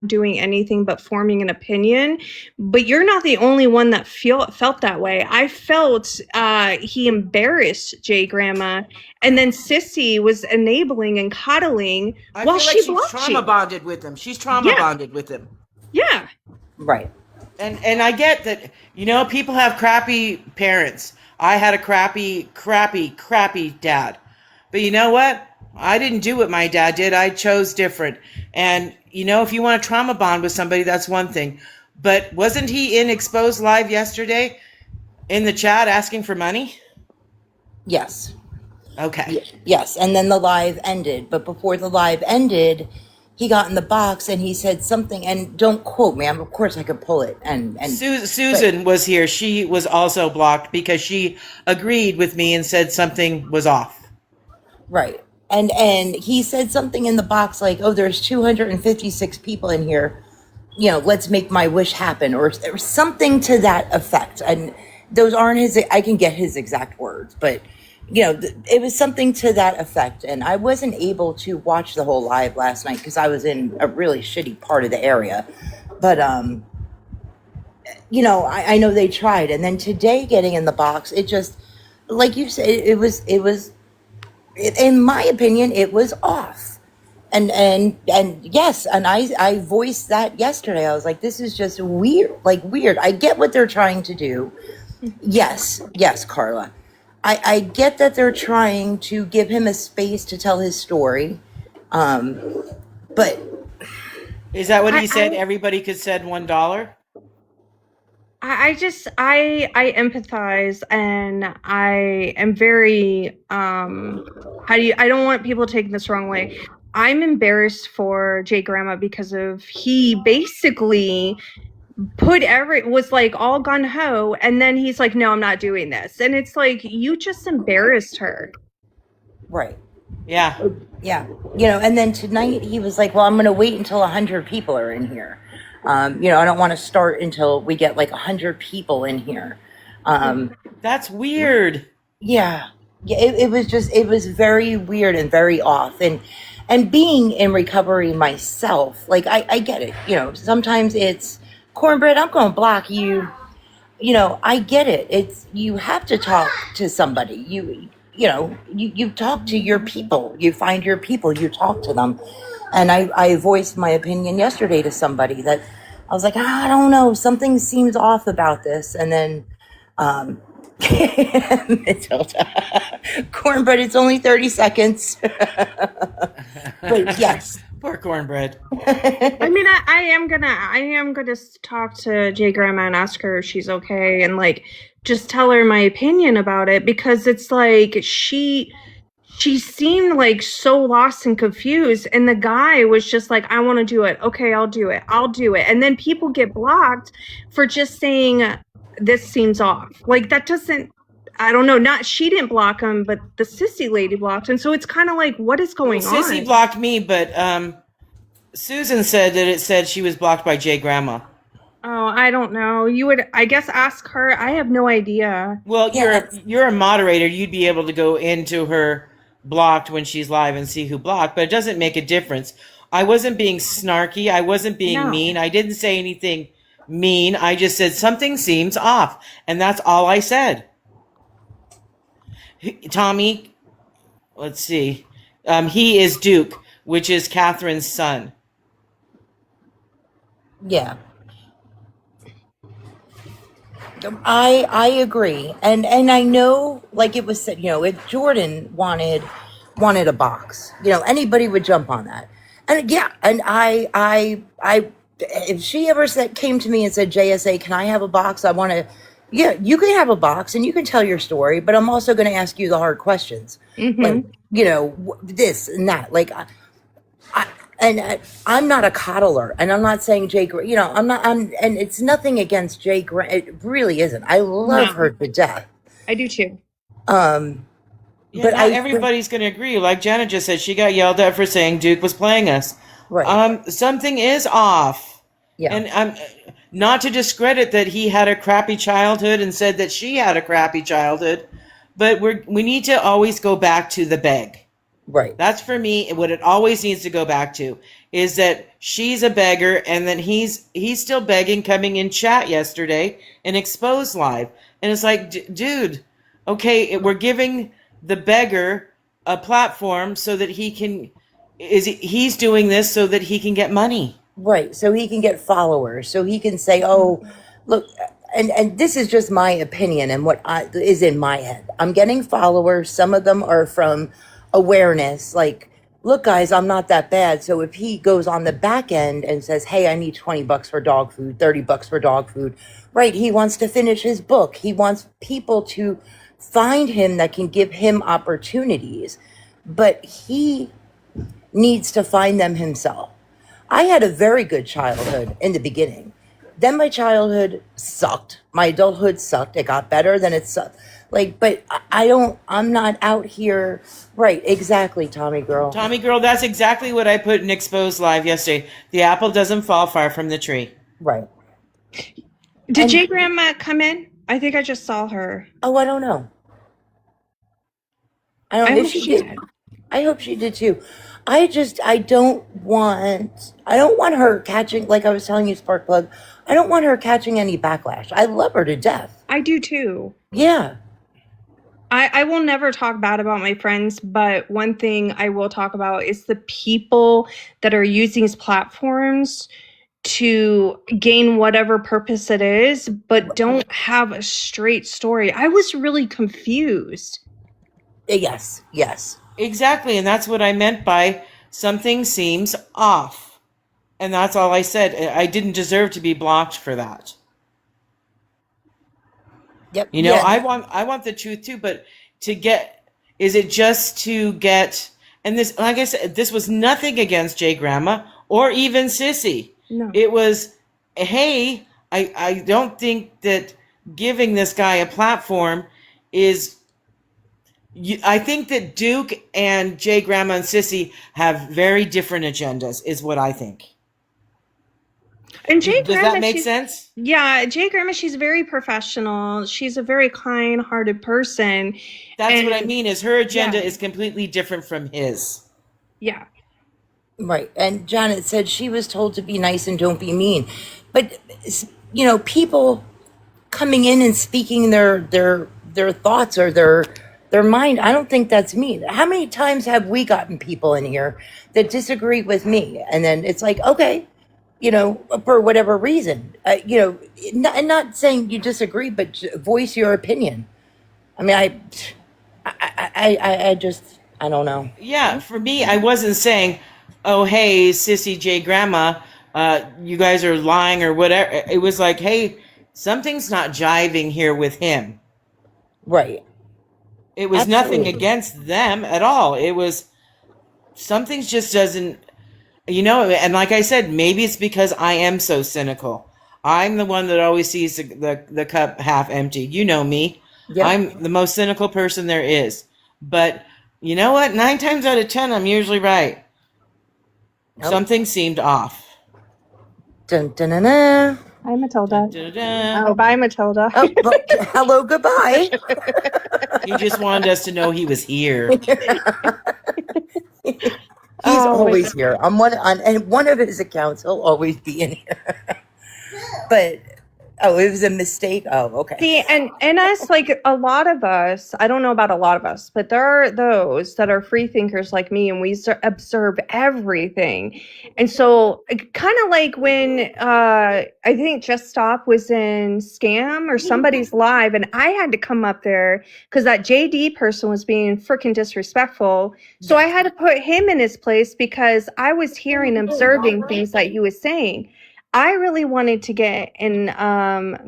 doing anything but forming an opinion. But you're not the only one that felt that way. I felt he embarrassed Jay Grandma, and then Sissy was enabling and coddling I while feel like she she's blocked trauma you. bonded with him. She's trauma Yeah, bonded with him. yeah. Right. And I get that, people have crappy parents. I had a crappy dad. But you know what? I didn't do what my dad did. I chose different. And if you want to trauma bond with somebody, that's one thing. But wasn't he in Exposed Live yesterday in the chat asking for money? Yes. Okay. Yes. And then the live ended. But before the live ended, he got in the box and he said something, and don't quote me. Of course I could pull it. And Susan was here. She was also blocked because she agreed with me and said something was off. right. And he said something in the box like, "Oh, there's 256 people in here. Let's make my wish happen," or something to that effect. And those aren't his. I can get his exact words, but it was something to that effect. And I wasn't able to watch the whole live last night because I was in a really shitty part of the area. But I know they tried. And then today, getting in the box, it just, like you said, it was, in my opinion, it was off. And yes, and I voiced that yesterday. I was like, this is just weird. Like, weird. I get what they're trying to do. Yes, Carla. I get that they're trying to give him a space to tell his story. But Is that what he said? Everybody could send $1? I just I empathize, and I am very I don't want people taking this wrong way. I'm embarrassed for Jay Grandma because he basically was like all gun ho, and then he's like, no, I'm not doing this. And it's like, you just embarrassed her. right. Yeah. Yeah. And then tonight he was like, well, I'm going to wait until 100 people are in here. I don't want to start until we get like 100 people in here. That's weird. Yeah. It was very weird and very off. And being in recovery myself, like, I get it. Sometimes it's cornbread, I'm going to block you. I get it. It's, you have to talk to somebody. You talk to your people. You find your people, you talk to them. And I voiced my opinion yesterday to somebody that I was like, I don't know, something seems off about this. And then, Matilda, cornbread, it's only 30 seconds. But yes. Poor cornbread. I mean, I am gonna talk to Jay Grandma and ask her if she's okay, and like just tell her my opinion about it, because it's like she seemed like so lost and confused, and the guy was just like, I want to do it. Okay, I'll do it. And then people get blocked for just saying this seems off. Like, that doesn't, I don't know, she didn't block him, but the sissy lady blocked him. So it's kind of like, what is going on? Sissy blocked me, but Susan said that it said she was blocked by Jay Grandma. Oh, I don't know. You would, I guess, ask her. I have no idea. Well, you're a moderator. You'd be able to go into her blocked when she's live and see who blocked, but it doesn't make a difference. I wasn't being snarky. I wasn't being mean. I didn't say anything mean. I just said something seems off, and that's all I said. Tommy, let's see. He is Duke, which is Catherine's son. Yeah. I agree. And I know, like it was said, if Jordan wanted a box, anybody would jump on that. And yeah, and I if she ever came to me and said, JSA, can I have a box? I want to, yeah, you can have a box and you can tell your story, but I'm also going to ask you the hard questions. Mm-hmm. Like, this and that. Like, I'm not a coddler, and I'm not saying Jay, and it's nothing against Jay Grant. It really isn't. I love her to death. I do too. Yeah, but everybody's going to agree. Like Jenna just said, she got yelled at for saying Duke was playing us. Right. Something is off. Yeah. And not to discredit that he had a crappy childhood and said that she had a crappy childhood, but we need to always go back to the beg. Right. That's for me what it always needs to go back to, is that she's a beggar, and then he's still begging, coming in chat yesterday and Exposed Live. And it's like, dude, okay, we're giving the beggar a platform so that he's doing this so that he can get money. Right. So he can get followers. So he can say, oh, look, and this is just my opinion and what is in my head. I'm getting followers. Some of them are from awareness. Like, look, guys, I'm not that bad. So if he goes on the back end and says, hey, I need $20 for dog food, $30 for dog food, right? He wants to finish his book. He wants people to find him that can give him opportunities, but he needs to find them himself. I had a very good childhood in the beginning. Then my childhood sucked. My adulthood sucked. It got better, then it sucked. Like, but I'm not out here. Right, exactly, Tommy girl. Tommy girl, that's exactly what I put in Exposed Live yesterday. The apple doesn't fall far from the tree. Right. Did And- J Grandma come in? I think I just saw her. Oh, I don't know. I don't I know hope if she she did. did. I hope she did too. I don't want her catching, like I was telling you, Sparkplug, I don't want her catching any backlash. I love her to death. I do too. Yeah. I will never talk bad about my friends, but one thing I will talk about is the people that are using these platforms to gain whatever purpose it is, but don't have a straight story. I was really confused. Yes. Yes. Exactly, and that's what I meant by something seems off. And that's all I said. I didn't deserve to be blocked for that. Yep. You know, Yeah. I want the truth too, but is it just to get, and this, like I said, this was nothing against J Grandma or even Sissy. No. It was, hey, I don't think that giving this guy a platform is, I think that Duke and J Grandma and Sissy have very different agendas, is what I think. And J Does Grandma, that make she's- sense? Yeah, J Grandma, she's very professional. She's a very kind-hearted person. That's what I And- mean, is her agenda Yeah. is completely different from his. Yeah. Right. And Janet said she was told to be nice and don't be mean. But, you know, people coming in and speaking their thoughts or their mind, I don't think that's mean. How many times have we gotten people in here that disagree with me? And then it's like, okay, you know, for whatever reason, you know, and not saying you disagree, but voice your opinion. I mean, I just, I don't know. Yeah, for me, I wasn't saying, oh, hey, Sissy J Grandma, you guys are lying or whatever. It was like, hey, something's not jiving here with him. Right. It was nothing Absolutely. against them at all. It was, something just doesn't, you know, and like I said, maybe it's because I am so cynical. I'm the one that always sees the cup half empty. You know me. Yep. I'm the most cynical person there is. But you know what? 9 times out of 10, I'm usually right. Nope. Something seemed off. Dun, dun, dun, dun. Hi, Matilda. Da-da-da. Oh, bye, Matilda. Oh, well, hello, goodbye. He just wanted us to know he was here. He's Oh, always here. On one of his accounts, he'll always be in here. But it was a mistake. Oh, okay. See, and us, like a lot of us, I don't know about a lot of us, but there are those that are free thinkers like me, and we observe everything. And so, kind of like when I think Just Stop was in Scam or somebody's live, and I had to come up there because that JD person was being freaking disrespectful. So I had to put him in his place because I was hearing, observing things that he was saying. I really wanted to get in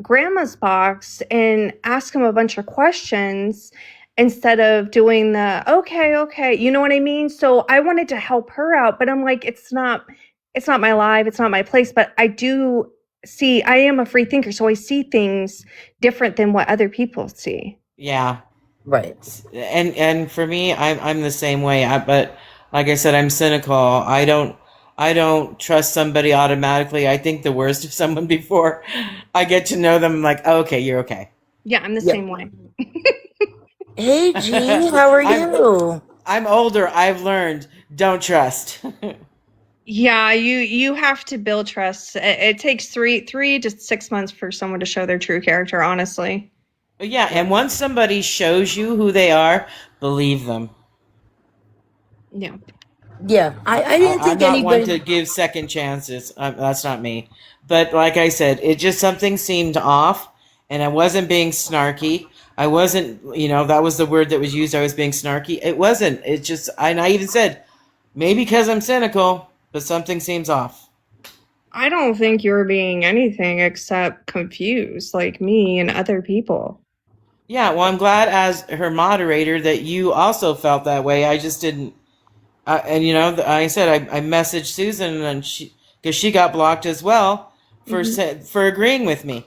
Grandma's box and ask him a bunch of questions instead of doing the okay, you know what I mean? So I wanted to help her out, but I'm like, it's not my live, it's not my place. But I do see, I am a free thinker, so I see things different than what other people see. Yeah. Right. And for me, I'm the same way. But like I said, I'm cynical. I don't trust somebody automatically. I think the worst of someone before I get to know them. I'm like, oh, okay, you're okay. Yeah, I'm the Yeah. same way. Hey, Jean, how are you? I'm older. I've learned. Don't trust. Yeah, you have to build trust. It takes three to 6 months for someone to show their true character, honestly. But yeah, Yeah. and once somebody shows you who they are, believe them. Yeah. Yeah. I didn't I'm think not one to anybody. give second chances. That's not me. But like I said, it just something seemed off, and I wasn't being snarky. I wasn't, that was the word that was used. I was being snarky. It wasn't. It just, and I even said, maybe because I'm cynical, but something seems off. I don't think you're being anything except confused, like me and other people. Yeah, well, I'm glad as her moderator that you also felt that way. I just didn't. And like I said, I messaged Susan, and because she got blocked as well for agreeing with me.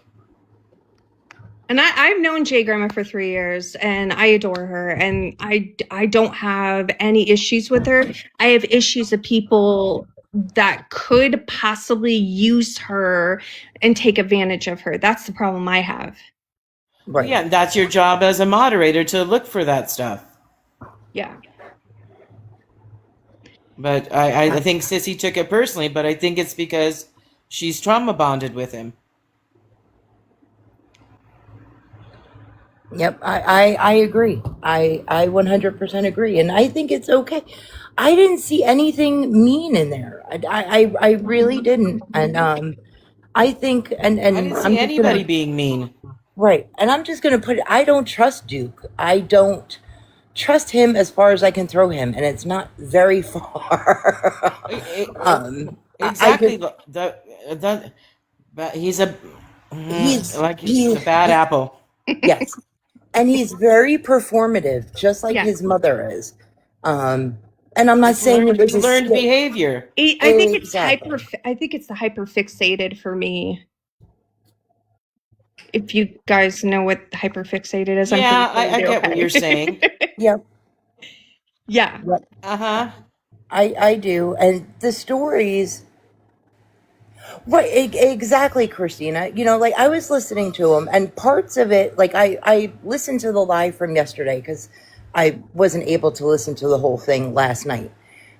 And I've known Jay Grandma for 3 years, and I adore her, and I don't have any issues with her. I have issues with people that could possibly use her and take advantage of her. That's the problem I have. Right. Yeah, that's your job as a moderator to look for that stuff. Yeah. But I think Sissy took it personally, but I think it's because she's trauma bonded with him. Yep, I agree. I 100% agree, and I think it's okay. I didn't see anything mean in there. I really didn't, and I think, and I didn't I'm see just anybody gonna being mean. right, and I'm just gonna put it. I don't trust Duke. I don't trust him as far as I can throw him, and it's not very far. I Exactly. just But he's a he's he's a bad apple. yes, and he's very performative, just like Yeah. his mother is. Um, and I'm not It's saying it learned, was a learned skit. behavior. I think it's Exactly. I think it's the hyper fixated for me. If you guys know what hyper fixated is, I'm Yeah, pretty sure I you do. get what Okay. you're saying. Yep. Yeah. Yep. Uh-huh. I do. And the stories, right, exactly, Christina. Like I was listening to them, and parts of it, like I listened to the live from yesterday because I wasn't able to listen to the whole thing last night.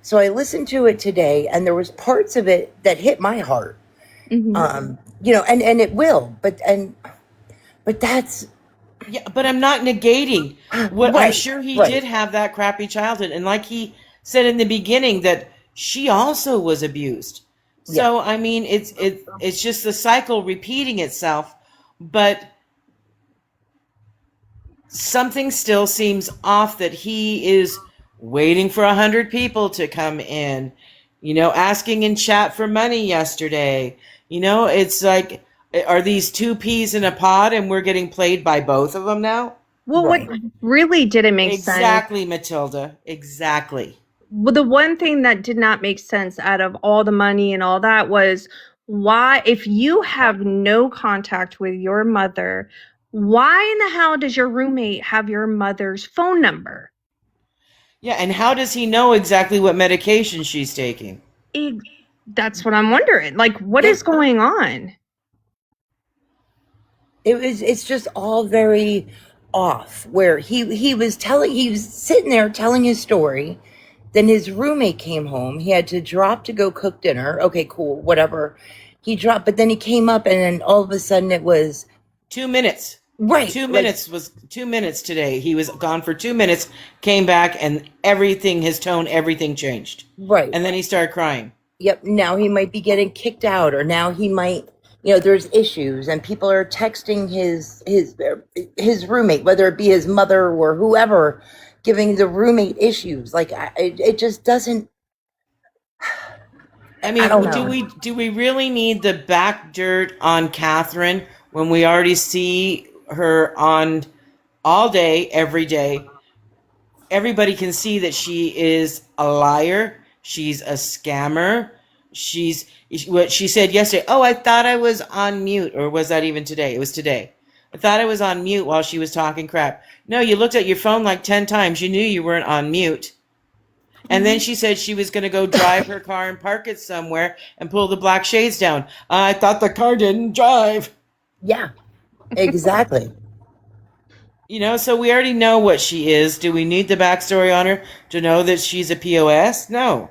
So I listened to it today, and there was parts of it that hit my heart. Mhm. And it will, but that's Yeah, but I'm not negating what I'm right, sure he right. did have that crappy childhood. And like he said in the beginning that she also was abused. Yeah, So I mean it's just the cycle repeating itself, but something still seems off that he is waiting for 100 people to come in, asking in chat for money yesterday. It's like, are these two peas in a pod and we're getting played by both of them now? Well, what right. really didn't make sense, Exactly, Matilda. Exactly. well, the one thing that did not make sense out of all the money and all that was why, if you have no contact with your mother, why in the hell does your roommate have your mother's phone number? Yeah, and how does he know exactly what medication she's taking? That's what I'm wondering. Like, what Yeah. is going on? It's just all very off. Where he was sitting there telling his story. Then his roommate came home. He had to drop to go cook dinner. Okay, cool, whatever. He dropped, but then he came up, and then all of a sudden it was 2 minutes. right. 2 minutes was 2 minutes today. He was gone for 2 minutes, came back, and his tone, everything changed. Right. And then he started crying. Yep. Now he might be getting kicked out, or now he might. There's issues, and people are texting his roommate, whether it be his mother or whoever, giving the roommate issues. Like it just doesn't. I I mean, don't do we really need the back dirt on Catherine when we already see her on all day, every day? Everybody can see that she is a liar. She's a scammer. She's what she said yesterday. Oh, I thought I was on mute, or was that even today? It was today. I thought I was on mute while she was talking crap. No, you looked at your phone like 10 times. You knew you weren't on mute. And then she said she was going to go drive her car and park it somewhere and pull the black shades down. I thought the car didn't drive. Yeah. Exactly. You know, so we already know what she is. Do we need the backstory on her to know that she's a POS? No.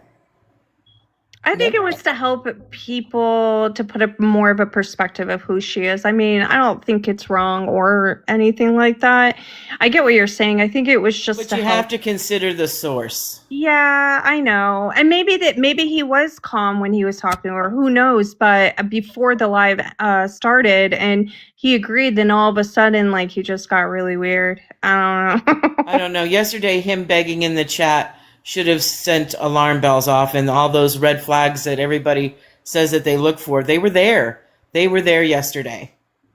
I think Yep. it was to help people to put a more of a perspective of who she is. I mean, I don't think it's wrong or anything like that. I get what you're saying. I think it was just But to you help. have to consider the source. Yeah, I know. And maybe he was calm when he was talking to her. Who knows? But before the live started and he agreed, then all of a sudden like he just got really weird. I don't know. I don't know. Yesterday, him begging in the chat should have sent alarm bells off, and all those red flags that everybody says that they look for, they were there. They were there yesterday.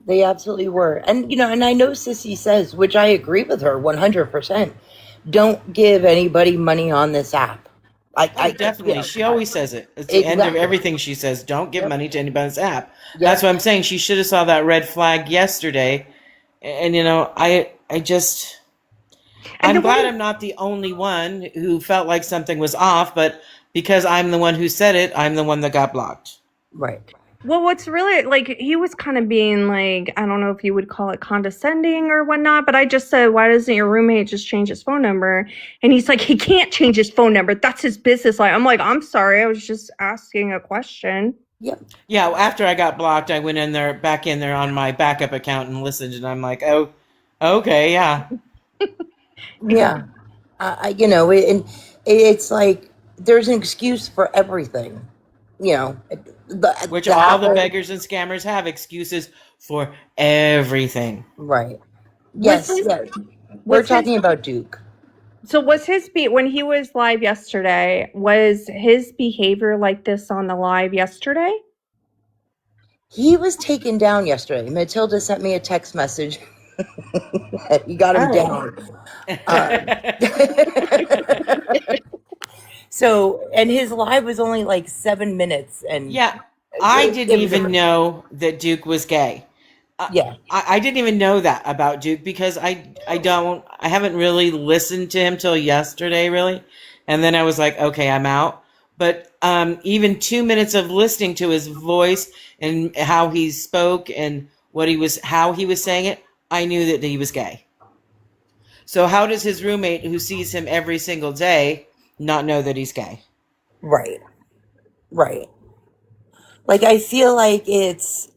They absolutely were. And, and I know Sissy says, which I agree with her 100%, don't give anybody money on this app. Oh, definitely. She always says it. It's the end of Exactly. everything she says. Don't give Yep. money to anybody on this app. Yep. That's what I'm saying. She should have saw that red flag yesterday. And, I just... And I'm the glad way I'm not the only one who felt like something was off, but because I'm the one who said it, I'm the one that got blocked. Right. Well, what's really like he was kind of being like, I don't know if you would call it condescending or whatnot, but I just said, why doesn't your roommate just change his phone number? And he's like, he can't change his phone number. That's his business line. I'm like, I'm sorry. I was just asking a question. Yep. Yeah, after I got blocked, I went back in there on my backup account and listened, and I'm like, oh, okay, yeah. Yeah. And it's like there's an excuse for everything. Which The all the Apple, beggars and scammers have excuses for everything. right. Was Yes, his yes. We're was his talking about Duke. so was his when he was live yesterday, was his behavior like this on the live yesterday? He was taken down yesterday. Matilda sent me a text message. He got him Oh. down. So, and his live was only like 7 minutes, and Yeah, I it didn't was even know that Duke was gay. yeah, I didn't even know that about Duke because I haven't really listened to him till yesterday, really. And then I was like, okay, I'm out. But even 2 minutes of listening to his voice and how he spoke and how he was saying it, I knew that he was gay. So how does his roommate, who sees him every single day, not know that he's gay? right, right. Like I feel like it's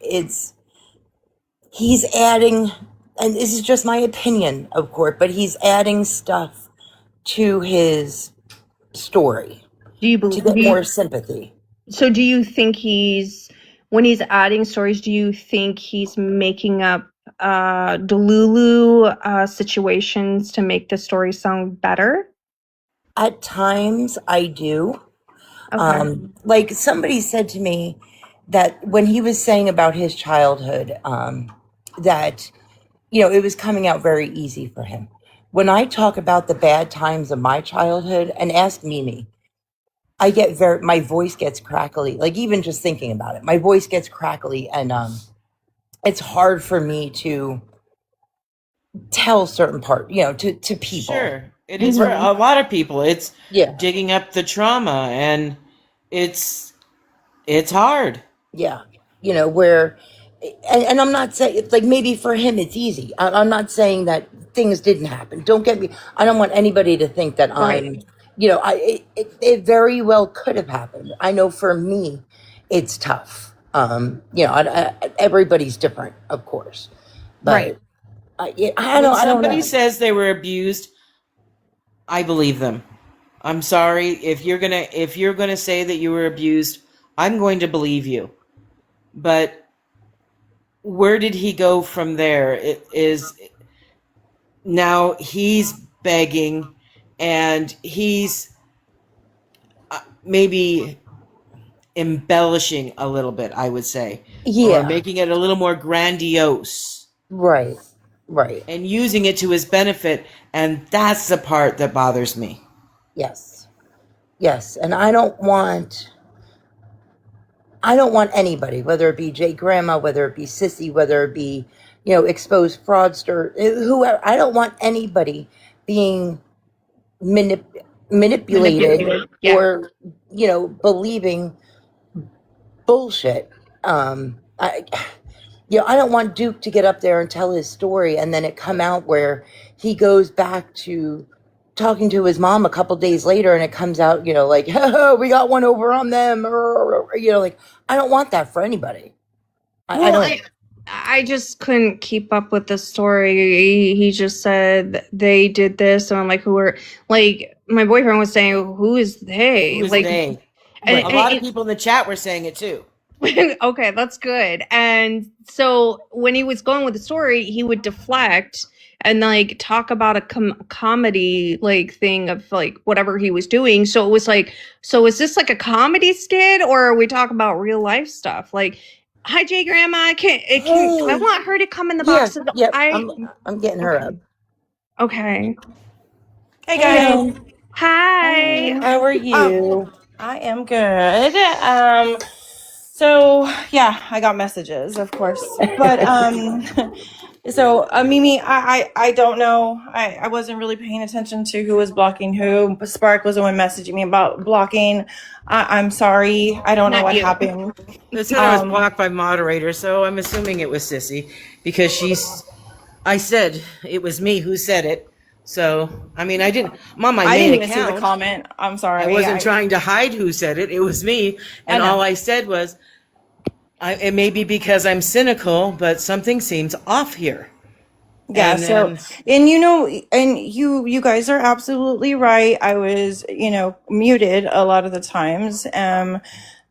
he's adding, and this is just my opinion, of course, but he's adding stuff to his story Do you to get believe more sympathy. so do you think when he's adding stories, do you think he's making up Delulu situations to make the story sound better? At times, I do. Okay. Like somebody said to me that when he was saying about his childhood, that it was coming out very easy for him. When I talk about the bad times of my childhood, and ask Mimi, I get my voice gets crackly. Like even just thinking about it, my voice gets crackly, and it's hard for me to tell certain to people. Sure. It is for a lot of people. It's Yeah, digging up the trauma, and it's hard. yeah. Where, and I'm not saying like maybe for him it's easy. I'm not saying that things didn't happen. Don't get me. I don't want anybody to think that Right. I'm. It very well could have happened. I know for me, it's tough. Everybody's different, of course, Right. but I When don't. I don't somebody know. says they were abused, I believe them. I'm sorry if you're gonna say that you were abused, I'm going to believe you. But where did he go from there? It is now he's begging, and he's maybe embellishing a little bit, I would say, or Yeah. making it a little more grandiose Right. Right. and using it to his benefit, and that's the part that bothers me. Yes. Yes. And I don't want anybody, whether it be Jay Grandma, whether it be Sissy, whether it be, exposed fraudster, whoever. I don't want anybody being manipulated Manipulated. Yeah. or, believing bullshit. I I don't want Duke to get up there and tell his story and then it come out where he goes back to talking to his mom a couple days later and it comes out, like, oh, we got one over on them, or, like, I don't want that for anybody. I Well, don't. I just couldn't keep up with the story. He just said they did this, and I'm like, who are, like, my boyfriend was saying, who is they? Who's Like, they? and, A lot of people in the chat were saying it too. okay, that's good. And so when he was going with the story, he would deflect and like talk about a comedy like thing of like whatever he was doing. So it was like, so is this like a comedy skit or are we talking about real life stuff? Like, hi Jay Grandma, I Hey. want her to come in the Yeah, box. yep. I'm getting her up. Okay. Hey guys. Hi. How are you? I am good. So yeah, I got messages, of course. But so Mimi, I don't know. I wasn't really paying attention to who was blocking who. Spark was the one messaging me about blocking. I'm sorry. I don't know Not what you. happened. It said I was blocked by moderator, so I'm assuming it was Sissy because I said it was me who said it. So, I mean, I didn't, I'm on my I main didn't even see the account. comment. I'm sorry. I wasn't trying to hide who said it. It was me. And I know. all I said was, it may be because I'm cynical, but something seems off here. Yeah, And so then- and you guys are absolutely right. I was, muted a lot of the times.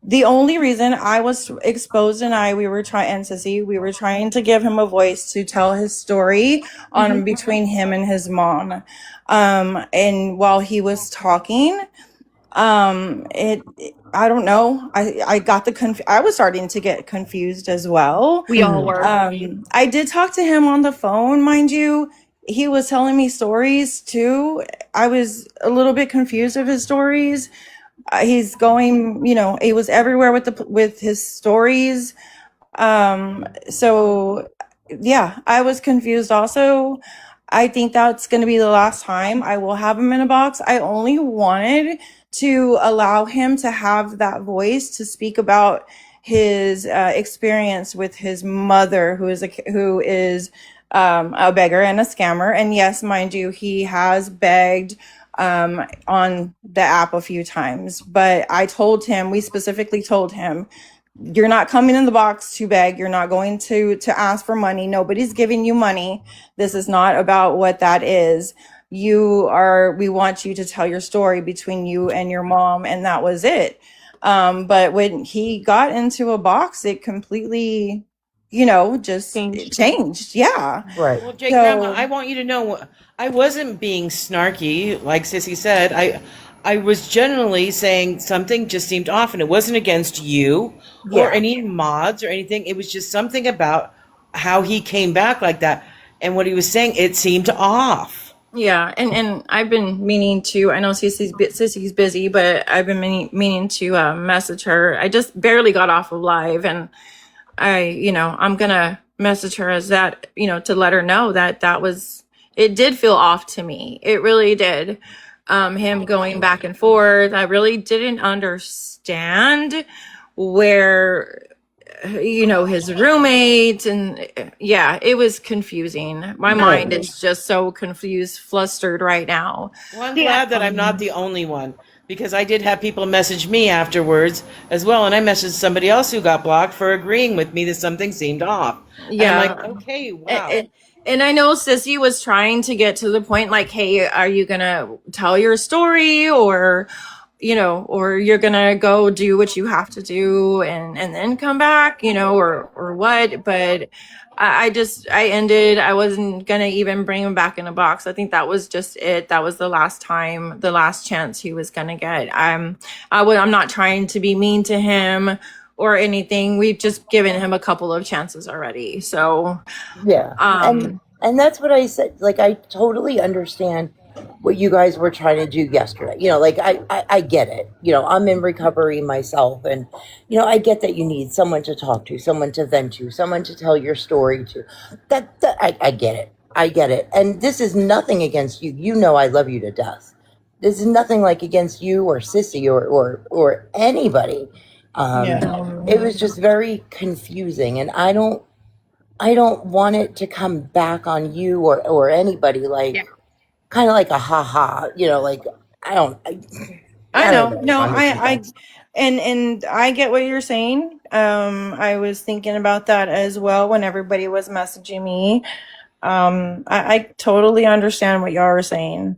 The only reason I was exposed and we were trying, and Sissy, we were trying to give him a voice to tell his story on between him and his mom. And while he was talking, I don't know. I got I was starting to get confused as well. We all were. I did talk to him on the phone, mind you. He was telling me stories too. I was a little bit confused of his stories. He's going, he was everywhere with his stories. So yeah, I was confused also. I think that's going to be the last time I will have him in a box. I only wanted to allow him to have that voice to speak about his experience with his mother, who is a beggar and a scammer. And yes, mind you, he has begged on the app a few times. But we specifically told him, you're not coming in the box to beg. You're not going to ask for money. Nobody's giving you money. This is not about what that is. We want you to tell your story between you and your mom. And that was it. But when he got into a box, it completely, just changed. Yeah. Right. Well, Jay Grandma, I want you to know, I wasn't being snarky, like Sissy said. I was generally saying something just seemed off, and it wasn't against you or any mods or anything. It was just something about how he came back like that, and what he was saying, it seemed off. Yeah, and I've been meaning to. I know Sissy's busy, but I've been meaning to message her. I just barely got off of live, and I'm gonna message her as that, to let her know that it did feel off to me. It really did. Him going back and forth. I really didn't understand where, his roommate, and yeah, it was confusing. My mind is just so confused, flustered right now. Well, I'm glad that I'm not the only one, because I did have people message me afterwards as well, and I messaged somebody else who got blocked for agreeing with me that something seemed off. Yeah. And I'm like, okay, wow. And I know Sissy was trying to get to the point like, hey, are you going to tell your story, or you're going to go do what you have to do and then come back, or what. But I ended. I wasn't going to even bring him back in a box. I think that was just it. That was the last chance he was going to get. I'm not trying to be mean to him or anything. We've just given him a couple of chances already. So Yeah. And that's what I said. Like, I totally understand what you guys were trying to do yesterday. Like, I get it. I'm in recovery myself, and I get that you need someone to talk to, someone to vent to, someone to tell your story to. That I get it. I get it. And this is nothing against you. I love you to death. This is nothing like against you or Sissy or anybody. It was just very confusing, and I don't I don't want it to come back on you or anybody like Yeah. kind of like a ha, like I don't I, I I don't know. know. No, I'm with you I guys. and I get what you're saying. I was thinking about that as well when everybody was messaging me. I totally understand what y'all are saying.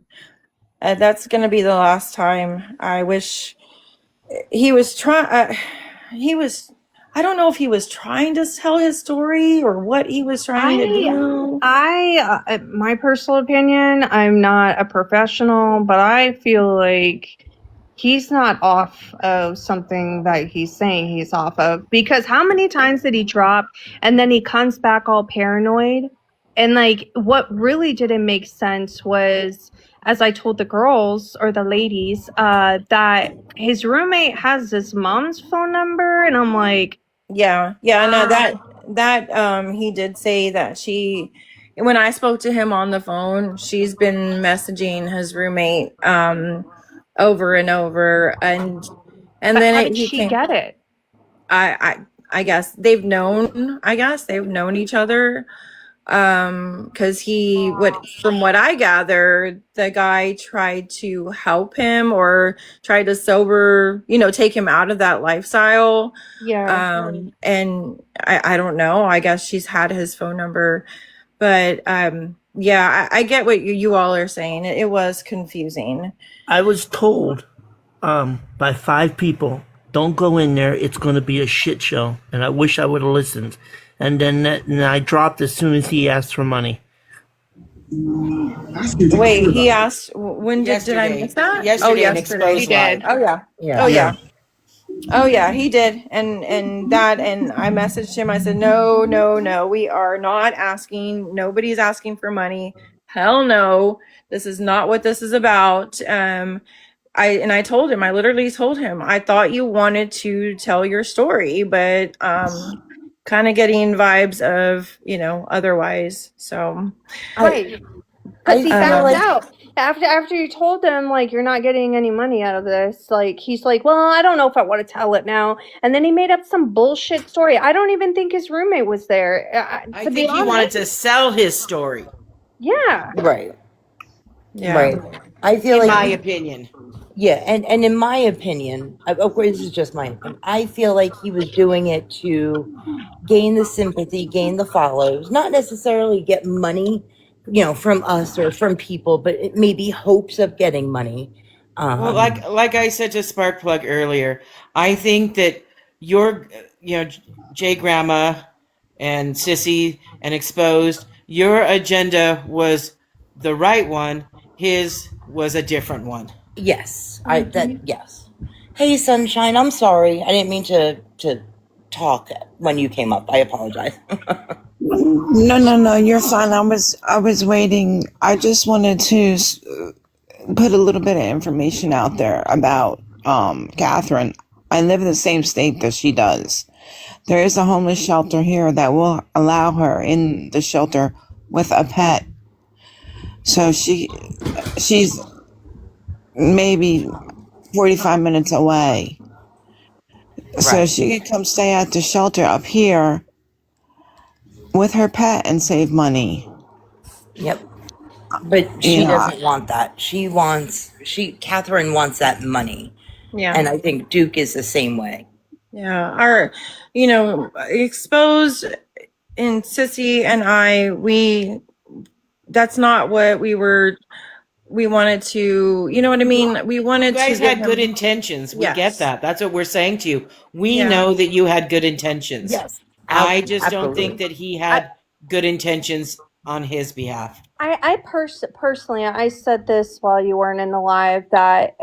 That's gonna be the last time. I wish he was trying. He was. I don't know if he was trying to tell his story or what he was trying to I do. my personal opinion, I'm not a professional, but I feel like he's not off of something that he's saying he's off of, because how many times did he drop and then he comes back all paranoid? And like what really didn't make sense was, as I told the girls or the ladies, that his roommate has his mom's phone number, and I'm like, Yeah, no, wow. that he did say that when I spoke to him on the phone, she's been messaging his roommate over and over, and But then how did he she came. get it? I guess they've known. I guess they've known each other. Because from what I gathered, the guy tried to help him or tried to take him out of that lifestyle. Yeah. And I don't know. I guess she's had his phone number, but yeah, I get what you all are saying. It was confusing. I was told by 5 people, don't go in there. It's going to be a shit show. And I wish I would have listened. And then I dropped as soon as he asked for money. Wait, he asked, when did I miss that? Yesterday, Oh, an yesterday. exposed live. Oh, yeah. Yeah. Oh, yeah. Oh yeah, he did. And I messaged him. I said, no, we are not asking. Nobody's asking for money. Hell no. This is not what this is about. I told him, I literally told him, I thought you wanted to tell your story, but kind of getting vibes of, otherwise. So Right. I Because he feel backed like out. After you told him, like, you're not getting any money out of this, like, he's like, well, I don't know if I want to tell it now. And then he made up some bullshit story. I don't even think his roommate was there. I To be think he wanted honest. to sell his story, Yeah. right. yeah. Right. I feel in like my opinion. yeah, and in my opinion, of course, this is just my opinion. I feel like he was doing it to gain the sympathy, gain the follows, not necessarily get money, from us or from people, but it maybe hopes of getting money. Well, Um, like I said to Sparkplug earlier, I think that your, J Grandma and Sissy and Exposed, your agenda was the right one. His was a different one. yes, yes. Hey, sunshine. I'm sorry. I didn't mean to talk when you came up. I apologize. No, you're fine. I was waiting. I just wanted to put a little bit of information out there about Catherine. I live in the same state that she does. There is a homeless shelter here that will allow her in the shelter with a pet. So she's maybe 45 minutes away. So Right. she could come stay at the shelter up here with her pet and save money. Yep. But she Yeah. doesn't want that. Catherine wants that money. Yeah. And I think Duke is the same way. Yeah. Our, Exposed and Sissy and that's not what we wanted to, you know what I mean? We You wanted to guys get had good him. intentions. We Yes. get that. That's what we're saying to you. We Yeah. know that you had good intentions. Yes. I just don't think Absolutely. that he had good intentions on his behalf. Personally, I said this while you weren't in the live, that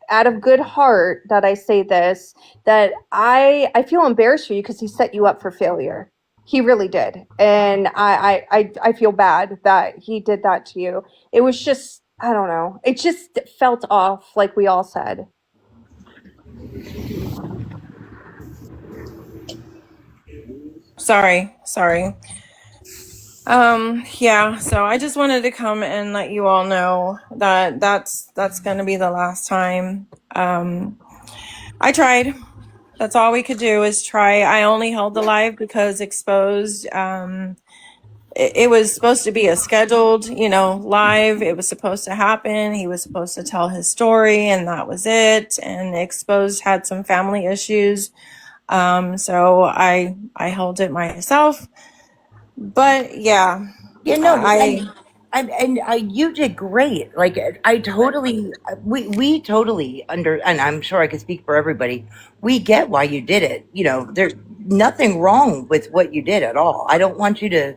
out of good heart that I say this, that I feel embarrassed for you because he set you up for failure. He really did. And I feel bad that he did that to you. It was just, I don't know. It just felt off, like we all said. Sorry. Yeah, so I just wanted to come and let you all know that that's going to be the last time. I tried. That's all we could do is try. I only held the live because Exposed, it was supposed to be a scheduled, live. It was supposed to happen. He was supposed to tell his story, and that was it. And Exposed had some family issues. So I held it myself. But yeah, You know, I you did great. Like I totally, we totally and I'm sure I could speak for everybody. We get why you did it. There's nothing wrong with what you did at all. I don't want you to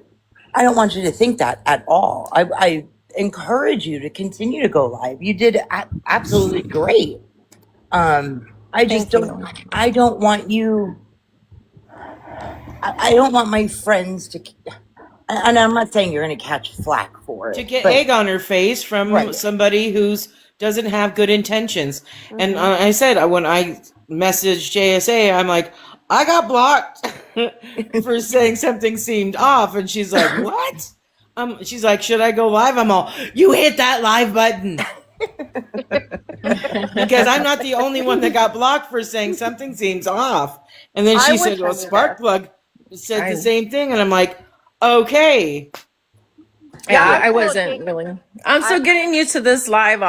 think that at all. I encourage you to continue to go live. You did absolutely great. I just thank don't. you. I don't want you. I don't want my friends to. And I'm not saying you're going to catch flack for To it, get but egg on her face from right. somebody who's doesn't have good intentions. And I said when I messaged JSA, I'm like, I got blocked for saying something seemed off, and she's like, what? She's like, should I go live? I'm all, you hit that live button. Because I'm not the only one that got blocked for saying something seems off. And then she said, well, Sparkplug said the same thing. And I'm like, okay. Yeah, I I feel wasn't like really. I'm still getting used to this live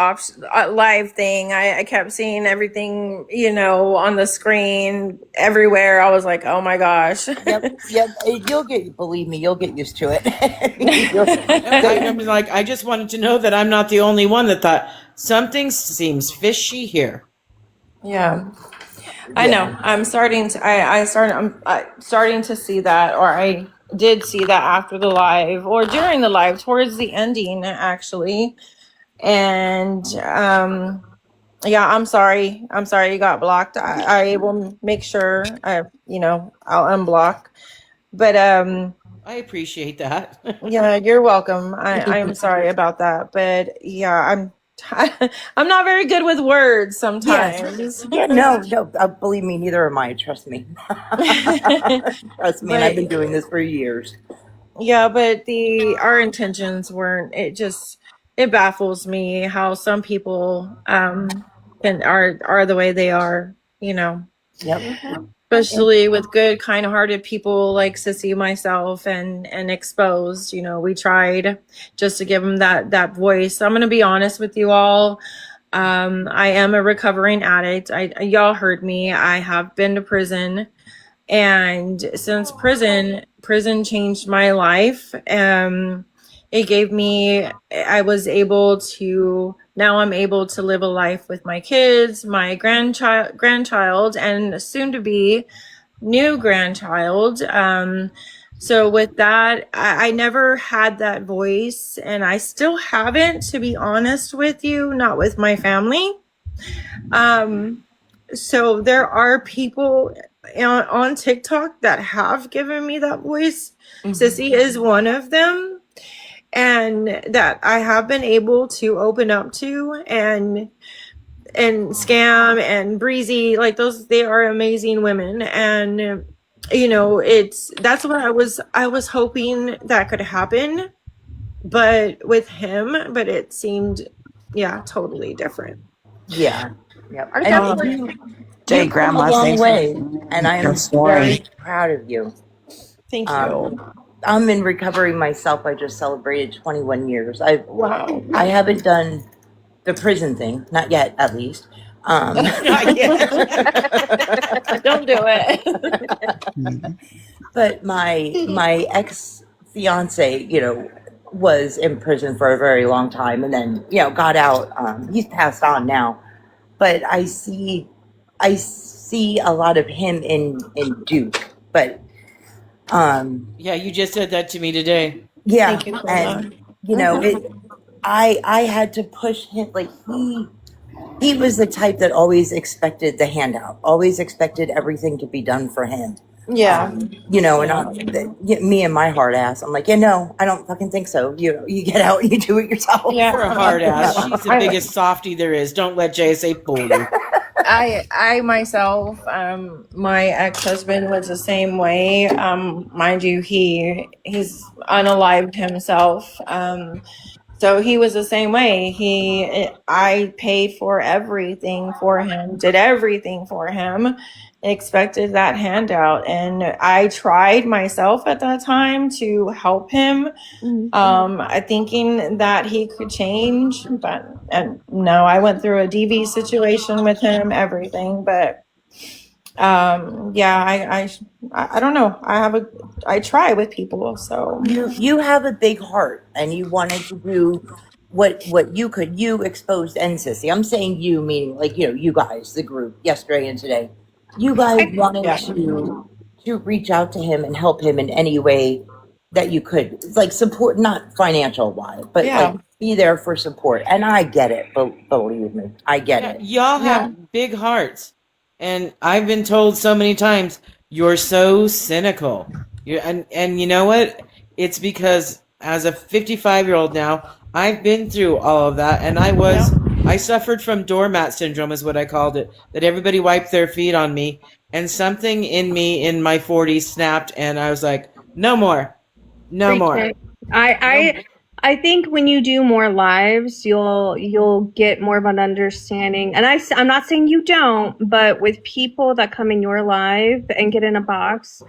thing. I kept seeing everything, on the screen everywhere. I was like, oh my gosh. Yep. Believe me, you'll get used to it. I'm like, I just wanted to know that I'm not the only one that thought something seems fishy here. Yeah, I know. I'm starting to. I'm starting to see that, or I did see that after the live or during the live, towards the ending, actually. And yeah, I'm sorry. I'm sorry you got blocked. I will make sure I'll unblock. But I appreciate that. yeah, you're welcome. I am sorry about that. But yeah, I'm not very good with words sometimes. Yeah, no, believe me, neither am I. Trust me. Trust me, and I've been But doing this for years. yeah, but our intentions weren't. It baffles me how some people are the way they are, Yep. especially with good, kind-hearted people like Sissy, myself, and Exposed. We tried just to give them that voice. I'm gonna be honest with you all. I am a recovering addict. Y'all heard me. I have been to prison, and since prison changed my life. It gave me, I was able to, now I'm able to live a life with my kids, my grandchild, and soon to be new grandchild. So with that, I never had that voice, and I still haven't, to be honest with you, not with my family. So there are people on TikTok that have given me that voice. Sissy is one of them, and that I have been able to open up to, and Scam and Breezy, like those, they are amazing women. And that's what I was hoping that could happen, but with him, but it seemed, totally different. Yeah. Yep. I And definitely. Jay, you've come a Grandma, long say way, something. and I am Your very story. proud of you. Thank you. I'm in recovery myself. I just celebrated 21 years. Wow. I haven't done the prison thing, not yet, at least. Not yet. Don't do it. But my ex fiance, was in prison for a very long time, and then got out. He's passed on now, but I see a lot of him in Duke. But Yeah, you just said that to me today. yeah, Thank you so and much. I had to push him. Like he was the type that always expected the handout, always expected everything to be done for him. Yeah. And me and my hard ass, I'm like, no, I don't fucking think so. You get out and you do it yourself. Yeah. You're a hard ass. She's the biggest softie there is. Don't let JSA fool you. I myself, my ex-husband was the same way. Mind you, he's unalived himself. So he was the same way. I paid for everything for him, did everything for him, expected that handout. And I tried myself at that time to help him, I thinking that he could change, but no, I went through a DV situation with him, everything, but yeah, I don't know. I try with people, so You have a big heart, and you wanted to do what you could. You exposed NCISY. I'm saying you, meaning like you guys, the group, yesterday and today. You guys wanted yeah. to reach out to him and help him in any way that you could, like support, not financial wise, but Yeah. like be there for support. And I get it, believe me, I get Yeah, it. y'all have big hearts, and I've been told so many times you're so cynical. And you know what? It's because as a 55-year-old now, I've been through all of that, and I suffered from doormat syndrome, is what I called it. That everybody wiped their feet on me, and something in me in my 40s snapped, and I was like, no more, no more. Preach it. I think when you do more lives, you'll get more of an understanding. And I'm not saying you don't, but with people that come in your life and get in a box,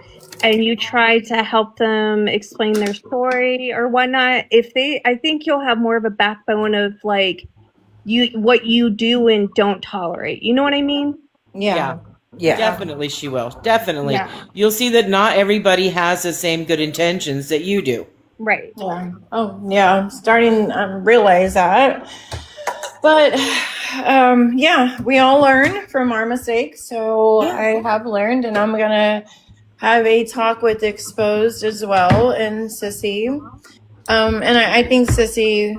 and you try to help them explain their story or whatnot, I think you'll have more of a backbone of like what you do and don't tolerate. You know what I mean? Yeah. Yeah. Definitely she will. Definitely. Yeah. You'll see that not everybody has the same good intentions that you do. Right. Yeah. Oh, yeah. I'm starting to realize that. But yeah, we all learn from our mistakes. So I have learned, and I'm gonna have a talk with Exposed as well and Sissy. And I think Sissy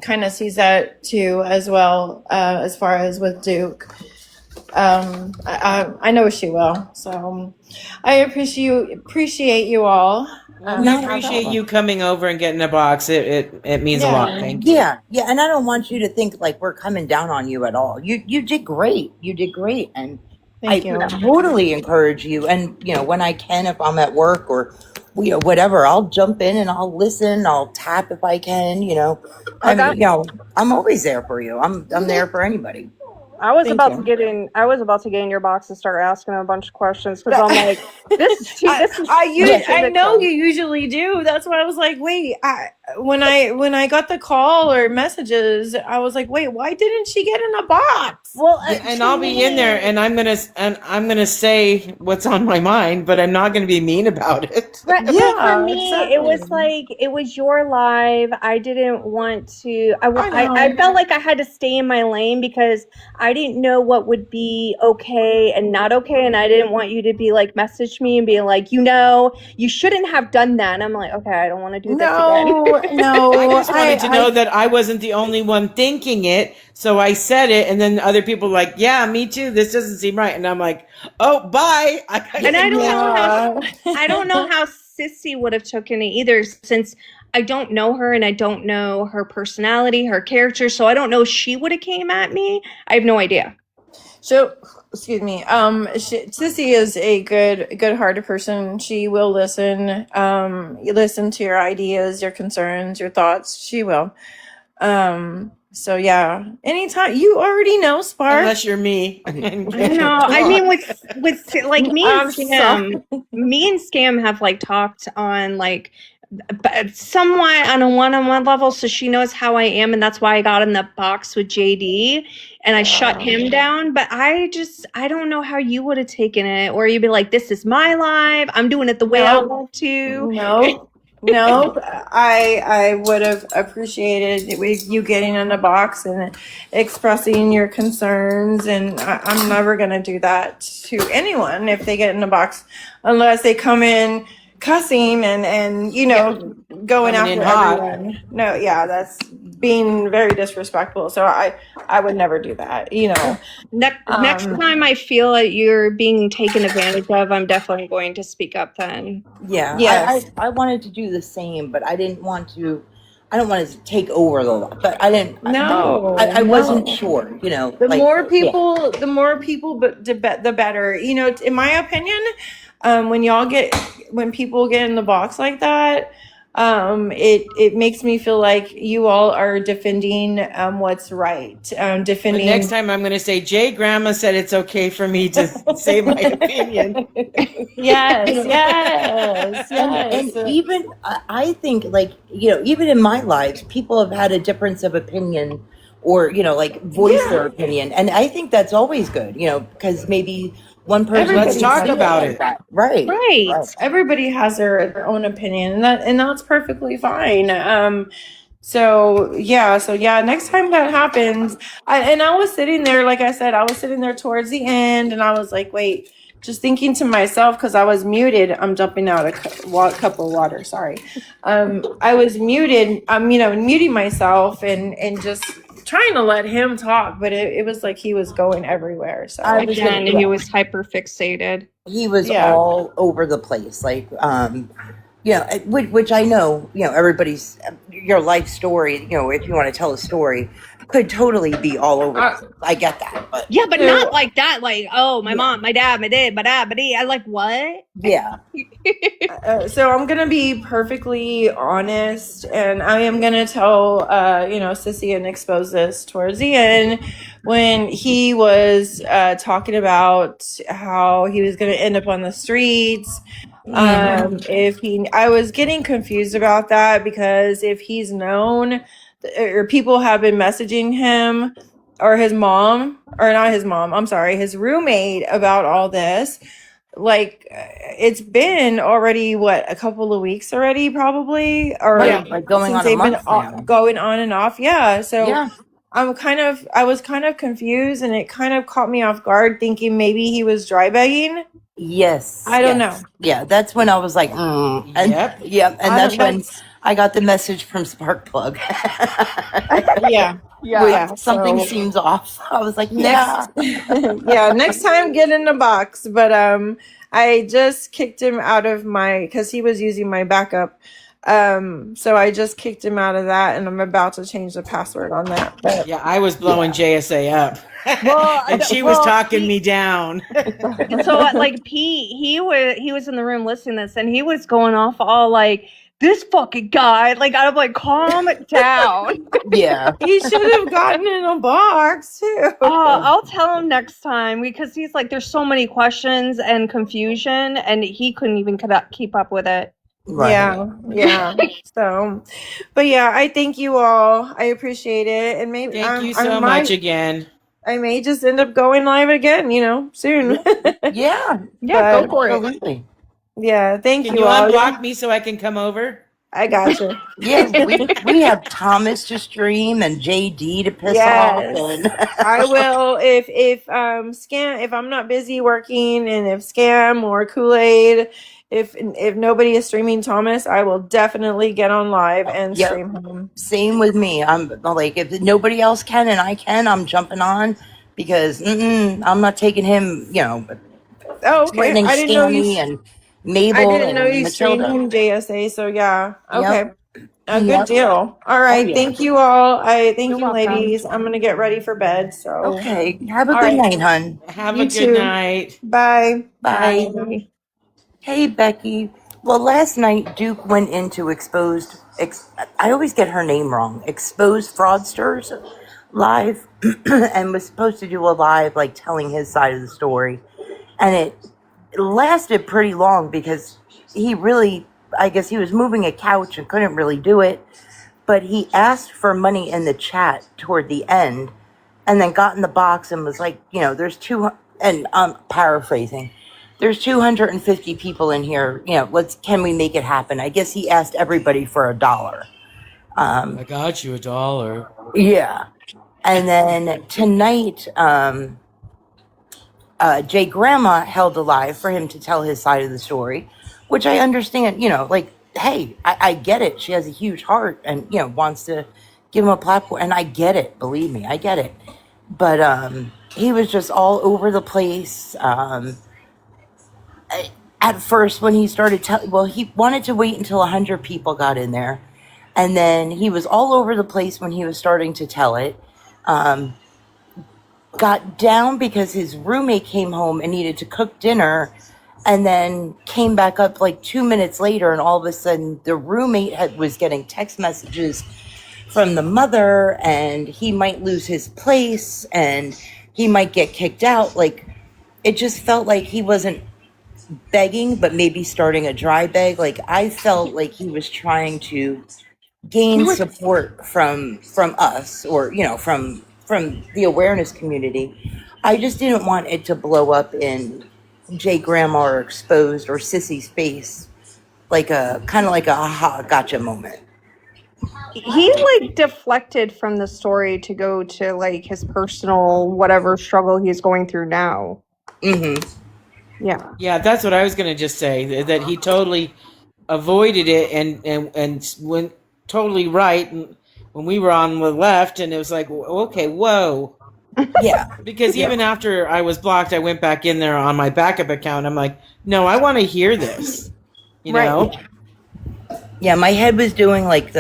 kind of sees that too as well, as far as with Duke. I know she will. So I appreciate you all. We appreciate you coming over and getting a box. It means a lot. Thank you. Yeah, and I don't want you to think like we're coming down on you at all. You did great. You did great, and Thank you. totally encourage you. And when I can, if I'm at work or whatever, I'll jump in and I'll listen. I'll tap if I can. I'm always there for you. I'm there for anybody. I was Thank about you. to get in your box and start asking him a bunch of questions because I'm like, this is too. I know you usually do. That's why I was like, wait. When I got the call or messages, I was like, wait, why didn't she get in a box? Well, And I'll be in there, and I'm gonna say what's on my mind, but I'm not gonna be mean about it. Right, Yeah, for me, exactly. it was like it was your live. I didn't want to. I know. I felt like I had to stay in my lane because I didn't know what would be okay and not okay, and I didn't want you to be like message me and be like, you shouldn't have done that. And I'm like, okay, I don't want to do this again. No. I just wanted to know that I wasn't the only one thinking it, so I said it, and then other people were like, yeah, me too. This doesn't seem right, and I'm like, oh, bye. And I don't know how Sissy would have taken it either, since I don't know her and I don't know her personality, her character, so I don't know if she would have came at me. I have no idea. So, excuse me. Sissy is a good-hearted person. She will listen. You listen to your ideas, your concerns, your thoughts. She will. So yeah. Anytime, you already know, Spark. Unless you're me. No, I mean with like me and I'm Scam have like talked on like somewhat on a one-on-one level, so she knows how I am, and that's why I got in the box with JD and I shut him down. But I don't know how you would have taken it, or you'd be like, this is my life, I'm doing it the way I want to. No, I would have appreciated with you getting in the box and expressing your concerns, and I'm never gonna do that to anyone if they get in the box, unless they come in cussing and going Coming in after hot. everyone. No, yeah, that's being very disrespectful. So I would never do that. Next time I feel that you're being taken advantage of, I'm definitely going to speak up then. Yeah. Yes. I wanted to do the same, but I don't want to take over but I didn't. I wasn't sure. The more people, but the better. In my opinion, when people get in the box like that, it makes me feel like you all are defending what's right, But defending. next time I'm going to say, Jay Grandma said it's okay for me to say my opinion. Yes, You know, yes, and yes. even I think, like, even in my lives, people have had a difference of opinion, or like voice Yeah, their opinion, and I think that's always good, because maybe one person Let's everybody doesn't talk see it about like it. that. Right, Right. right. everybody has their own opinion, and that's perfectly fine. So yeah, next time that happens, I was sitting there, like I said, I was sitting there towards the end, and I was like, wait, just thinking to myself, because I was muted. I'm jumping out a cup of water. Sorry. I was muted. I'm muting myself and just trying to let him talk, but it was like he was going everywhere. I So was gonna, Again, he was hyper fixated. he was yeah. all over the place, like, which I know, everybody's, your life story, if you want to tell a story, could totally be all over the Uh, place. I get that, but Yeah, but so not like that. Like, oh, my yeah, mom, my dad, my dad, my dad, my dad. I like what? yeah, So I'm gonna be perfectly honest, and I am gonna tell, Sissy and expose this towards the end when he was talking about how he was gonna end up on the streets. I was getting confused about that because if he's known, or people have been messaging him or his mom, or not his mom, I'm sorry, his roommate about all this. Like it's been already a couple of weeks already, probably, or Yeah. right, like going since on a they've been month now. going on and off. Yeah, so Yeah. I was kind of confused, and it kind of caught me off guard, thinking maybe he was dry bagging. Yes, I don't know. yes. Yeah, that's when I was like, and Yep. yeah, and I that's don't. when That's I got the message from Sparkplug. yeah, With something So seems off. I was like, next, yeah. yeah, next time get in the box. But I just kicked him out of because he was using my backup. So I just kicked him out of that, and I'm about to change the password on that. But Yeah, I was blowing JSA up. Well, And she was talking me down. so like Pete, he was in the room listening to this, and he was going off all like, this fucking guy. Like, I'm like, calm down. Yeah. he should have gotten in a box too. I'll tell him next time, because he's like, there's so many questions and confusion, and he couldn't even keep up with it. Right. Yeah. So, but yeah, I thank you all. I appreciate it, and maybe Thank you so much again. I may just end up going live again, soon. Yeah. Yeah, But- go for it. Absolutely. Yeah, thank Can you you all. unblock me so I can come over? I got you. Yeah, we have Thomas to stream and JD to piss Yes. off. And I will if Scam, if I'm not busy working, and if Scam or Kool-Aid, if nobody is streaming Thomas, I will definitely get on live and Yep. stream him. Same with me. I'm like, if nobody else can and I can, I'm jumping on, because I'm not taking him, Oh, okay. threatening I didn't know Stanley you. and Mabel I didn't know and you streamed Matilda. him JSA. So yeah. Yep. Okay. A good Yep. deal. All right. yeah. Thank you all. Thank You're you, welcome. ladies. I'm gonna get ready for bed. So Okay. Have a All good right. night, hun. Have You a good too. night. bye. Bye. Hey, Becky. Well, last night Duke went into I always get her name wrong. Exposed Fraudsters live, and was supposed to do a live, like, telling his side of the story, and it lasted pretty long because I guess he was moving a couch and couldn't really do it, but he asked for money in the chat toward the end, and then got in the box and was like, there's and I'm paraphrasing, there's 250 people in here, can we make it happen? I guess he asked everybody for $1. I got you $1. Yeah. And then tonight, Jay Grandma held a live for him to tell his side of the story, which I understand, like, hey, I get it. She has a huge heart and, wants to give him a platform. And I get it. Believe me, I get it. But he was just all over the place. At first, when he started he wanted to wait until 100 people got in there. And then he was all over the place when he was starting to tell it. Got down because his roommate came home and needed to cook dinner, and then came back up like 2 minutes later, and all of a sudden the roommate was getting text messages from the mother, and he might lose his place and he might get kicked out. Like, it just felt like he wasn't begging, but maybe starting a dry beg. Like, I felt like he was trying to gain support from us, or from the awareness community. I just didn't want it to blow up in Jay Grandma or Exposed or Sissy's face, like a kind of like a aha gotcha moment. He like deflected from the story to go to like his personal whatever struggle he's going through now. Yeah. Yeah, that's what I was going to just say, that he totally avoided it and went totally right when we were on the left, and it was like, okay, whoa. Yeah. Because even after I was blocked, I went back in there on my backup account. I'm like, no, I want to hear this. You know? Yeah, my head was doing like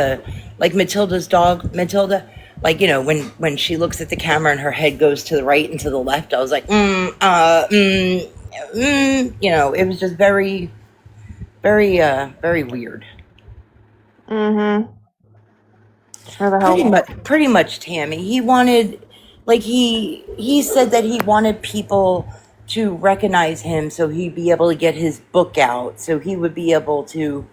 Matilda's dog, Matilda. Like, when she looks at the camera and her head goes to the right and to the left, I was like, it was just very, very, very weird. Mm-hmm. Sure the hell. Pretty much, Tammy. He wanted, like, he said that he wanted people to recognize him so he'd be able to get his book out, so he would be able to,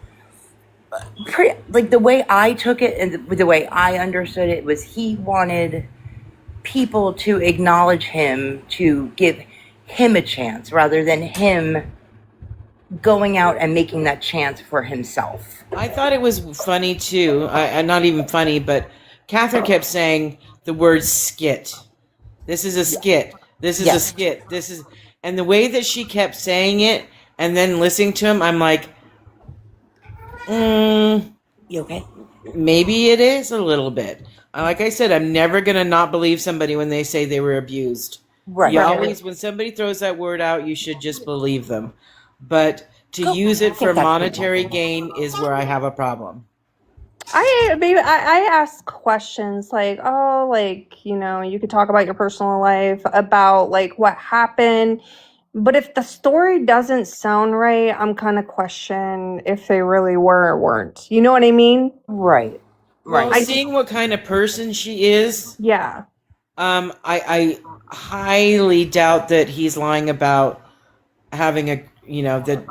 like, the way I took it and the way I understood it was he wanted people to acknowledge him, to give him a chance rather than him going out and making that chance for himself. I thought it was funny too. Not even funny, but Catherine kept saying the word skit. This is a skit. This is a skit. This is, and the way that she kept saying it and then listening to him, I'm like, You okay? maybe it is a little bit. Like I said, I'm never going to not believe somebody when they say they were abused. Right. You always, when somebody throws that word out, you should just believe them. But to use it for monetary gain is where I have a problem. I ask questions like, oh, like, you could talk about your personal life, about like what happened. But if the story doesn't sound right, I'm kind of question if they really were or weren't. You know what I mean? Right. Well, seeing what kind of person she is, Yeah. I highly doubt that he's lying about having that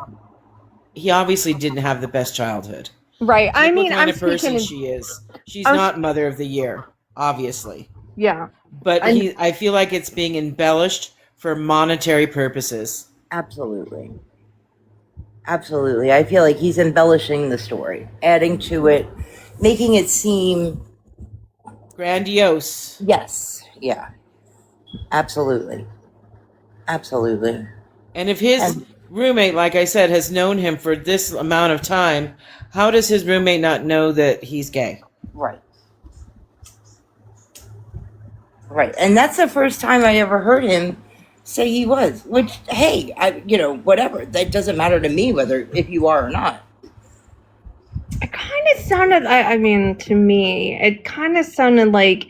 he obviously didn't have the best childhood. Right. I Look mean, what kind I'm of person speaking. she is. She's not Mother of the Year, obviously. Yeah. But I feel like it's being embellished for monetary purposes. Absolutely. Absolutely. I feel like he's embellishing the story, adding to it, making it seem grandiose. Yes. Yeah. Absolutely. Absolutely. And if his roommate, like I said, has known him for this amount of time, how does his roommate not know that he's gay? Right. Right. And that's the first time I ever heard him say he was, which, hey, whatever. That doesn't matter to me whether if you are or not. It kind of sounded, I mean, to me, it kind of sounded like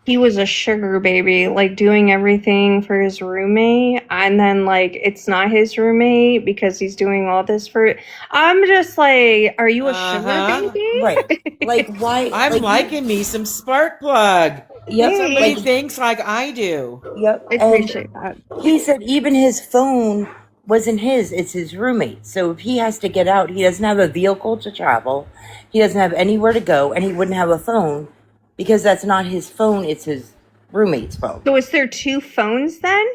he was a sugar baby, like doing everything for his roommate, and then like it's not his roommate because he's doing all this for. I'm just like, are you a sugar baby? Right. Like, why? I'm liking me some spark plug. Yep. Somebody thinks like I do. Yep. I appreciate that. He said even his phone wasn't his, it's his roommate. So if he has to get out, he doesn't have a vehicle to travel, he doesn't have anywhere to go, and he wouldn't have a phone because that's not his phone, it's his roommate's phone. So is there two phones then?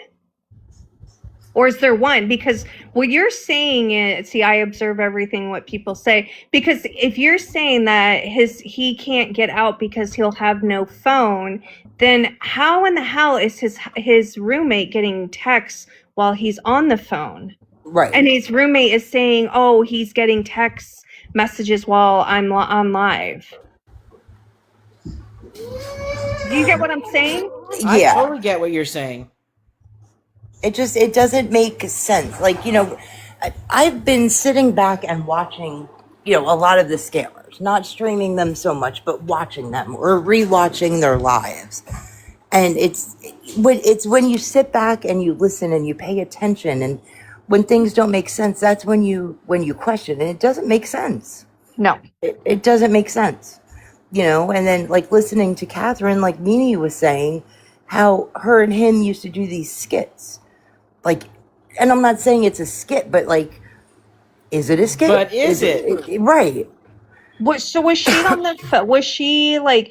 Or is there one? Because what you're saying is, see, I observe everything what people say. Because if you're saying that he can't get out because he'll have no phone, then how in the hell is his roommate getting texts while he's on the phone? Right. And his roommate is saying, oh, he's getting text messages while I'm on live. Do you get what I'm saying? I totally get what you're saying. It doesn't make sense. Like, I've been sitting back and watching, a lot of the scammers, not streaming them so much, but watching them or rewatching their lives. And it's when you sit back and you listen and you pay attention and when things don't make sense, that's when you question, and it doesn't make sense. No. It doesn't make sense, you know. And then like listening to Catherine, like Nini was saying, how her and him used to do these skits, like, and I'm not saying it's a skit, but like, is it a skit? But is it? Right? So was she on the was she like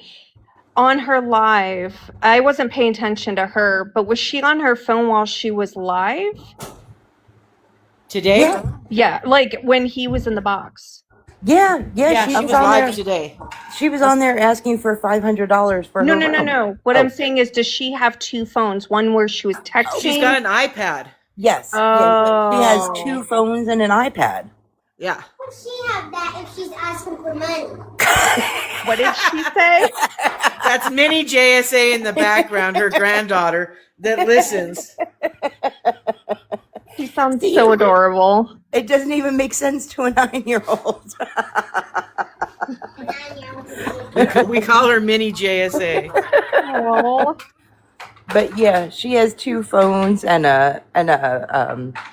on her live? I wasn't paying attention to her, but was she on her phone while she was live? Today? Yeah, Yeah, like when he was in the box. yeah. Yeah, She she was was on live there. today. She was on there asking for $500 for No, her no, no, room. no. What Oh. I'm saying is, does she have two phones? One where she was texting. She's got an iPad. Yes. Oh. She has 2 phones and an iPad. Yeah. She have that if she's asking for money. What did she say? That's Mini JSA in the background, her granddaughter that listens. She sounds so adorable. It doesn't even make sense to a 9-year-old. We call her Mini JSA. Oh. But yeah, she has 2 phones and a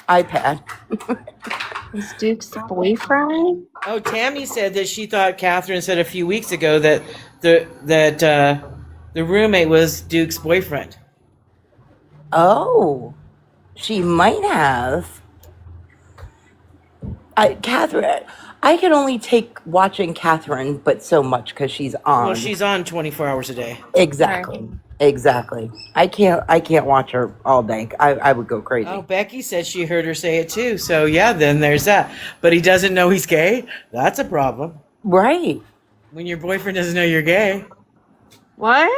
iPad. Is Duke's boyfriend? Oh, Tammy said that she thought Catherine said a few weeks ago that the roommate was Duke's boyfriend. Oh, she might have. Catherine, I can only take watching Catherine, but so much because she's on. Well, she's on 24 hours a day. Exactly. Exactly. I can't watch her all day. I would go crazy. Oh, Becky said she heard her say it too. So yeah, then there's that. But he doesn't know he's gay. That's a problem. Right. When your boyfriend doesn't know you're gay. What?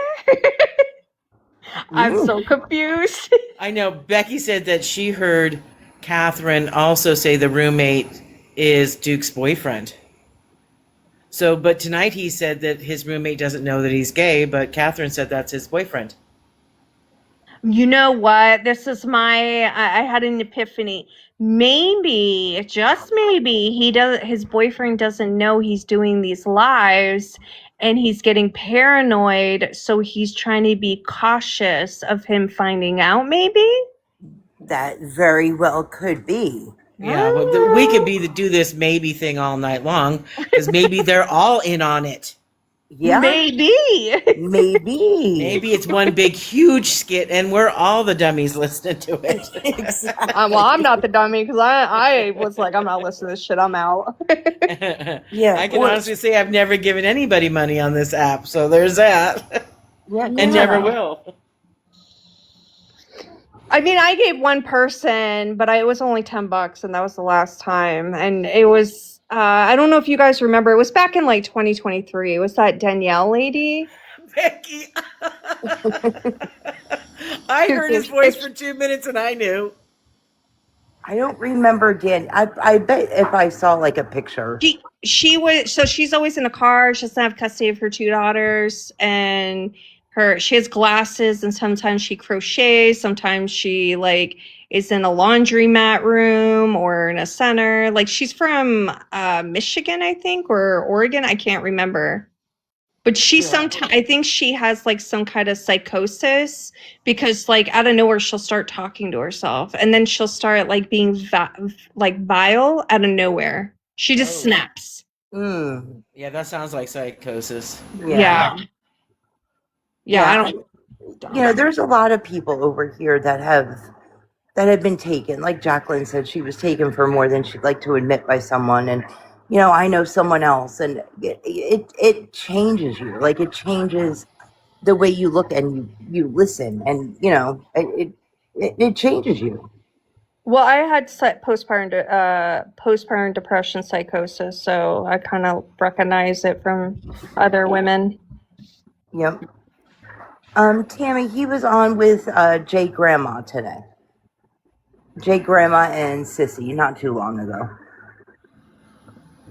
I'm so confused. I know. Becky said that she heard Catherine also say the roommate is Duke's boyfriend. So, but tonight he said that his roommate doesn't know that he's gay, but Catherine said that's his boyfriend. You know what? This is I had an epiphany. Maybe, just maybe, his boyfriend doesn't know he's doing these lives and he's getting paranoid, so he's trying to be cautious of him finding out, maybe? That very well could be. Yeah, well, we could do this maybe thing all night long because maybe they're all in on it. Yeah. Maybe. Maybe. Maybe it's one big huge skit and we're all the dummies listening to it. Exactly. Well, I'm not the dummy because I was like, I'm not listening to this shit. I'm out. Yeah. I can honestly say I've never given anybody money on this app, so there's that. Yeah. And never will. I mean, I gave one person, but it was only $10, and that was the last time. And it was, I don't know if you guys remember, it was back in like 2023. It was that Danielle lady. Becky. I heard his voice for 2 minutes and I knew. I don't remember Dan. I bet if I saw like a picture. She's always in a car. She doesn't have custody of her 2 daughters, and she has glasses, and sometimes she crochets. Sometimes she like is in a laundromat room or in a center. Like she's from Michigan, I think, or Oregon. I can't remember. But I think she has like some kind of psychosis because like out of nowhere she'll start talking to herself, and then she'll start like being like vile out of nowhere. She just snaps. Mm, Yeah, that sounds like psychosis. Yeah. I don't. You know, there's a lot of people over here that have been taken. Like Jacqueline said, she was taken for more than she'd like to admit by someone. And you know, I know someone else, and it changes you. Like it changes the way you look and you listen, and you know, it changes you. Well, I had postpartum depression psychosis, so I kind of recognize it from other women. Yep. Tammy, he was on with Jay Grandma today. Jay Grandma and Sissy not too long ago.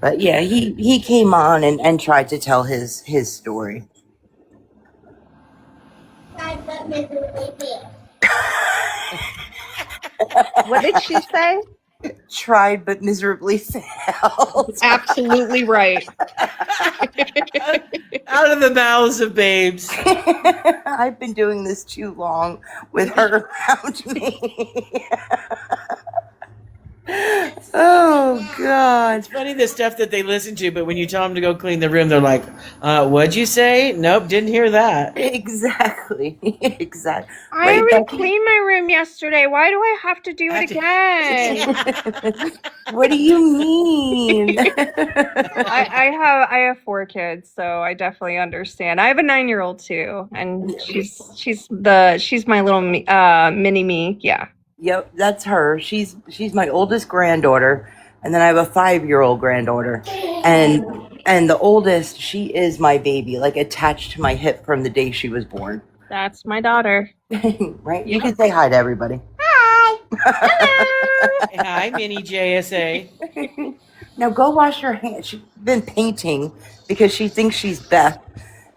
But yeah, he came on and tried to tell his story. What did she say? Tried but miserably failed. Absolutely right. Out of the mouths of babes. I've been doing this too long with her around me. Oh God. It's funny the stuff that they listen to, but when you tell them to go clean the room, they're like, what'd you say? Nope, didn't hear that. Exactly. Exactly. I Right, already Becky? cleaned my room yesterday. Why do I have to do I it have again? What do you mean? I have 4 kids, so I definitely understand. I have a 9-year-old too, and she's my little mini me. Yeah. Yep, that's her. She's my oldest granddaughter, and then I have a 5-year-old granddaughter, and the oldest, she is my baby, like attached to my hip from the day she was born. That's my daughter. Right? You can say hi to everybody. Hi. Hello. Hi, Mini JSA. Now go wash your hands. She's been painting because she thinks she's Beth.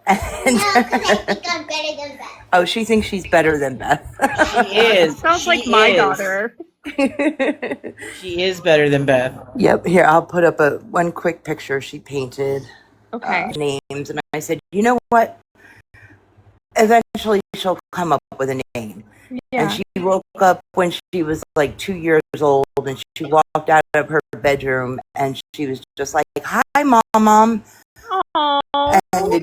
And No, because I think I'm better than Beth. oh, she thinks she's better than Beth. She is. Sounds She like my is. daughter. She is better than Beth. Yep, here I'll put up one quick picture she painted. Okay. Names, and I said, you know what? Eventually she'll come up with a name. Yeah. And she woke up when she was like 2 years old, and she walked out of her bedroom and she was just like, hi, Mom. Oh. And the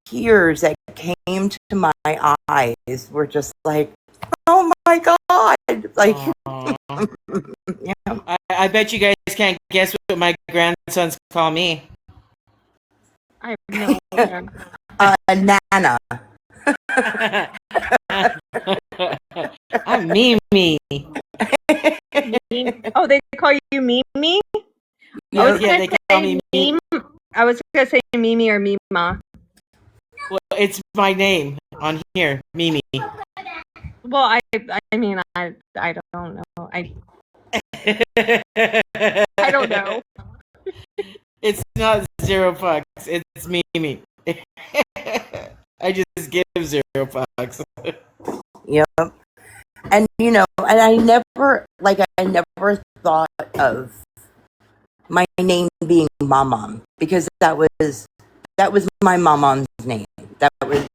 tears that came to my eyes were just like, oh my God. Like, Aw. yeah. I bet you guys can't guess what my grandsons call me. I have no idea. Nana. I'm Mimi. Oh, they call you Mimi? Yeah, was yeah, gonna they call say me Mimi. I was gonna say Mimi or Mima. Well, it's my name on here, Mimi. Well, I mean, I don't know. I don't know. It's not 0 fucks. It's Mimi. I just give 0 fucks. Yep. And and I never thought of my name being Mom because that was my mom's name. That was,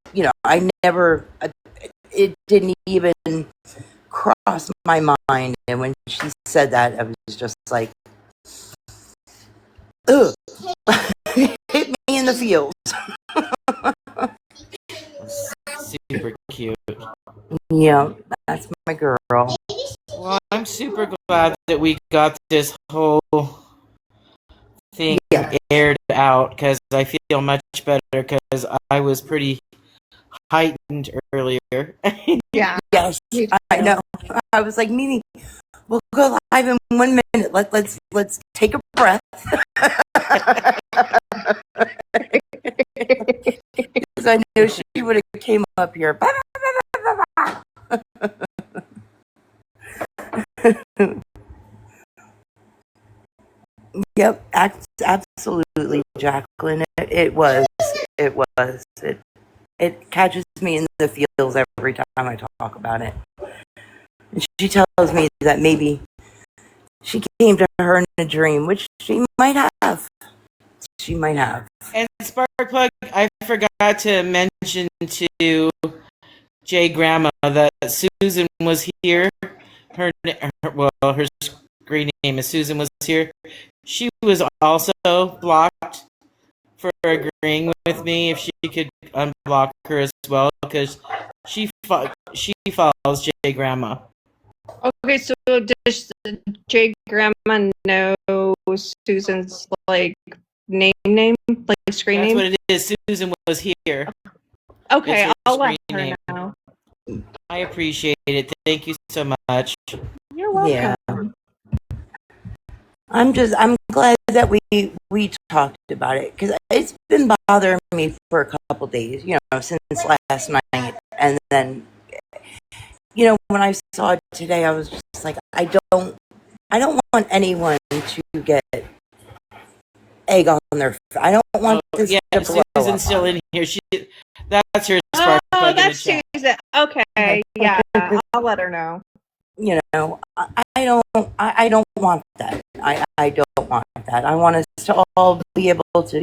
I never, it didn't even cross my mind. And when she said that, I was just like, ugh, hit me in the feels. Super cute. Yeah, that's my girl. Well, I'm super glad that we got this whole thing Yeah. aired out because I feel much better because I was pretty heightened earlier. Yeah. Yes, I know. I was like, Mimi, we'll go live in 1 minute. Let's take a breath. Because I knew she would have came up here. Yep, absolutely, Jacqueline. It was. It catches me in the feels every time I talk about it. And she tells me that maybe she came to her in a dream, which she might have. She might have. And Sparkplug, I forgot to mention to Jay Grandma that Susan was here. Her screen name is Susan was here. She was also blocked for agreeing with me if she could unblock her as well because she follows Jay Grandma. Okay, so does Jay Grandma know Susan's like name, like screen That's name? what it is. Susan was here. Okay, It's her I'll let screen her name. know. I appreciate it. Thank you so much. You're welcome. Yeah. I'm glad that we talked about it because it's been bothering me for a couple days, since last night. And then, when I saw it today, I was just like, I don't want anyone to get egg on their face. I don't want this yeah, to blow Susan's up still on in here. That's her spark Oh, plug in the that's chat. Susan. Okay, yeah, I'll let her know. I don't want that. I don't want that. I want us to all be able to,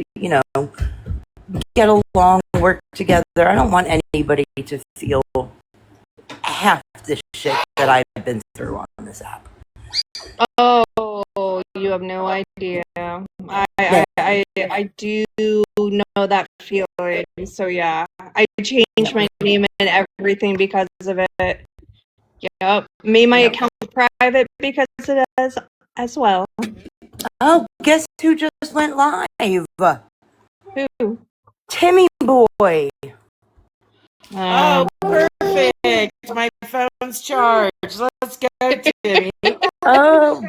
get along, work together. I don't want anybody to feel half the shit that I've been through on this app. Oh, You have no idea. Yeah. I do know that feeling. So yeah, I changed my name and everything because of it. Yep. Made my Yep. account private because it does as well. Oh, guess who just went live? Who? Timmy Boy. Oh, perfect. My phone's charged. Let's go, Timmy. Oh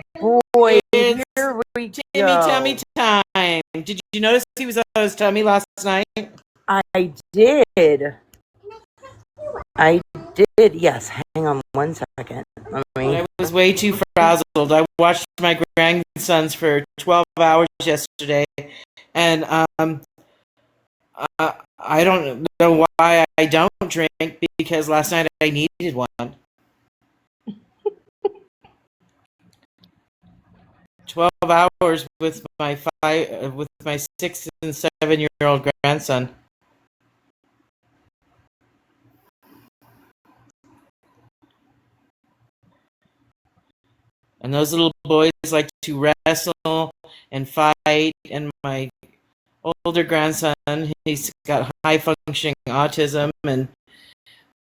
boy, It's here we Timmy go. tummy time. Did you notice he was on his tummy last night? I did. I did. Yes. Hang on one second. Let But me. I was way too frazzled. I watched my grandsons for 12 hours yesterday, and I don't know why I don't drink because last night I needed one. 12 hours with my 6 and 7-year-old grandson. And those little boys like to wrestle and fight. And my older grandson, he's got high functioning autism. And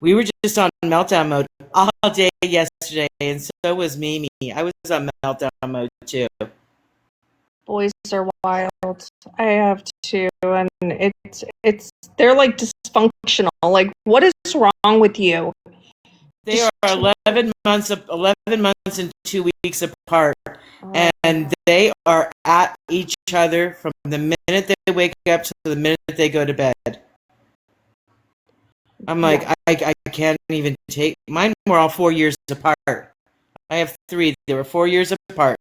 we were just on meltdown mode all day yesterday. And so was Mimi. I was on meltdown mode too. Boys are wild. I have two, and they're like dysfunctional. Like, what is wrong with you? They are 11 months and 2 weeks apart. And they are at each other from the minute they wake up to the minute they go to bed. I'm like, I can't even take mine. Were all 4 years apart. I have 3. They were 4 years apart.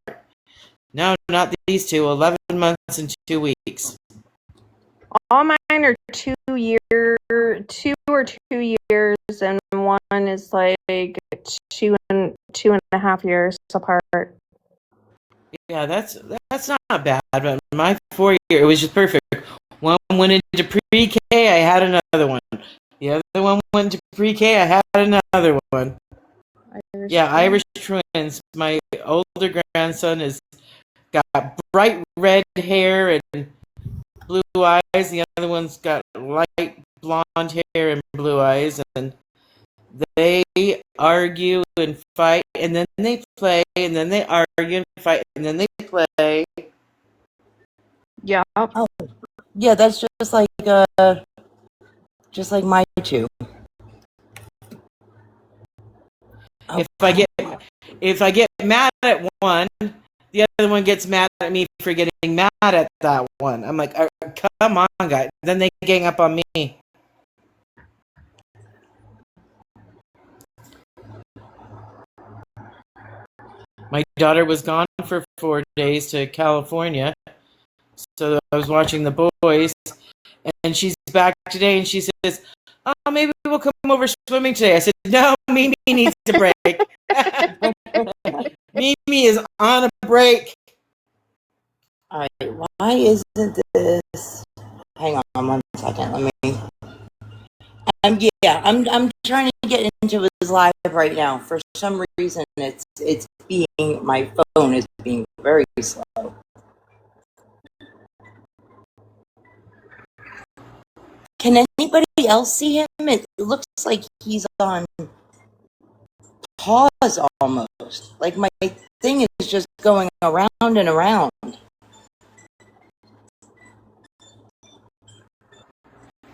No, not these two. 11 months and 2 weeks. All mine are 2 or 2 years, and one is like 2.5 years apart. Yeah, that's not bad. But my 4 year, it was just perfect. One went into pre-K. I had another one. The other one went to pre-K. I had another one. Yeah, Irish twins. My older grandson has got bright red hair and blue eyes. The other one's got light blonde hair and blue eyes. And they argue and fight, and then they play, and then they argue and fight, and then they play. Yeah. Oh, yeah. That's just like my two. Oh, If I get mad at one, the other one gets mad at me for getting mad at that one. I'm like, come on, guys. Then they gang up on me. My daughter was gone for 4 days to California, so I was watching the boys, and she's back today, and she says, "Oh, maybe we'll come over swimming today." I said, "No, Mimi needs a break." Mimi is on a break. all right. Why isn't this? Hang on one second. Let me. I'm trying to get into his live right now. For some reason, it's being my phone is being very slow. Can anybody else see him? It looks like he's on pause almost. Like my thing is just going around and around.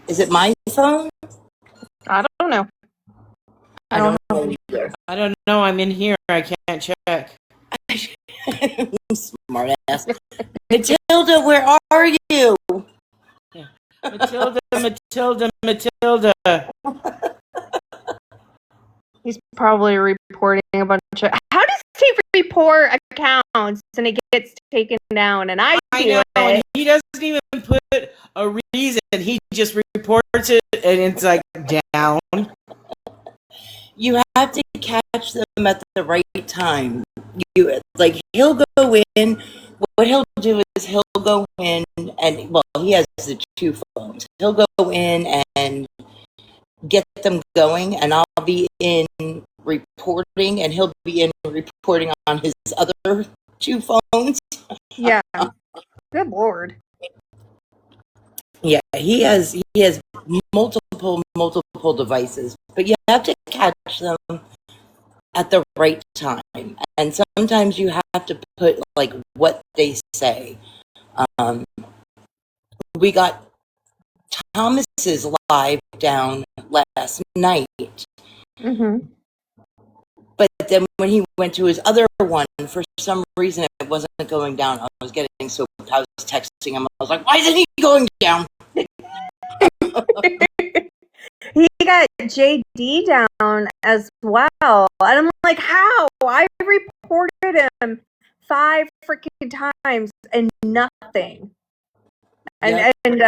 Is it my phone? I don't know. I don't know either. I don't know. I'm in here. I can't check. Smart ass. Matilda, where are you? Matilda. He's probably reporting a bunch of. How does he report accounts and it gets taken down? And I do know. it. And he doesn't even put a reason. He just reports it, and it's like down. You have to catch them at the right time. He'll go in. What he'll do is he'll go in and he has the 2 phones. He'll go in and get them going, and I'll be in reporting, and he'll be in reporting on his other 2 phones. Yeah. Good lord. Yeah, he has multiple devices, but you have to catch them at the right time. And sometimes you have to put like what they say. Um, we got Thomas's live down last night, Mm-hmm. but then when he went to his other one, for some reason it wasn't going down. I was texting him. I was like, "Why isn't he going down?" He got JD down as well. And I'm like, how? I reported him 5 freaking times and nothing. Yeah. And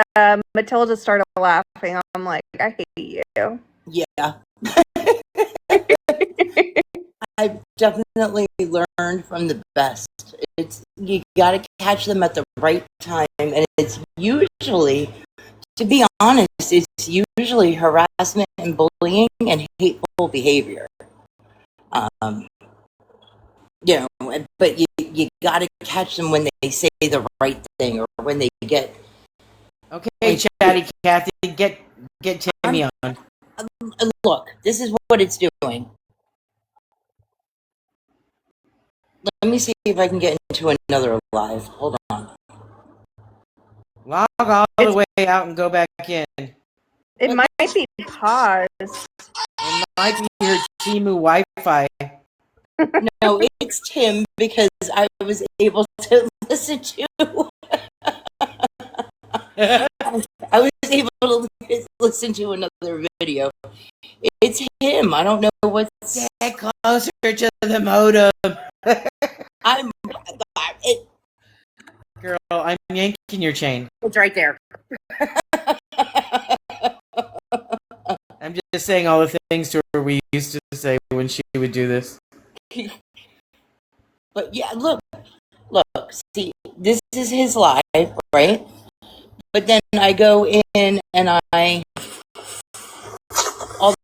Matilda started laughing. I'm like, I hate you. Yeah. I've definitely learned from the best. It's you got to catch them at the right time, and it's usually, to be honest, it's usually harassment and bullying and hateful behavior. You know, but you got to catch them when they say the right thing or when they get. Okay, Chatty Cathy, get Timmy on. Look, this is what it's doing. Let me see if I can get into another live. Hold on. Log all the way out and go back in. It might be paused. It might be your Timu Wi-Fi. No, it's Tim because I was able to listen to. I was able to listen to another video. It's him. I don't know what's. Get closer to the modem. I'm. Girl, I'm yanking your chain. It's right there. I'm just saying all the things to her we used to say when she would do this. But yeah, look. See, this is his live, right? But then I go in and all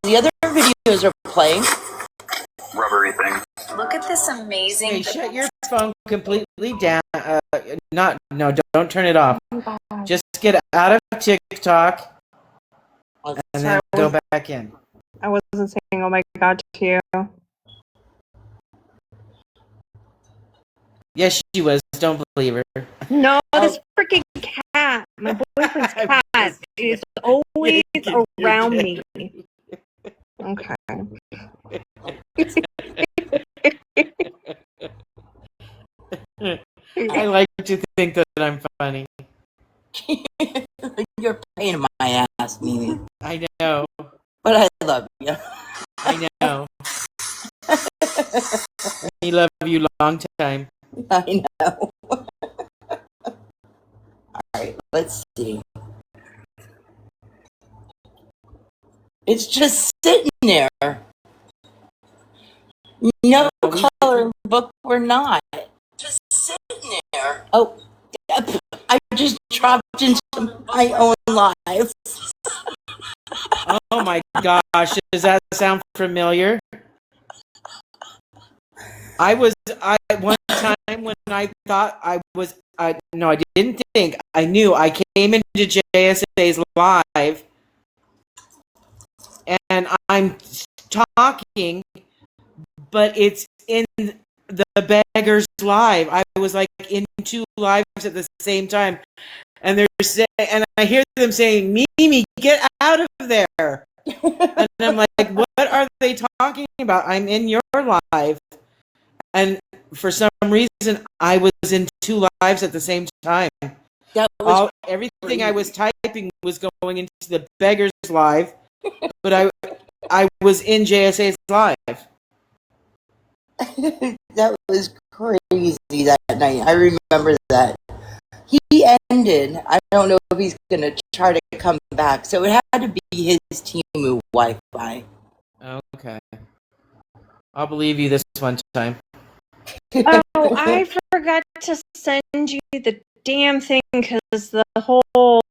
the other videos are playing. Rubbery thing. Look at this amazing. Hey, shut your phone completely down. Don't turn it off. Just get out of TikTok and then go back in. I wasn't saying, oh my god, to you. Yes, she was. Don't believe her. No, this freaking cat. My boyfriend's cat is always around me. Okay. I like to think that I'm funny. You're a pain in my ass, Mimi. I know. But I love you. I know. I love you long time. I know. Alright, let's see. It's just sitting there. No color book, we're not. Just sitting there. Oh, I just dropped into my own live. Oh my gosh, does that sound familiar? I one time when I thought I didn't think, I knew I came into JSA's live and I'm talking, but it's in the Beggars live. I was like in 2 lives at the same time, and and I hear them saying, "Mimi, get out of there!" And I'm like, "What are they talking about? I'm in your live." And for some reason, I was in 2 lives at the same time. Everything I was typing was going into the Beggars live, but I was in JSA's live. That was crazy that night. I remember that. He ended. I don't know if he's going to try to come back. So it had to be his Temu Wi-Fi. Okay. I'll believe you this one time. Oh, I forgot to send you the damn thing because the whole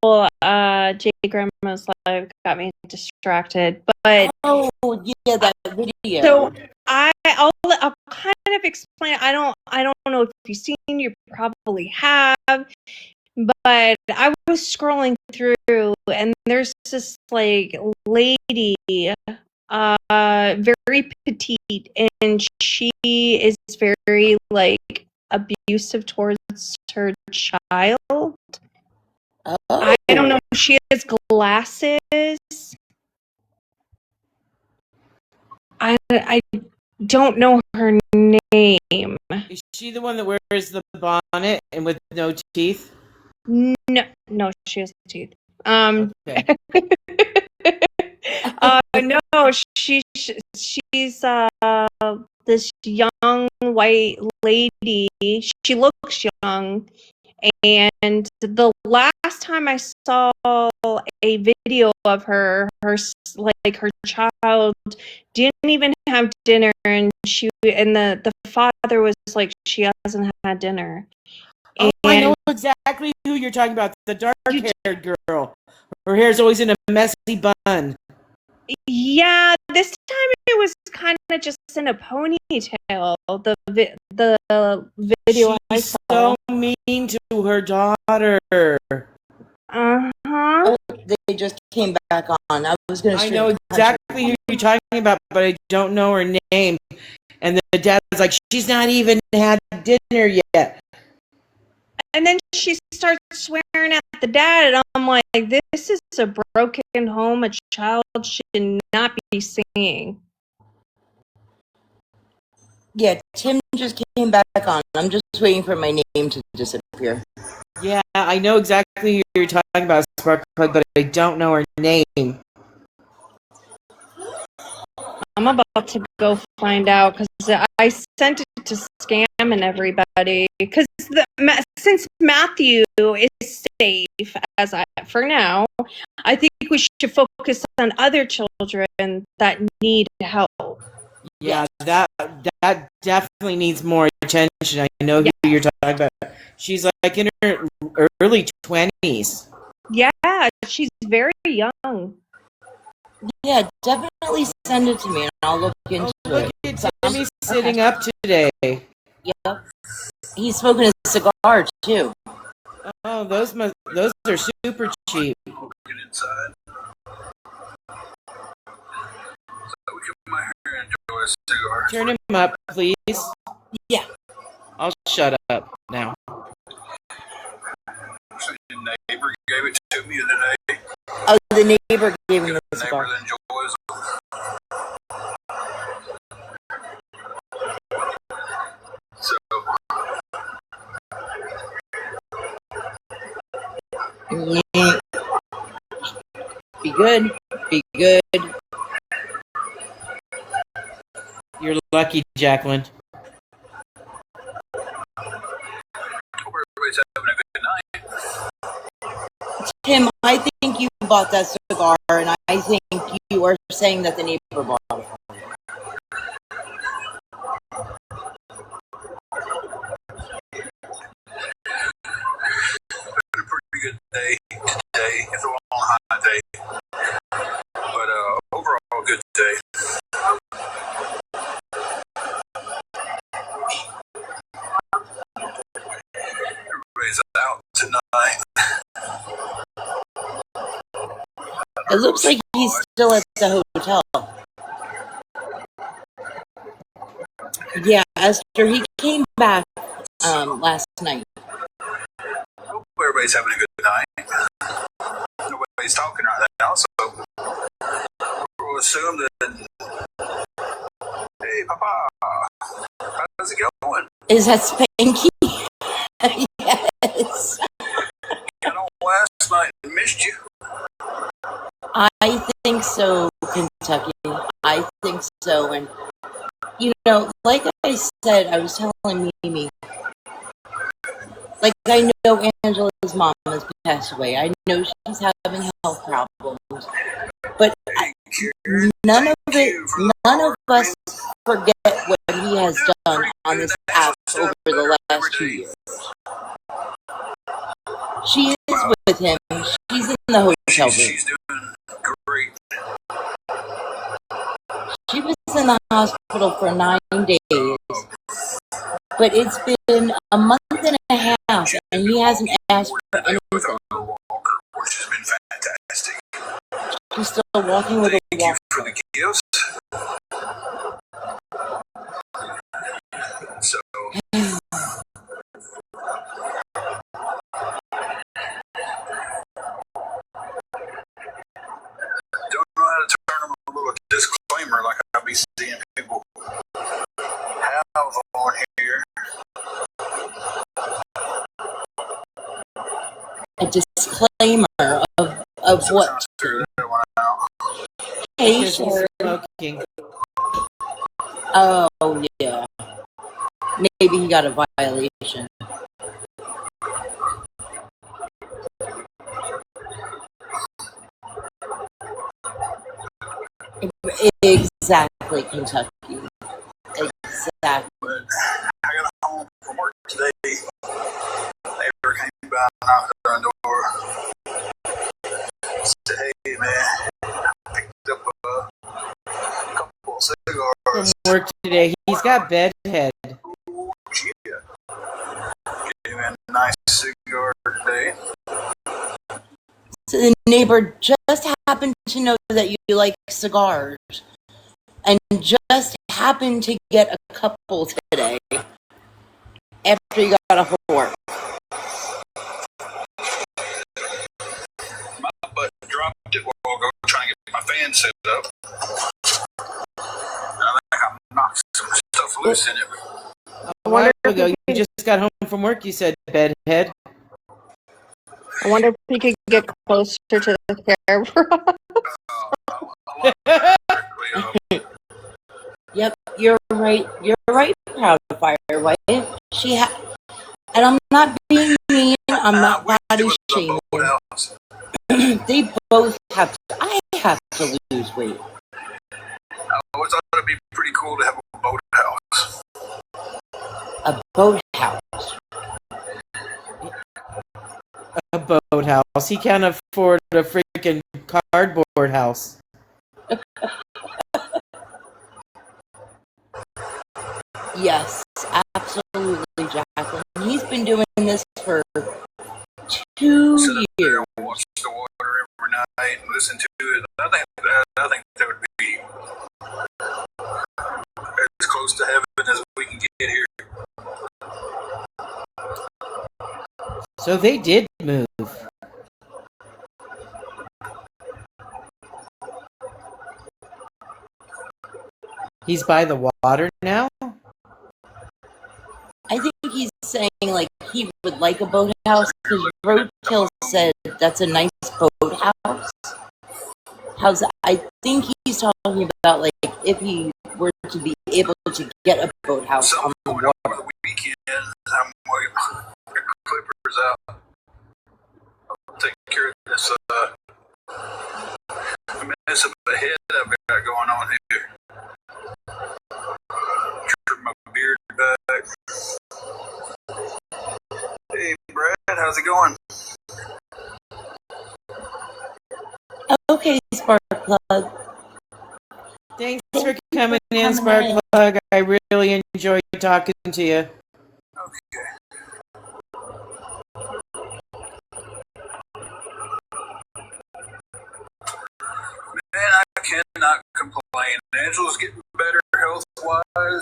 J Grandma's live got me distracted. But oh yeah, that video. So I'll kind of explain. I don't know if you've seen. You probably have, but I was scrolling through, and there's this like lady, very petite, and she is very like abusive towards her child. I don't know if she has glasses. I don't know her name. Is she the one that wears the bonnet and with no teeth? No, she has teeth. Okay. No, she's this young white lady. She looks young, and the last time I saw a video of her child didn't even have dinner, and the father was like, she hasn't had dinner. Oh, I And know exactly who you're talking about. The dark-haired girl. Her hair's always in a messy bun. yeah, this time it was kind of just in a ponytail. The video I She's saw. so mean to her daughter. Uh-huh. They just came back on. I was going to. I know exactly who you're talking about, but I don't know her name. And the dad's like, she's not even had dinner yet. And then she starts swearing at the dad, and I'm like, this is a broken home. A child should not be seeing. Yeah, Tim just came back on. I'm just waiting for my name to disappear. Yeah, I know exactly who you're talking about, Sparkplug, but I don't know her name. I'm about to go find out because I sent it to Scam and everybody. Because since Matthew is safe for now, I think we should focus on other children that need help. Yeah, that definitely needs more attention. I know who you're talking about. She's like in her early 20s. Yeah, she's very young. Yeah, definitely send it to me and I'll look into Look it. at Timmy sitting up today. Yep. He's smoking a cigar too. Oh, those are super cheap. Get inside. So we can come out here and enjoy a cigar. Turn him up, please. Yeah. I'll shut up now. So your neighbor gave it to me the other day. Oh, the neighbor gave him the The cigar. neighbor that enjoys them. So Be good. Be good. You're lucky, Jacqueline. hope everybody's having a good night. Tim, I think you bought that cigar, and I think you are saying that the neighbor bought it. Been a pretty good day today. It's a long, hot day. But overall, good day. Everybody's out tonight. It looks like he's still at the hotel. Yeah, Esther, he came back last night. Hope everybody's having a good night. Nobody's talking right now, so we'll assume that. Hey, Papa, how's it going? Is that Spanky? Yes. Got on last night and missed you. I think so, Kentucky. I think so. And, you know, like I said, I was telling Mimi, like, I know Angela's mom has passed away. I know she's having health problems. But none of us forget what he has done on this app over the last 2 years. She is with him. She's in the hotel room. She's doing great. She was in the hospital for 9 days, but it's been a month and a half, and he hasn't asked for anything. Which has been fantastic. He's still walking with a Thank you walker. for the gifts. So, don't know how to turn them a little disclaimer like I'll be seeing people have on here. A disclaimer of what? Figure that one out. Hey, Because he's Sherry. smoking. Oh, yeah. Maybe he got a violation. Exactly, Kentucky. Exactly. But I got home from work today. Neighbor came by and knocked on the door. Said, hey man, picked up a couple of cigars. From work today. He's got bedhead. Ooh, yeah. Gave me a nice cigar today. So the neighbor just happened to know that you like cigars and just happened to get a couple today after you got a whore. My butt dropped it while I go trying to get my fan set up. I think I knocked some stuff loose in it. A while ago, you just got home from work, you said bedhead. I wonder if we could get closer to the camera. Yep, you're right. You're right, Proud Fire White. She had, and I'm not being mean. I'm not body shaming. They both have. I have to lose weight. I always thought it'd be pretty cool to have a boathouse. A boathouse. A boathouse. He can't afford a freaking cardboard house. Yes, absolutely, Jacqueline. He's been doing this for 2 Sit up there years. and watch the water every night and listen to it. I think that would be as close to heaven as we can get here. So they did move. He's by the water now? I think he's saying like he would like a boathouse because Roadkill said that's a nice boathouse. I think he's talking about like if he were to be able to get a boathouse Some on the point water. over the weekend, I'm waiting for the Clippers out. I'll take care of this mess of a head I've got going on here. Trim my beard back. Hey, Brad, how's it going? Okay, Sparkplug. Thanks for coming in, Sparkplug. I really enjoyed talking to you. Okay. Man, I cannot complain. Angela's getting better health-wise.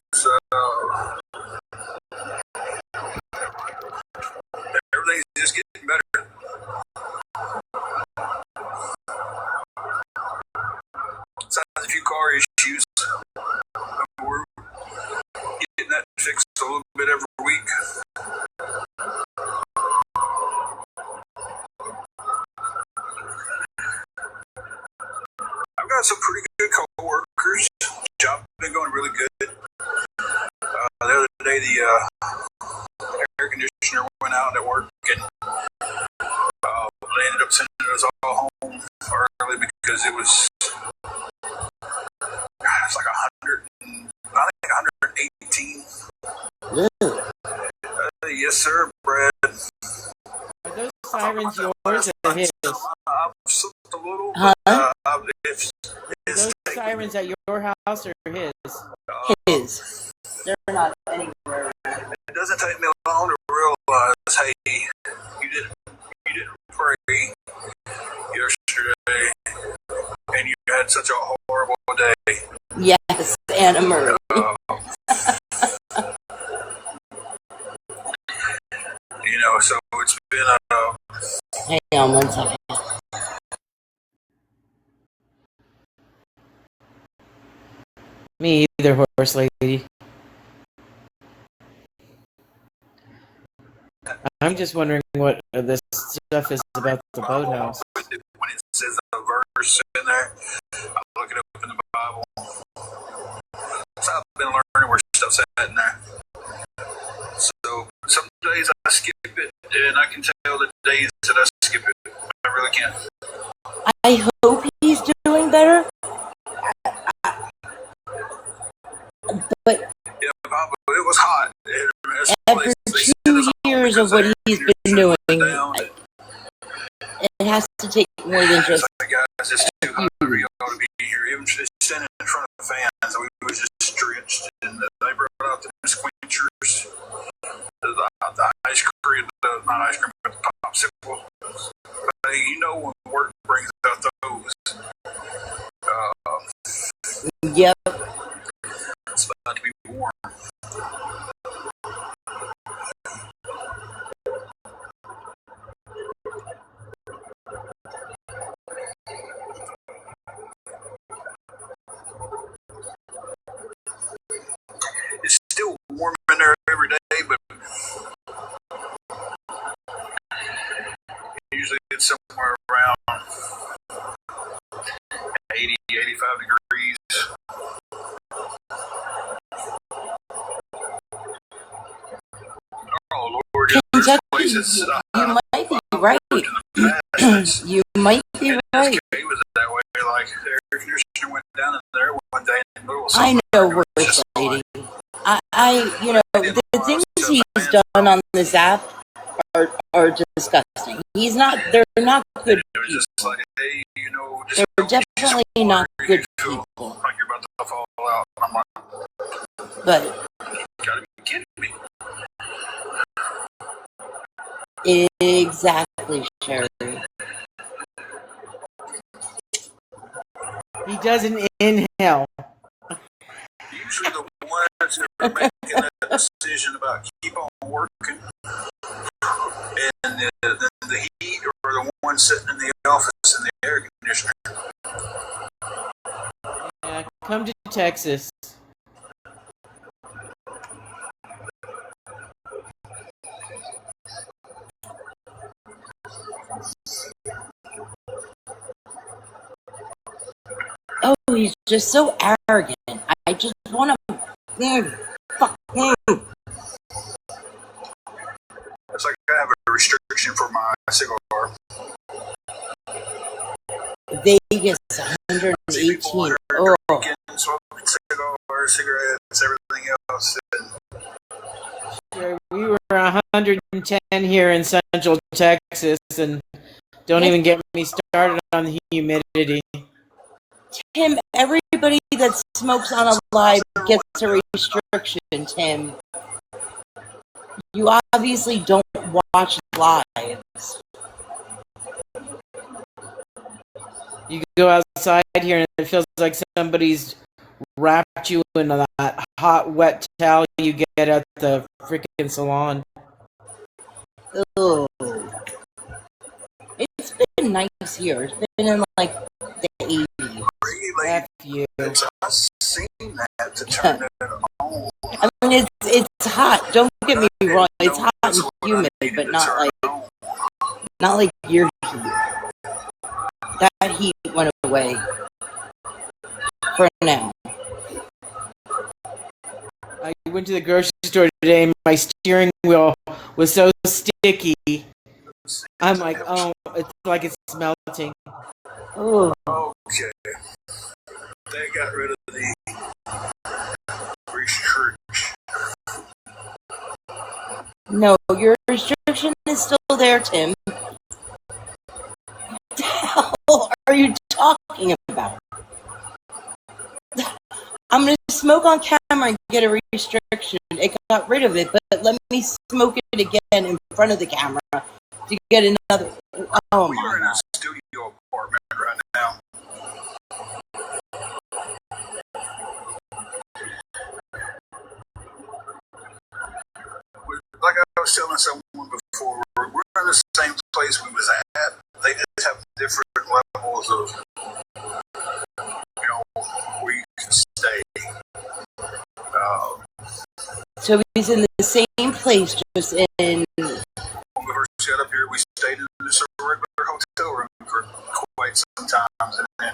Everything's just getting better. Besides a few car issues, we're getting that fixed a little bit every week. I've got some pretty good co-workers. Job's been going really good. The other day, the air conditioner went out at work, and they ended up sending us all home early because it was like 100, I think 118. Yes, sir, Brad. Are those sirens yours or his? I've slipped a little, Huh? it's Are those taken sirens at your house or his? His. They're not anywhere. It doesn't take me long to realize, hey, you didn't pray yesterday, and you had such a horrible day. Yes, Anna Marie. So it's been Hang on one second. Me either, horse lady. I'm just wondering what this stuff is about the boathouse. when it says a verse in there, I look it up in the Bible. So I've been learning where stuff's at in there. So some days I skip it, and I can tell the days that I skip it. I really can. I hope he's doing better. But Yeah, Bible, it was hot. after 2 years of what he's been doing, it has to take more than just. Guys, it's too hot for y'all to be here. Even just standing in front of the fans, we was just drenched. And they brought out the squinchers, the ice cream, not ice cream, but the popsicle. But when work brings out those. Yep. It's about to be warm. It's still warm in there every day, but usually it's somewhere around 80, 85 degrees. Oh, Lord, there's Kentucky, places that you might be right. in the past. You might be right. It was that way. Like the air conditioner went down in there one day in the middle of I summer. know, It was worst just lady. fine. The things he's done on this app are disgusting. They're not good It was people. just like, hey, just They're definitely not good feel people. like you're about to fall out. I'm like, But you gotta be kidding me. exactly, Sherry. He doesn't inhale. Usually the ones that are making that decision about keep on working and the heat or the ones sitting in the office in the air conditioner. Yeah, come to Texas. Oh, he's just so arrogant. I just want to. Fuck him. It's like I have a restriction for my cigar. Vegas 118. Oh, Smoking cigars, cigarettes, everything else. Sure, we were 110 here in Central Texas, and don't even get me started on the humidity. Tim, everybody that smokes on a live gets a restriction, Tim. You obviously don't watch lives. You go outside here and it feels like somebody's wrapped you in that hot, wet towel you get at the freaking salon. Ugh. It's been nice here. It's been in like the 80s. Really, F you. I've seen that to turn it on. I mean, it's hot. Don't get me wrong. It's hot and humid, but not like your heat. That heat went away for now. I went to the grocery store today and my steering wheel was so sticky. I'm like, oh, it's like it's melting. Oh, Okay. They got rid of the restriction. no, your restriction is still there, Tim. What the hell are you talking about? I'm gonna smoke on camera and get a restriction. It got rid of it, but let me smoke it again in front of the camera to get another. Oh We are my in a god! studio apartment right now. Like I was telling someone before, we're in the same place we was at. They just have different levels of, where you can stay. So he's in the same place, just in. When we first got up here, we stayed in just a regular hotel room for quite some time, and then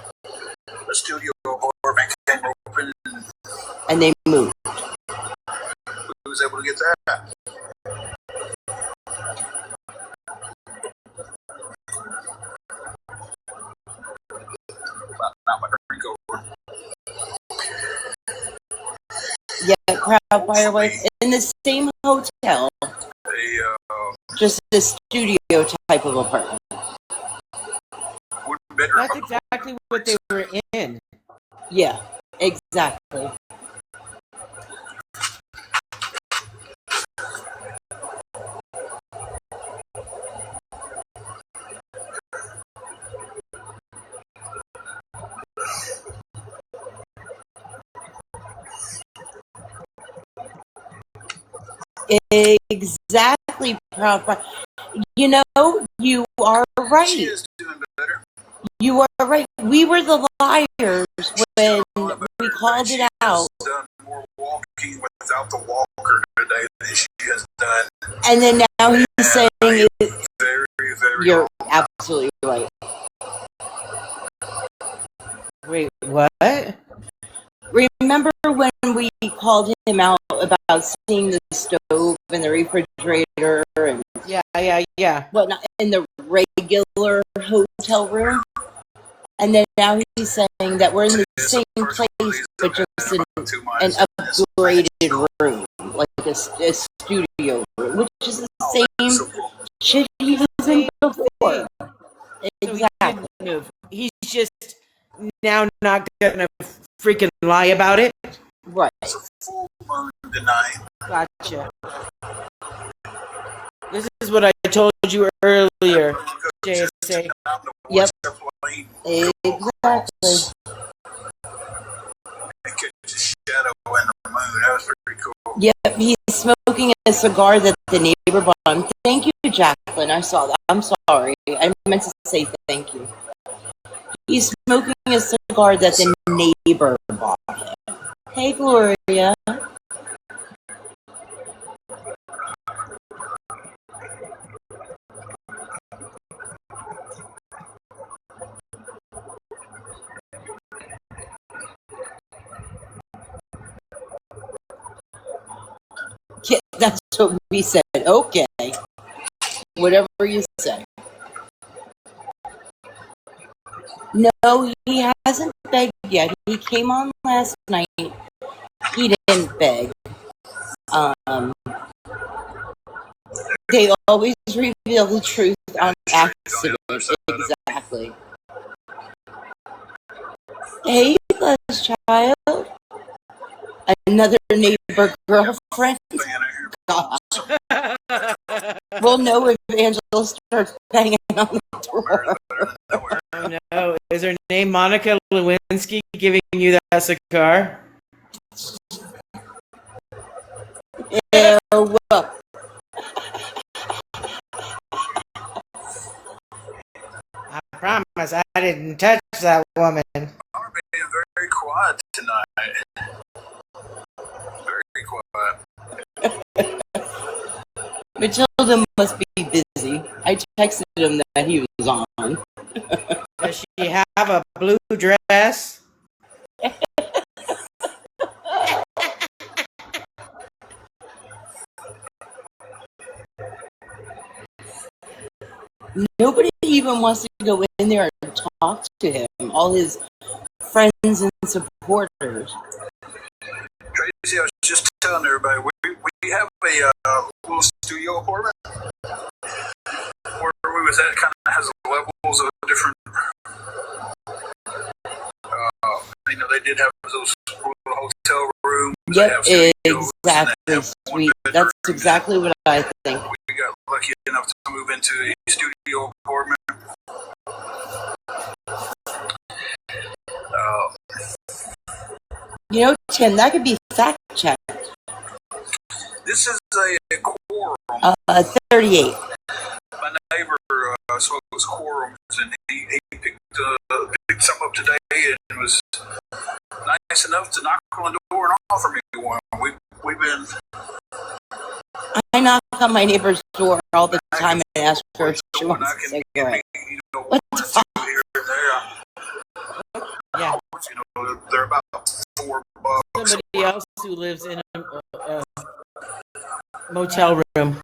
the studio apartment came open, and And they moved. we was able to get that. Not my drink over. Yeah, Crowd Fireworks in the same hotel, They just a studio type of apartment. wooden bedroom. That's exactly what they were in. Yeah, exactly. Exactly, Proud Fi- You know, you are She right. is doing better. You are right. We were the liars when we called it out. She's done more walking without the walker today than she has done. And then now he's saying it. Very, very You're absolutely right. Wait, what? Remember when we called him out about seeing the stove and the refrigerator and Yeah. whatnot in the regular hotel room? And then now he's saying that we're in the same place, but just in an upgraded room, like a studio room, which is the same shit he was in before. So Exactly. he didn't move. He's just now not gonna freaking lie about it. Right. It's a full moon tonight. Gotcha. This is what I told you earlier, JSA. Yep. Plane Exactly. and catch a shadow in the moon. That was pretty cool. Yep, he's smoking a cigar that the neighbor bought him. Thank you, Jacqueline. I saw that. I'm sorry. I meant to say thank you. He's smoking a cigar that the neighbor bought him. Hey, Gloria. Yeah, that's what we said. Okay. Whatever you say. No, he hasn't begged yet. He came on last night. He didn't beg. They always reveal the truth on accident. Exactly. Hey, blessed child. Another neighbor girlfriend. God. We'll know if Angela starts banging on the door. Oh no, is her name Monica Lewinsky giving you that cigar? Ew. I promise I didn't touch that woman. I'm being very quiet tonight. Very quiet. Matilda must be busy. I texted him that he was on. Does she have a blue dress? Nobody even wants to go in there and talk to him. All his friends and supporters. Tracy, I was just telling everybody, we have a little studio apartment where we was at. Kind of has levels of different. They did have those little Yep, have studios and they exactly, have one sweet. bedroom. That's exactly what I think. We got lucky enough to move into a studio apartment. You know, Tim, that could be fact checked. This is a quorum. 38. My neighbor smokes quorums, and he picked some up today and was nice enough to knock on the door and offer me one. We've been I knock on my neighbor's door all the time and ask her if she wants a cigarette. What the fuck? here and there. Yeah. You know, they're about $4. Somebody else who lives in a motel room You know,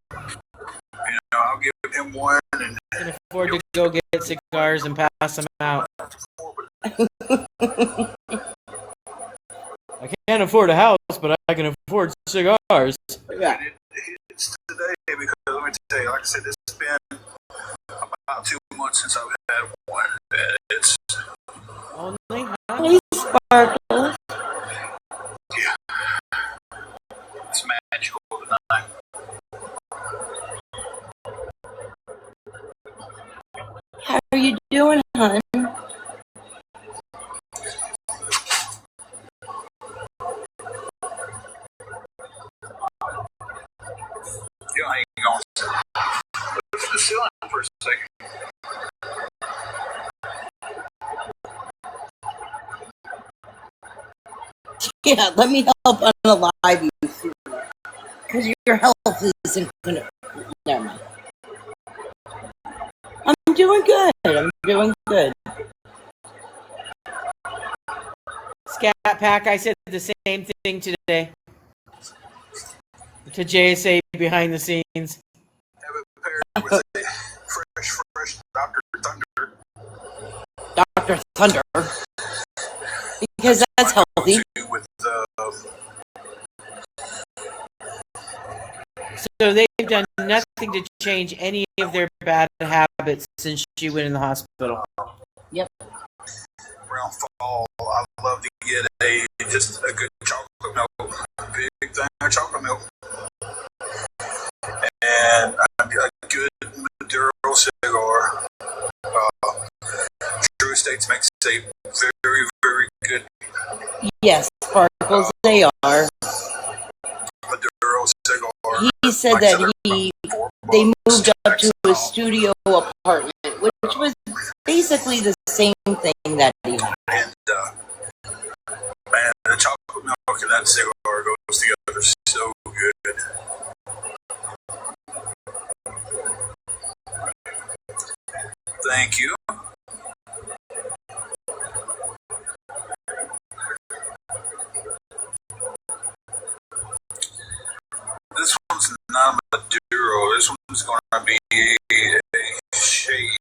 I'll give him one and can afford to go get cigars and pass them out. I can't afford a house, but I can afford cigars. Yeah. it's today because let me tell you, like I said, it's been about 2 months since I've had one. It's Only? Hey, Sparkle. it's magical tonight. How are you doing, hon? You know, hang on. Look at the ceiling for a second. Yeah, let me help unalive you. Because your health isn't gonna. Never mind. I'm doing good. I'm doing good. Scat Pack, I said the same thing today to JSA behind the scenes. Have it paired with a fresh Dr. Thunder. Dr. Thunder. Because that's healthy. With So they've done nothing to change any of their bad habits since she went in the hospital. Yep. around fall, I love to get just a good chocolate milk, a big thing of chocolate milk, and a good Maduro cigar. True Estates makes a very, very good Yes, Sparkles, they are. Maduro cigar. He said that they moved up to a studio apartment, which was basically the same thing that he had. And man, the chocolate milk and that cigar goes together so good. Thank you. This one's not a Maduro. This one's going to be a shade.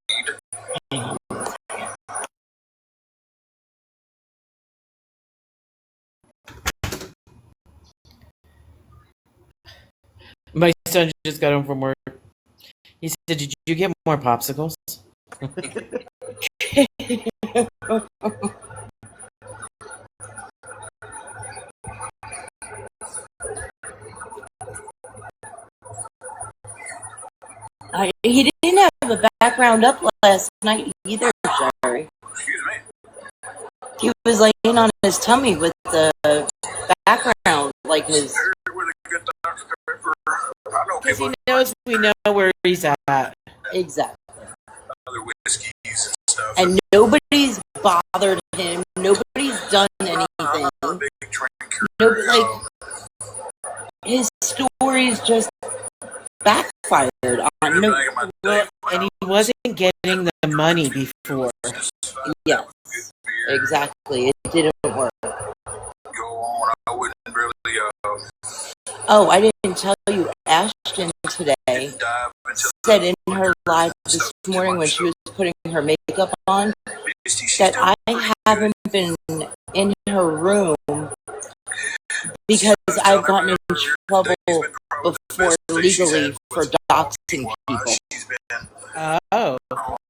My son just got home from work. He said, "Did you get more popsicles?" He didn't have a background up last night either, Sherry. Excuse me. He was laying on his tummy with the background, like his. With a good Dr. Pepper. I know Because people he knows we know where he's at. Exactly. other whiskeys and stuff. And nobody's bothered him. Nobody's done anything. I'm a big drinker. Nobody, like, his stories just backfired on no. Well, and he wasn't getting the money before. Yes, exactly. It didn't work. Go on. I wouldn't really Oh, I didn't tell you. Ashton today dive into said in her live this morning when she was putting her makeup on that I haven't been in her room because I've gotten in trouble before legally for doxing people. Oh.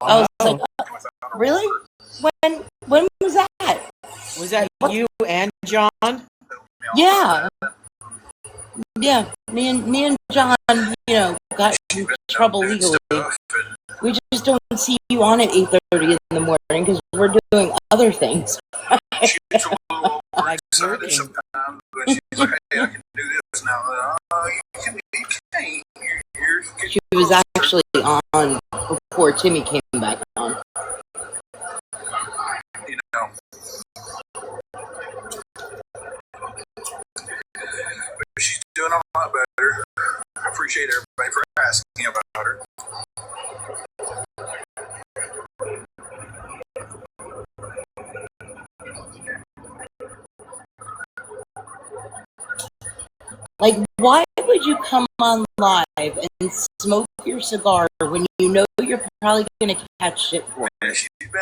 I was like, really? When was that? Was that you and John? Yeah. Yeah, me and John, got in trouble doing legally. stuff, and We just don't see you on at 8:30 in the morning because we're doing other things. she gets a little Like overexcited working. sometimes, but she's like, "Hey, I can do this now." You can't. You're getting She was closer. actually on before Timmy came back on. You know, but she's doing a lot better. I appreciate everybody for asking about her. Like, why would you come on live and smoke your cigar when you know you're probably going to catch shit for it? And she's been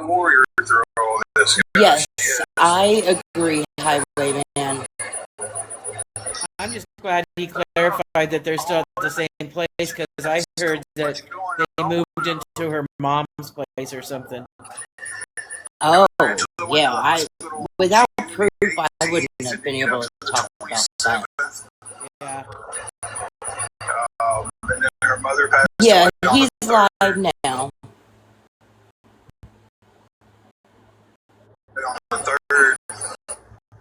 a warrior through all this. Yes, She has. I agree, Highwayman. I'm just glad he clarified that they're still at the same place because I heard that they moved into her mom's place or something. Oh, Angela went yeah, to the hospital without proof, I 18th, wouldn't have been and able up to to talk the about that. 27th. Yeah. And then her mother passed Yeah, away on he's the 3rd. live now. On the 3rd,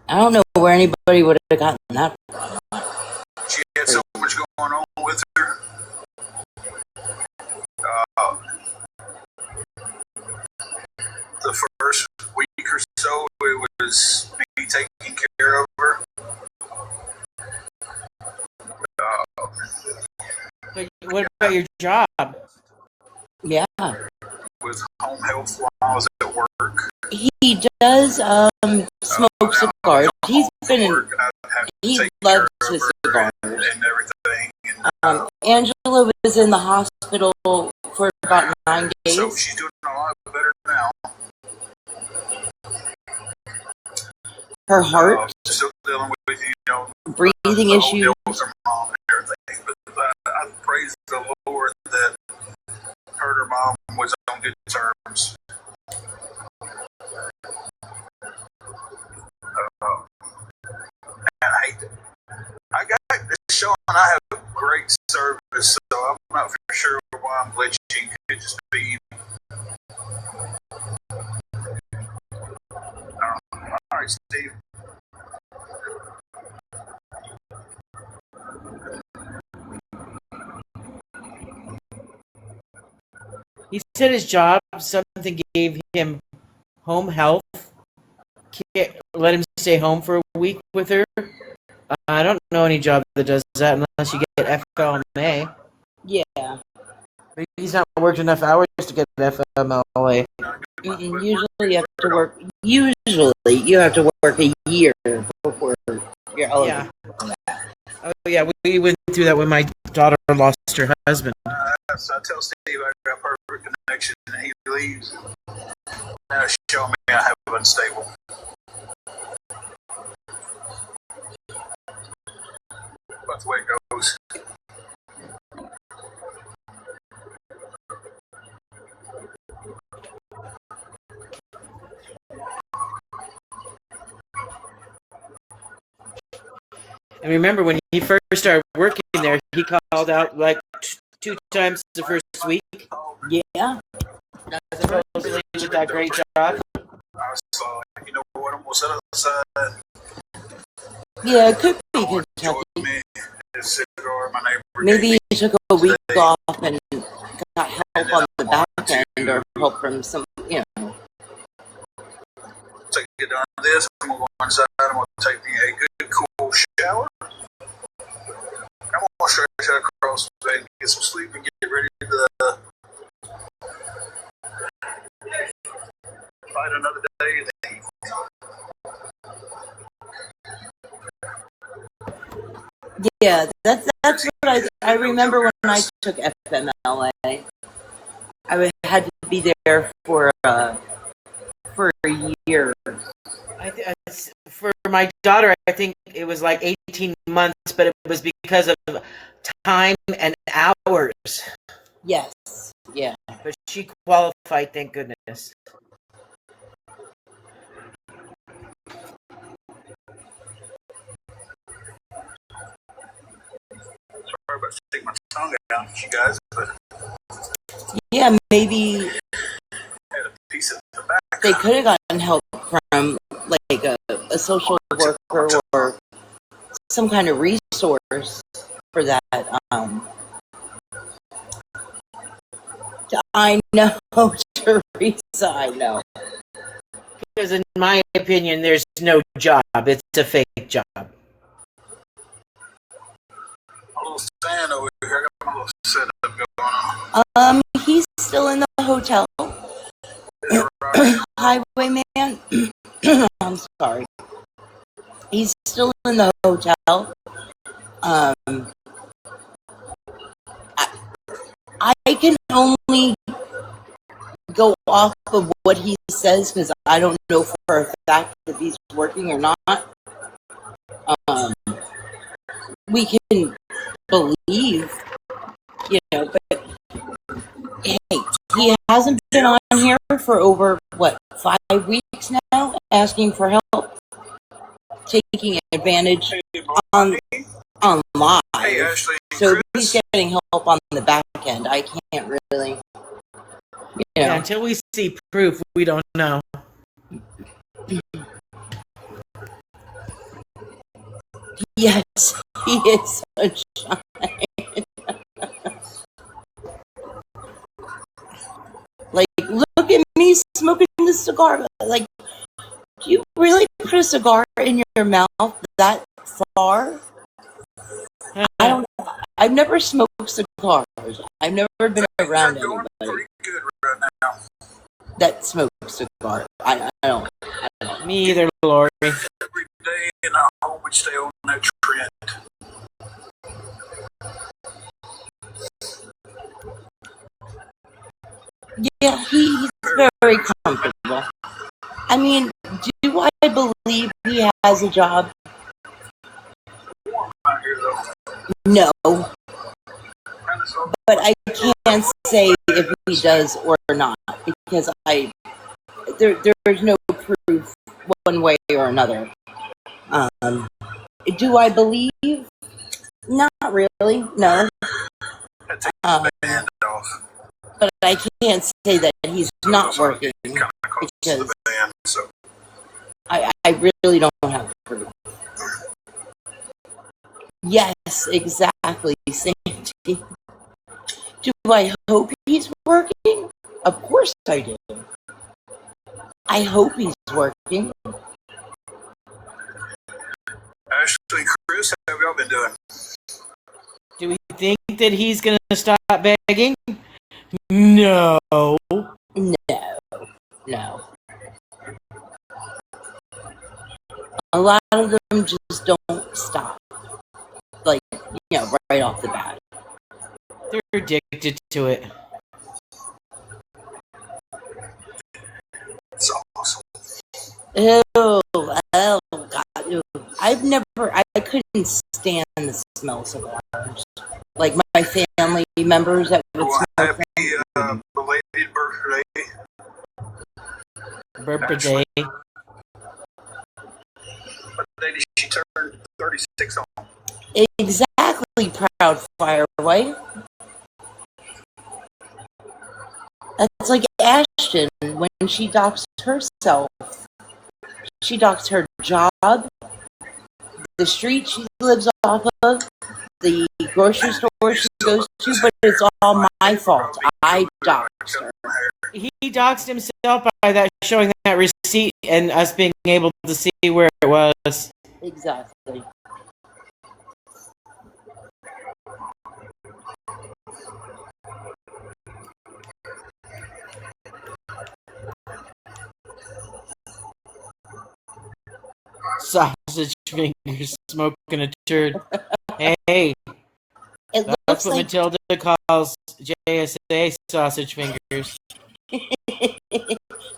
I don't know where anybody would have gotten that. she had so much going on with her. Uh, the first week or so, it was me taking care of her. But what about your job? Yeah, With home health while I was at work. he does smoke cigars. He's been in. Work, and I'd have to He take care loves of his her cigars. and everything. And Angela was in the hospital for about 9 days. so she's doing a lot better now. Her heart, Still dealing with, breathing the whole issues. deal with her mom and everything. But I praise the Lord that her and her mom was on good terms. And I hate it. I got this show and I have great service, so I'm not for sure why I'm glitching. It could just be. All right, Steve. He said his job, something gave him home health. Can't let him stay home for a week with her. I don't know any job that does that unless you get FMLA. Yeah. But he's not worked enough hours to get FMLA. Usually you have to work. Usually you have to work a year before you're eligible. Yeah. Oh yeah, we went through that when my daughter lost her husband. So I tell Steve I got perfect connection and he leaves. Now it's showing me I have unstable. That's the way it goes. And remember when he first started working there, he called out like 2 times the first week. Yeah. Supposedly he did that great job. I was like, you know what, I'm gonna set aside. Yeah, it could be Enjoy Kentucky. me. This cigar my neighbor Maybe gave he took a week off and got help on the back end or help from some, me. Take it down to this. I'm gonna go inside. I'm gonna take me a good cool shower. I'm gonna stretch out across the bed and get some sleep and get ready to fight another day in the heat. yeah, that's what I remember when I took FMLA. Had to be there for a year. For my daughter, I think it was like 18 months, but it was because of time and hours. Yes. Yeah. But she qualified, thank goodness. about to take my tongue out, you guys, but Yeah, maybe had a piece of tobacco. they could have gotten help from like a social worker or some kind of resource for that. I know, Teresa, I know. Because in my opinion, there's no job. It's a fake job. A little sand over here. I got my little setup going on. He's still in the hotel. Highwayman. I'm sorry. He's still in the hotel. I can only go off of what he says because I don't know for a fact if he's working or not. We can believe, but hey, he hasn't been on here for over, 5 weeks now, asking for help, taking advantage on live. Hey, Ashley, So Chris. he's getting help on the back end. I can't really, Yeah, until we see proof, we don't know. Yes, he is sunshine. Like, look at me smoking the cigar. Like, do you really put a cigar in your mouth that far? I don't know. I've never smoked cigars. I've never been around They're going anybody pretty good right now. that smokes cigars. I don't. Me either, Lori. Every day, and I hope we stay on that trend. Yeah, he's very comfortable. I mean, do I believe he has a job? Warm out here, though. No, And it's all but I can't say if he does or not because there's no proof one way or another. Do I believe? Not really. No. that takes Um, the band off. but I can't say that he's not working Kind of close to because the band, so I really don't have proof. Yes, exactly, Sandy. Do I hope he's working? Of course I do. I hope he's working. Ashley and Chris, how have y'all been doing? Do we think that he's going to stop begging? No. No. A lot of them just don't stop. Like, right off the bat. They're addicted to it. It's awesome. Ew, oh God. Ew. I couldn't stand the smell of cigars. Like my family members that would Well, smoke happy them. belated birthday. Birthday. What day did she turn 36 on? Exactly, proud Fireway. That's like Ashton when she docks herself. She docks her job, the street she lives off of, the grocery store she goes to, but it's all my fault. I doxed her. He doxed himself by that showing that receipt and us being able to see where it was. Exactly. Sausage fingers smoking a turd. Hey, It that's looks what like Matilda calls JSA sausage fingers.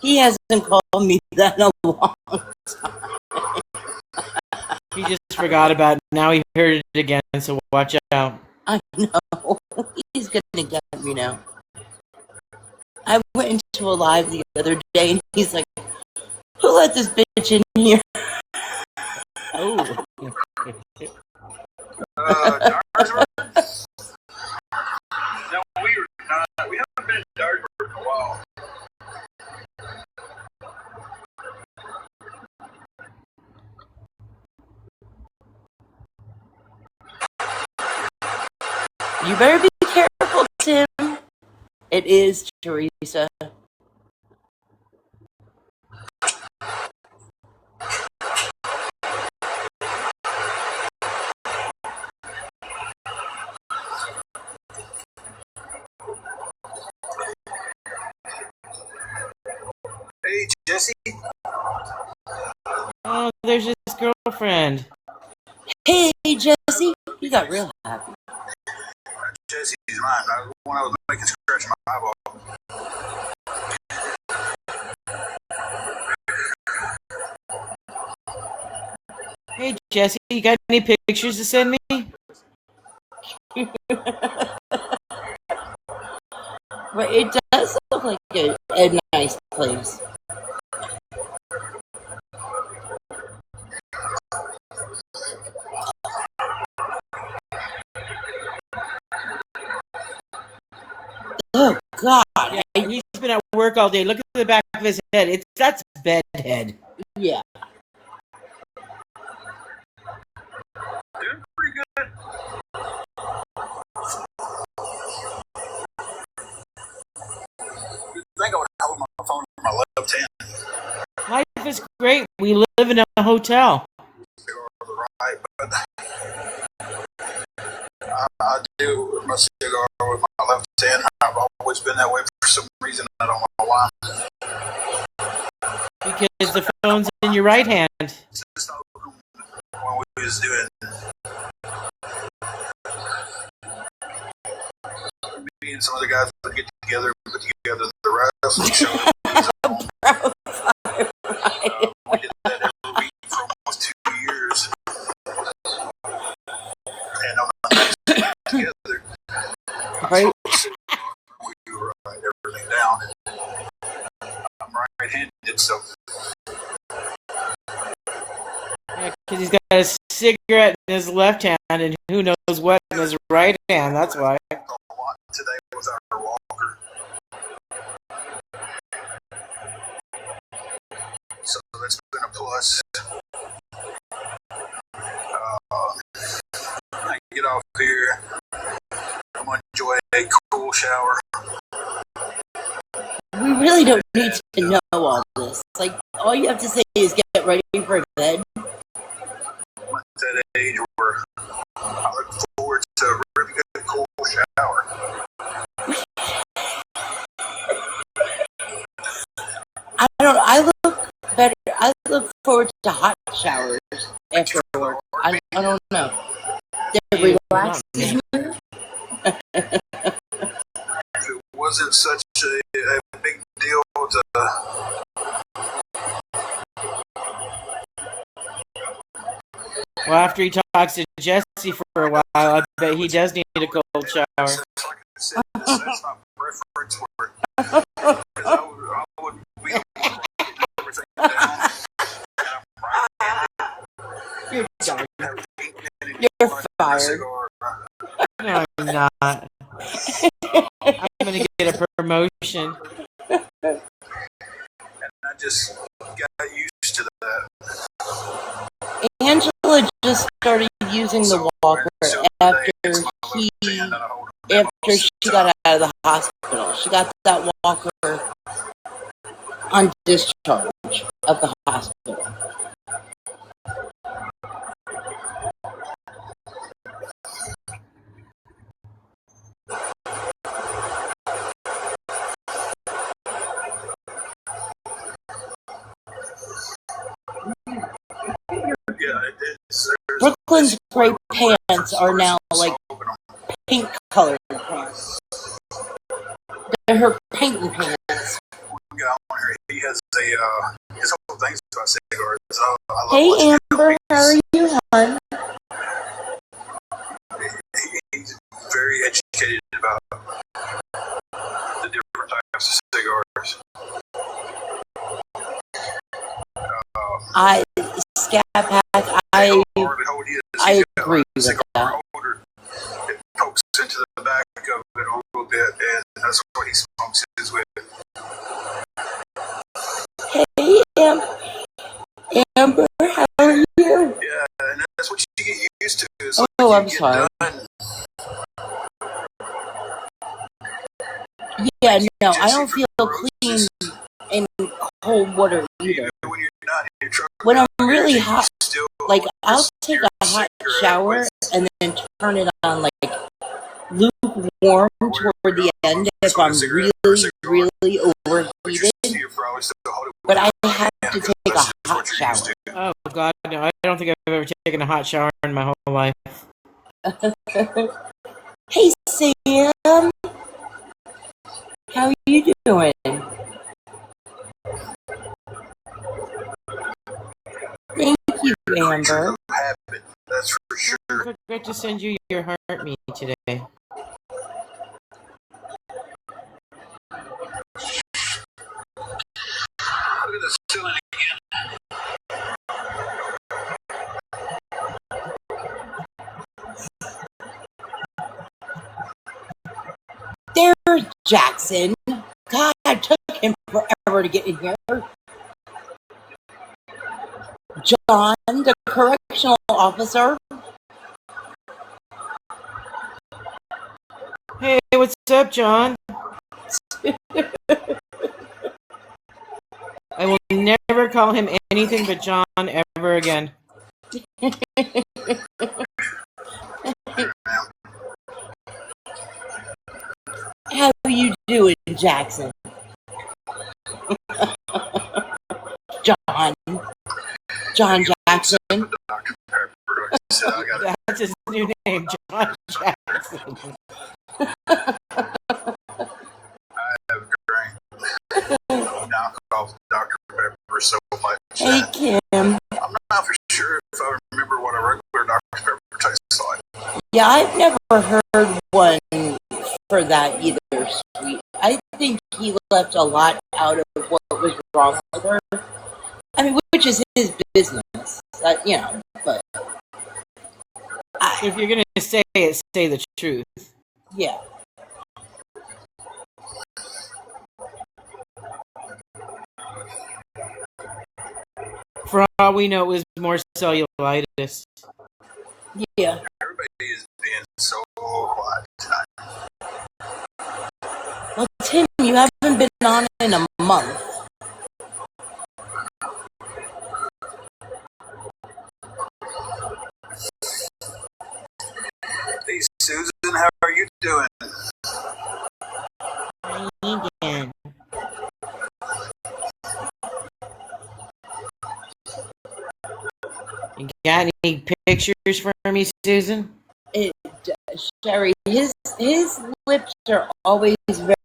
he hasn't called me that in a long time. He just forgot about it. Now he heard it again, so watch out. I know. He's gonna get me now. I went into a live the other day and he's like, who let this bitch in here? Oh. hadn't died for a while. You better be careful, Tim. It is Teresa. Hey, Jesse. Oh, there's his girlfriend. Hey, Jesse. You got real happy. Jesse's mine. The one I was making scratch my eyeball. Hey, Jesse, you got any pictures to send me? But it does look like a nice place. Oh God! Yeah, he's been at work all day. Look at the back of his head. That's bedhead. Yeah. Doing pretty good. You'd think I would hold my phone in my left hand. Life is great. We live in a hotel. Right, but I do my cigar with my left hand. I've always been that way for some reason. I don't know why. Because the phone's in your right hand. It's just when we was doing me and some of the guys would get together and put together the wrestling show. We did that every week for almost 2 years. And on the nights together, Right. we would write everything down. I'm right-handed, so Yeah, because he's got a cigarette in his left hand and who knows what in his right hand. That's why. a lot today with our walker. So that's been a plus. I get off here. I'm gonna enjoy a cool shower. We really don't need to know all this. Like, all you have to say is get ready for bed. I'm at that age where I look forward to a really good cool shower. I look better. I look forward to hot showers after work. I don't know. It relaxes me. If it wasn't such a big deal to Well, after he talks to Jesse for a while, I bet he does need a cold shower. like I said, that's my preference for it. 'Cause I would be everything down. You're done. You're fired. No, I'm not. I'm gonna get a promotion. And I just got used to that. Angela just started using the walker after she got out of the hospital. She got that walker on discharge of the hospital. Yeah, it is. Brooklyn's gray pants are now like pink colored pants. They're her painting pants. One guy on here, he has his whole thing's about cigars. I love Hey watching Amber, him. how are you, hon? He's very educated about the different types of cigars. Scat Pack, I agree with that. Holder, it pokes into the back of it a little bit, and that's what he smokes I'm get sorry. done. Yeah, no, I Jesse don't from feel the clean Roses. in cold water either. Even when you're not in your truck When down I'm here, really you hot, still like I'll just take your a hot cigarette shower with and then turn it on like lukewarm toward the end if I'm really, really but your overheated. you're probably still holding But I with have your to hand because take a that's just hot what you're used shower. to. Oh God, no! I don't think I've ever taken a hot shower in my whole life. Hey Sam, how are you doing? Thank you, Amber. Habit, that's for sure. I forgot to send you your heart me today. Look at the ceiling again. There's Jackson. God, it took him forever to get in here. John, the correctional officer. Hey, what's up, John? I will never call him anything but John ever again. How you doing, Jackson? John Jackson. Dr. Pepper. I said I got That's his new name, John Jackson. have drank knockoff Dr. Pepper so much. Hey, Kim. I'm not for sure if I remember what a regular Dr. Pepper tastes like. Yeah, I've never heard one for that either, sweet. I think he left a lot out of what was wrong with her. I mean, which is his business, but If you're gonna say it, say the truth. yeah. For all we know, it was more cellulitis. Yeah. Everybody is being so quiet tonight. Well, Tim, you haven't been on in a month. Hey, Susan, how are you doing? Again. You got any pictures for me, Susan? Sherry, his lips are always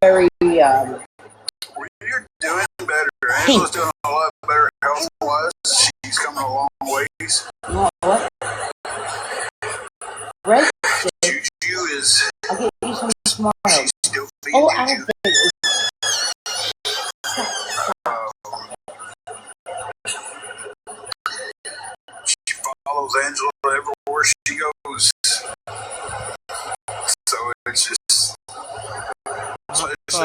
very Well, you're doing better. Angela's doing a lot better health-wise. She's coming a long ways. what? Right? Juju is, I'll get you some tomorrow. she's still feeding Oh, you. Albert. She follows Angela everywhere she goes. So it's just. So it's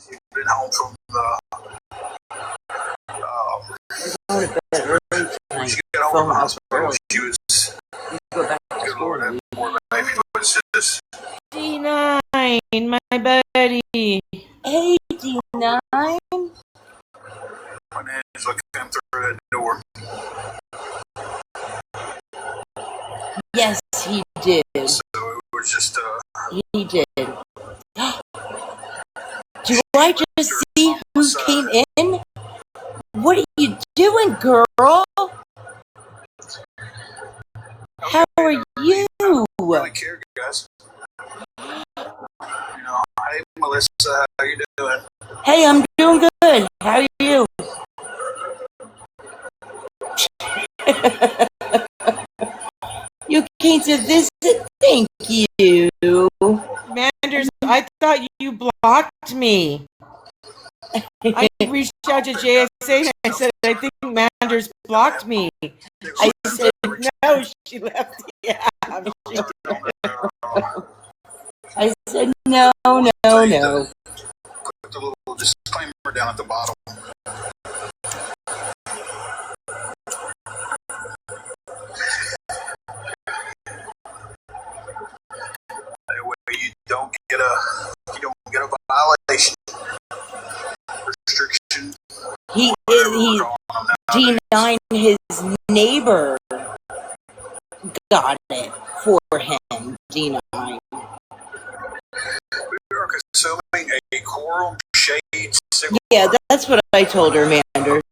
she's been home from the. When she got home from the hospital, she was. Go back to Good school. Lord, that poor baby was just. D9, my buddy. Hey, D9. When Angela came through that door. Yes, he did. So it was just. He did. Do I just see who came in? What are you doing, girl? How are you? Really care, guys. Hey, Melissa, how you doing? Hey, I'm doing good. How are you? You came to visit? Thank you. Manders, I thought you blocked me. I reached out to JSA and I said, I think Manders blocked me. I said, no, she left the app. She I said, no. Put the little disclaimer down at the bottom. he D9, his neighbor got it for him. D9. We are consuming a coral shade cigarette Yeah, that's what I told her, Mander. at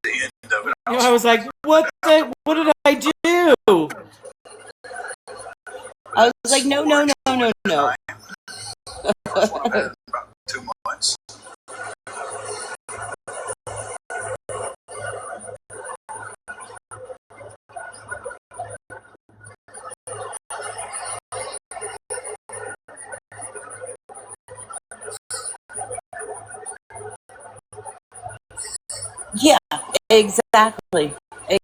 the end of it. I was like, what did I do? I was like, no. First one I had in about 2 months. Yeah, exactly.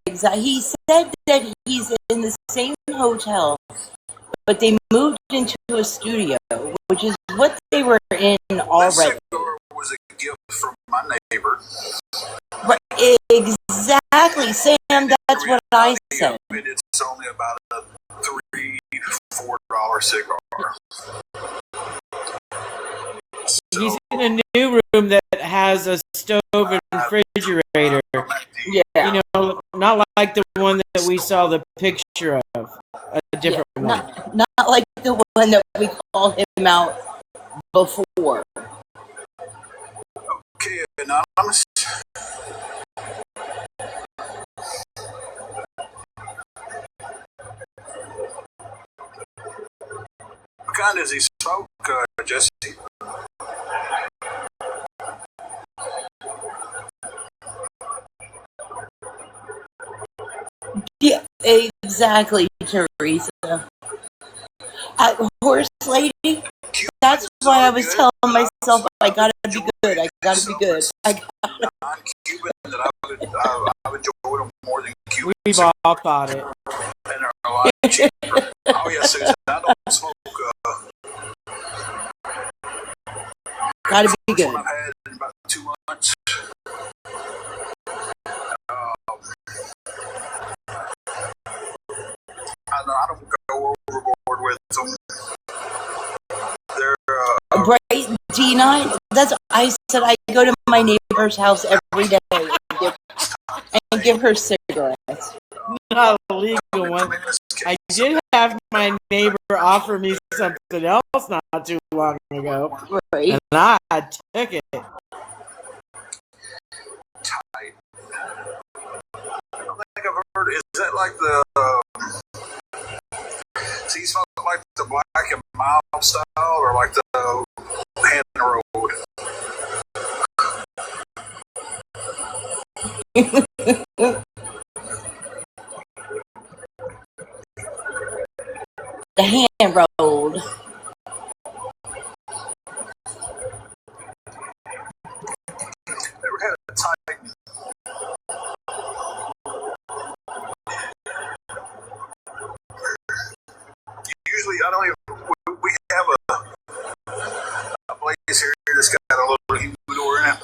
He said that he's in the same hotel, but they moved into a studio, which is what they were in This already. cigar was a gift from my neighbor. Right, exactly, Sam. That's what I said. It's only about a $3-4 cigar. He's in a new room that has a stove and refrigerator. Yeah. You know, not like the one that we saw the picture of. A different one. Not like the one that we called him out before. Okay, Anonymous. What kind does he smoke, Jesse? Yeah, exactly, Teresa. Horse lady. That's why I was telling myself I gotta be good. I gotta be good. Non-Cuban that I've enjoyed them more than Cuban. We've all thought it. And are a lot cheaper. Oh yeah, Susan, I don't smoke. Gotta be First good. one I've had in about 2 months. I don't go overboard with them. They're Right, D9. That's I said. I go to my neighbor's house every day and give her cigarettes. Not a legal one. I did have my neighbor offer me something else not too long ago, Right. and I took it. tight. I don't think I've heard. Is that like the? So you smoke like the Black and Mild style, or like the Hand Road? The hand rolled. Never had a Titan. Usually, I don't even. We have a place here that's got a little humidor in it,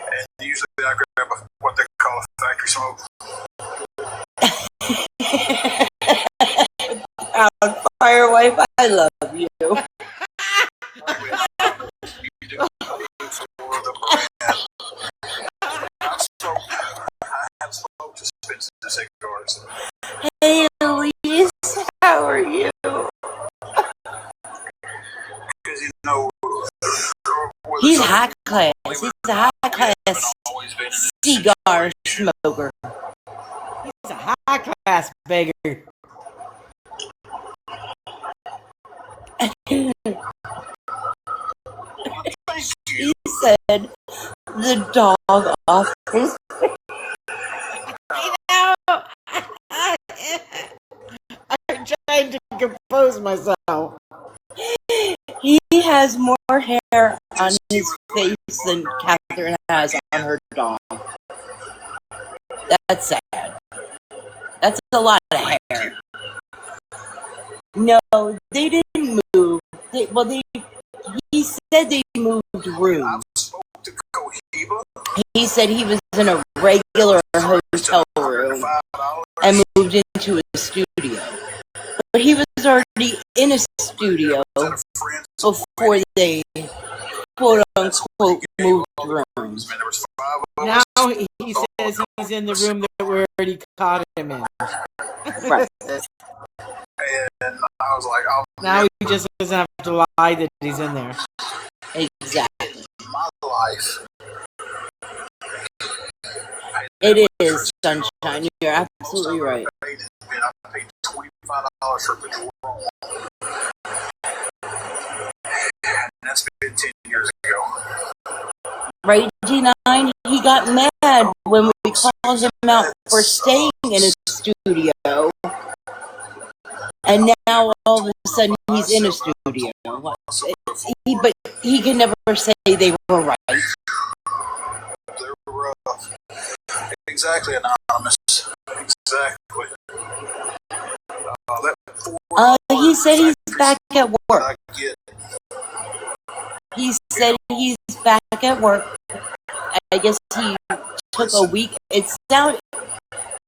and usually I grab what they call a factory smoke. Fire wife, I love you. I have smoked suspended cigars. Hey, Elise, how are you? Because you know, He's high class. He's a high class cigar smoker. He's a high class beggar. He said the dog off his. I'm trying to compose myself. He has more hair on his face than Catherine has on her dog. That's sad. That's a lot of hair. No, they didn't move. He said they moved rooms. I've spoke to Cohiba. He said he was in a regular hotel room and moved into a studio. But he was already in a studio before they quote unquote moved rooms. Man, there was 5 of Now us. he says he's in the room that we already caught him in. Right. And I was like, oh, Now he just doesn't have to lie that he's in there. Exactly. my life. It is sunshine. You're absolutely right. And I paid $25 for Patrol. And that's been 10 years ago. Right, G9? He got mad when we called him out for staying in his studio. And now all of a sudden he's in a studio. But he can never say they were right. They were exactly anonymous. Exactly. He said he's back at work. I get. He said he's back at work. I guess he took a week. It sounded,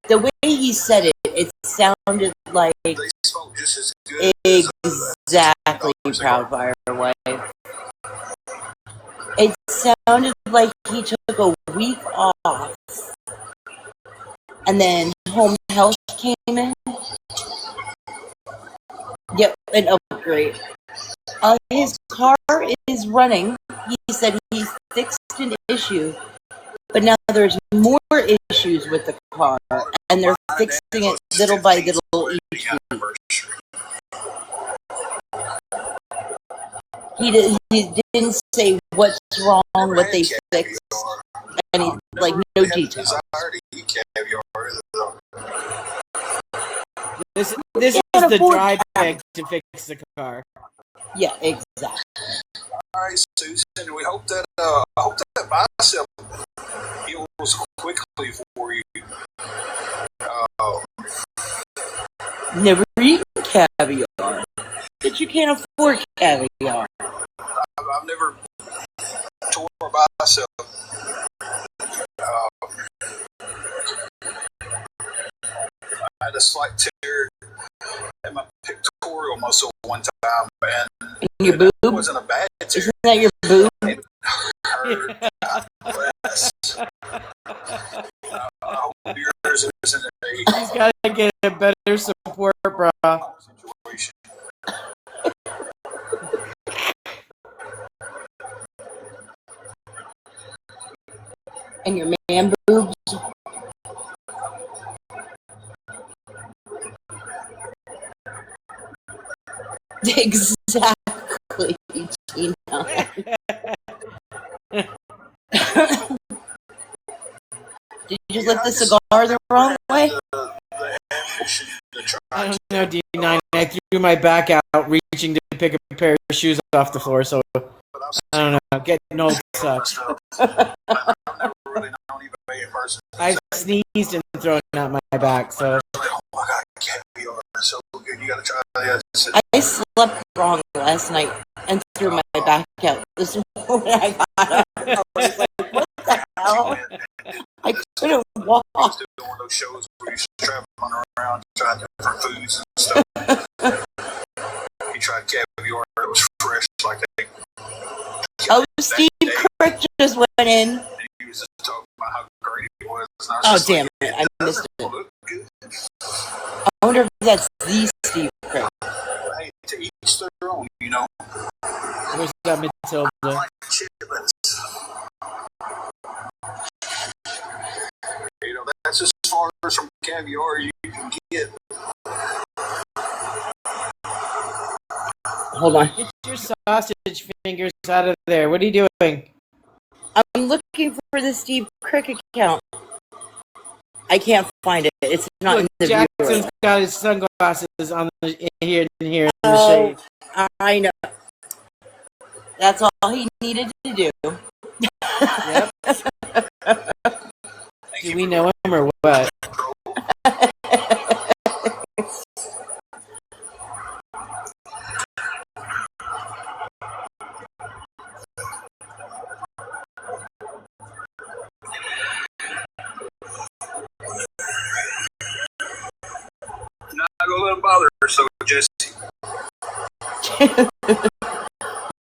the way he said it, it sounded like They smoke just as good. exactly Proudfire wife. It sounded like he took a week off, and then home health came in. Yep, an upgrade. His car is running. He said he fixed an issue, but now there's more issues with the car, and they're fixing it little by little each week. He didn't say what's wrong, what they fixed, any like no details. Desire to eat caviar. This is can't the afford dry that. bag to fix the car. Yeah, exactly. All right, Susan. We hope that bicep heals quickly for you. Never eaten caviar, but you can't afford caviar. I've never tore a bicep. I had a slight tear in my pectoral muscle one time, and In your it boob? wasn't a bad tear. Isn't that your boob? It hurt. Bless. I hope yours isn't He's got to get a better support, bro. situation. And your man boobs? Exactly, Gina. Did you just lift the cigar the wrong way? I don't know, D9. I threw my back out reaching to pick a pair of shoes off the floor, so I don't know. Getting old sucks. I've never really known eBay in person. I've sneezed and thrown out my back, so Oh my God, caviar is so good. You gotta try that. I slept wrong last night and threw my back out. This morning I got up. I was like, what the hell? I couldn't walk. I was doing one of those shows where you traveling around trying different foods and stuff. He tried caviar. It was fresh, like they. Oh, Steve Crick just went in. And he was just talking about how great it was. And I was Oh, just damn like, it. I missed it. look good. I wonder if that's the Steve Crick. Hey, to each their own, you know. where's that Matilda? I like chitlins. You know, that's as far as from caviar you can get. Hold on. Get your sausage fingers out of there. What are you doing? I'm looking for the Steve Crick account. I can't find it. It's not in Look, the Jackson's viewer. got his sunglasses on in here in the Oh, shade. I know. That's all he needed to do. Yep. Do we know him or what? Not gonna let him bother her, so Jesse.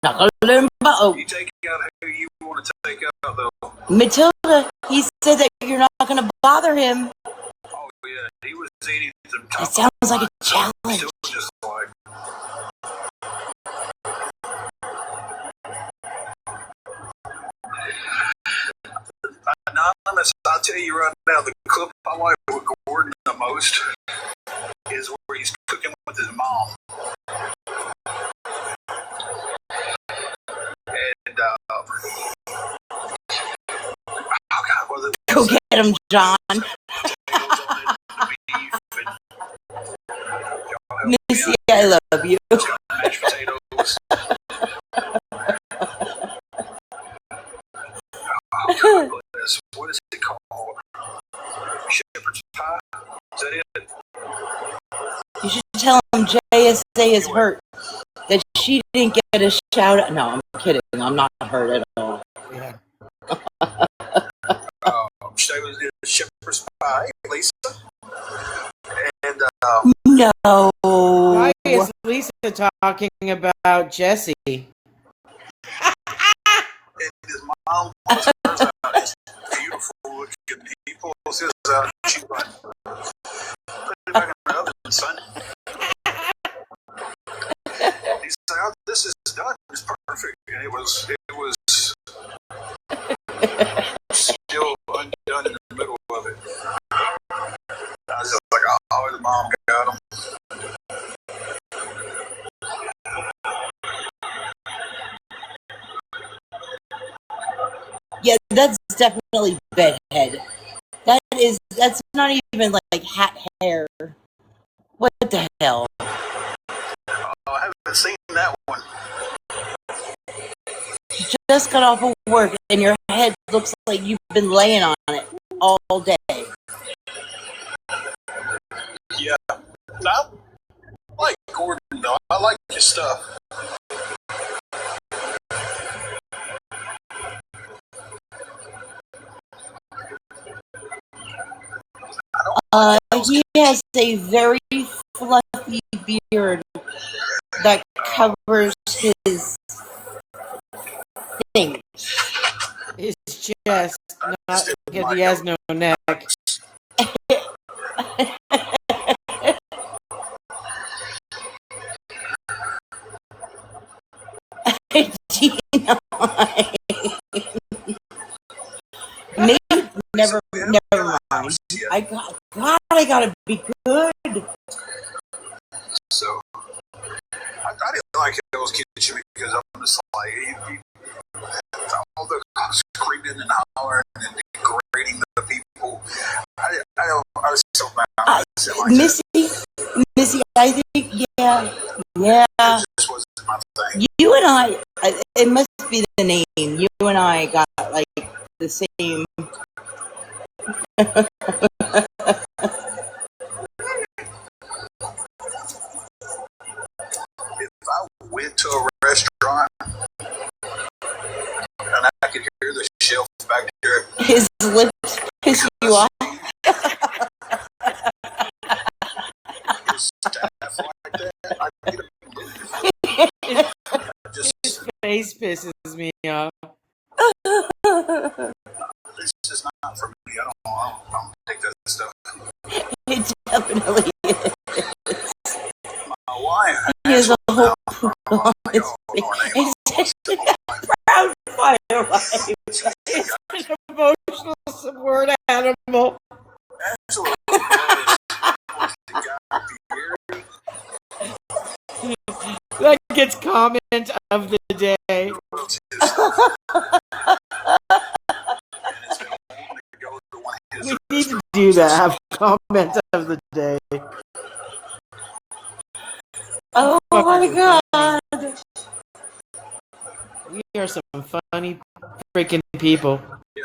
Not gonna let and oh, You take out who you want to take out, though. Matilda, he said that you're not going to bother him. Oh, yeah. He was eating some top. It sounds like a challenge. Still just like. Anonymous, I'll tell you right now, the clip I like with Gordon the most is where he's cooking with his mom. And, oh God, was it? Go get him, John. Missy, I love you. Mashed potatoes. Oh, what is it called? Shepherd's pie? Is that it? You should tell him JSA is hurt. That she didn't get a shout out. No, I'm kidding. I'm not hurt at all. Yeah. She was in Shepherd's pie, Lisa. And, No. Why is Lisa talking about Jesse? and his mom was out. These beautiful looking people. This out. She's like, put it back in the oven, son. He said, oh, this is done. It's perfect. And it was still undone in the middle of it. I was just like, oh, the mom got him. Yeah, that's definitely bedhead. That's not even like hat hair. What the hell? I haven't seen that one. You just got off of work and your head looks like you've been laying on it all day. Yeah. I like Gordon, though. I like his stuff. He has a very fluffy beard that covers his thing. His chest, not because he has no neck. Never mind. I gotta be good. So, I didn't like Hell's Kitchen because I'm just like, all the screaming and hollering and degrading the people. I was so mad. I didn't like Missy, I think, yeah. that. It just wasn't my thing. You and I, it must be the name. You and I got like the same. If I went to a restaurant and I could hear the shelf back there, His lips piss you off. his staff like that, I'd get a His face pisses me off. this is not for me. I don't take that stuff. It definitely is. My wife He has a whole poop on his oh, face. Proud fire wife. It's an emotional support animal. absolutely That gets comment of the day. We need to do that. Have comment of the day. Oh my god. We are some funny freaking people. Yeah,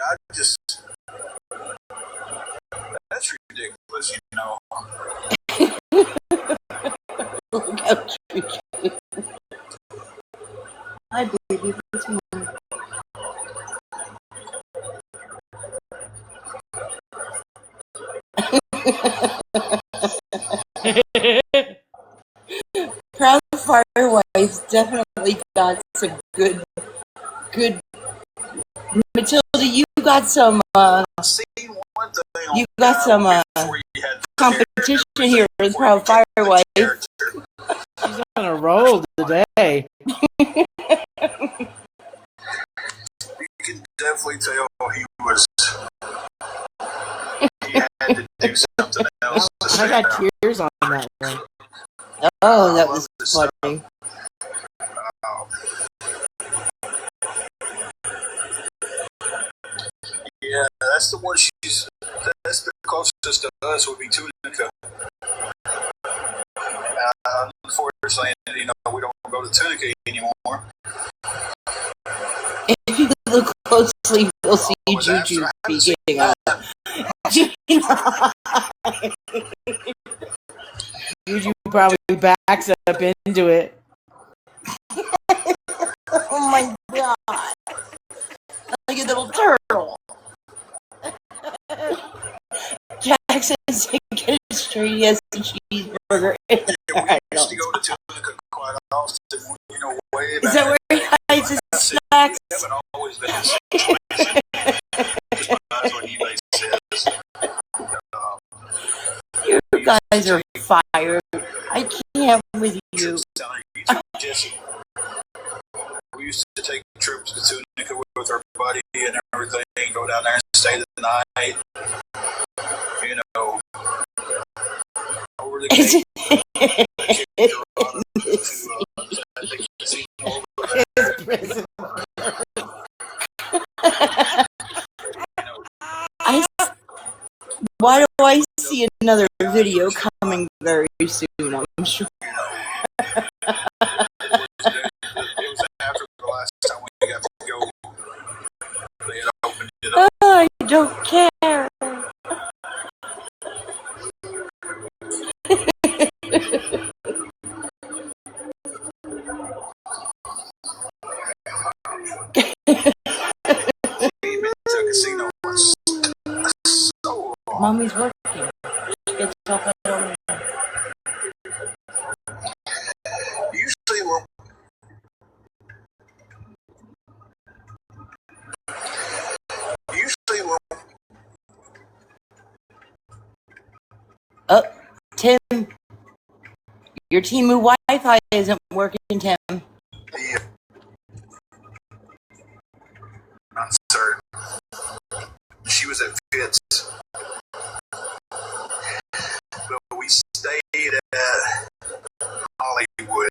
that's ridiculous, you know. Look how cute you. Hi, baby. What's morning? Proud fire wife definitely got some good. Matilda, you got some. I seen one thing on You got some before you had competition here with Proud Firewife. She's on a roll today. You can definitely tell he had to do something else to I stand got out. tears on that one. Oh, that was funny. Yeah, that's the one that's the closest to us would be Tunica. Unfortunately, we don't go to Tunica anymore. If you look closely, you'll see Juju speaking up. Juju probably backs up into it. Oh my god. Like a little turtle. Jackson's taking it straight. He has a cheeseburger. We used to go to Tunica quite often, way back. Is that where he hides his snacks? We haven't always been in the same place. That's what eBay says. You guys are fired. I can't with you. Jesse. We used to take trips to Tunica with our buddy and everything, go down there and stay the night. Over the gate. Why do I see another video coming very soon? I'm sure. It was after the last time we got to go. They had opened it up. I don't care. Casino was so long. Mommy's working. She gets off at home. Usually we're Oh, Tim, your Temu Wi-Fi isn't working, Tim. not certain. She was at Fitz. But we stayed at Hollywood.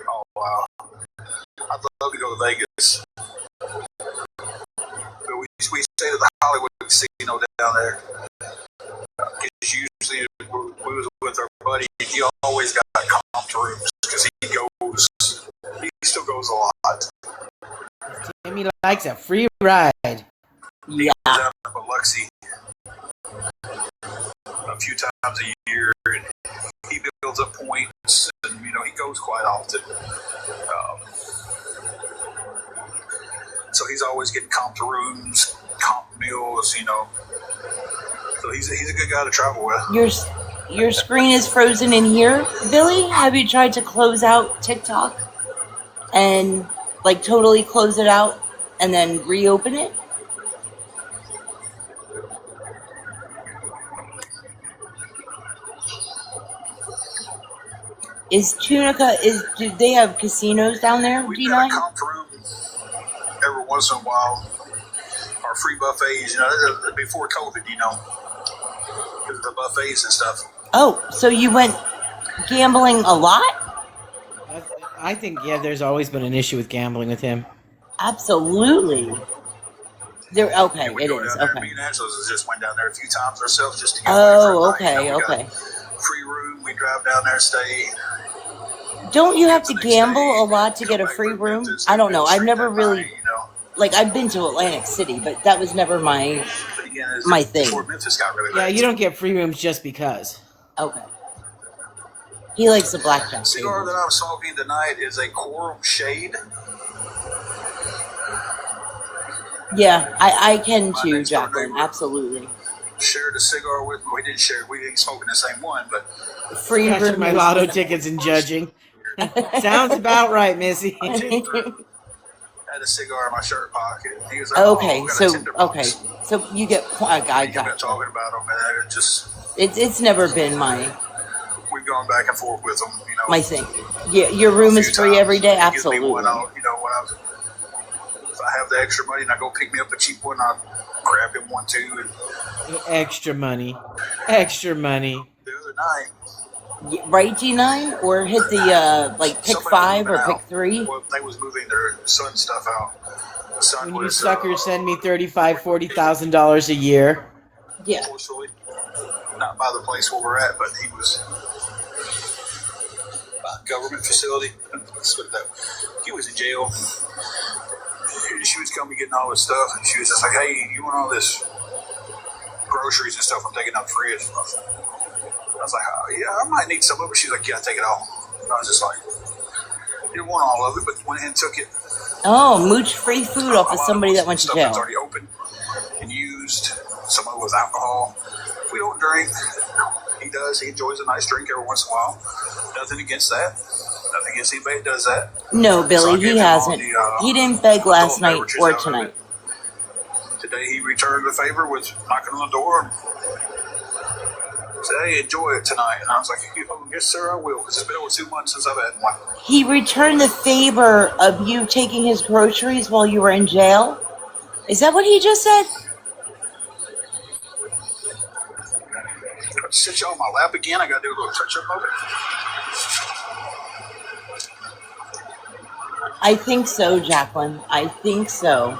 Oh, wow. I'd love to go to Vegas. But we stayed at the Hollywood Casino down there. Because usually we was with our buddy. He always got comped rooms because he still goes a lot. Timmy likes a free ride. Yeah. Goes out to Biloxi a few times a year, and he builds up points, and he goes quite often. So he's always getting comped rooms, comp meals, So he's a good guy to travel with. Your screen is frozen in here, Billy. Have you tried to close out TikTok and totally close it out and then reopen it? Do they have casinos down there? Do We've you got know? a comp room every once in a while. Our free buffets, before COVID, because of the buffets and stuff. Oh, so you went gambling a lot? I think, there's always been an issue with gambling with him. Absolutely. Okay, We it go is. down there. Okay. Me and Angela just went down there a few times ourselves just to get Oh, away for a night. okay, We got okay. free room. We drive down there, stay. Don't you have to The next gamble day, a lot to come get a back free from room? Memphis, I don't know. I've straight never that really night, I've been to Atlantic City, but that was never my But again, it's my thing. before Memphis got really Yeah, bad. you don't get free rooms just because. Okay. He likes the blackjack The cigar table. that I'm smoking tonight is a Quorum Shade. Yeah, I can My too, next door Jacqueline. neighbor Absolutely. shared a cigar with me. We didn't share. We didn't smoke in the same one, but Free Scratching my roommates. lotto tickets and judging. Sounds about right, Missy. I had a cigar in my shirt pocket. He was like, "Oh, Okay, we got a so tinderbox." you get. I We got got. talking about them, and it just It's never been we've gone back and forth with them. You know, my thing. Yeah, your room a is few free times. every day. He gives me Absolutely. one. You know, if I have the extra money and I go pick me up a cheap one, I'll grab him one too. And Extra money. Extra money. the other night, Right, G9, or hit the like pick somebody was 5 or moving pick out. 3. Well, they was moving their son's stuff out. The son When you was suckers send me $35,000-$40,000 a year. Yeah. forcefully not by the place where we're at, but he was by a government facility. Let's put it that way. He was in jail. She was coming getting all this stuff, and she was just like, "Hey, you want all this groceries and stuff I'm taking out the fridge?" I was like, "Oh, yeah, I might need some of it." She's like, "Yeah, take it all." And I was just like, "Didn't want all of it, but went ahead and took it." Oh, mooch free food off A of lot somebody it that was went to stuff that's jail. already open and used. Some of it was alcohol. We don't drink. He does. He enjoys a nice drink every once in a while. Nothing against that. Nothing against anybody that does that. No, So I Billy, gave he him all hasn't. the, He didn't beg last adult night beverages or out of tonight. it. Today he returned the favor with knocking on the door and said, "Hey, enjoy it tonight." And I was like, "Yes, sir, I will," because it's been over 2 months since I've had one. He returned the favor of you taking his groceries while you were in jail? Is that what he just said? Sit you on my lap again. I got to do a little touch up of it. I think so, Jacqueline. I think so.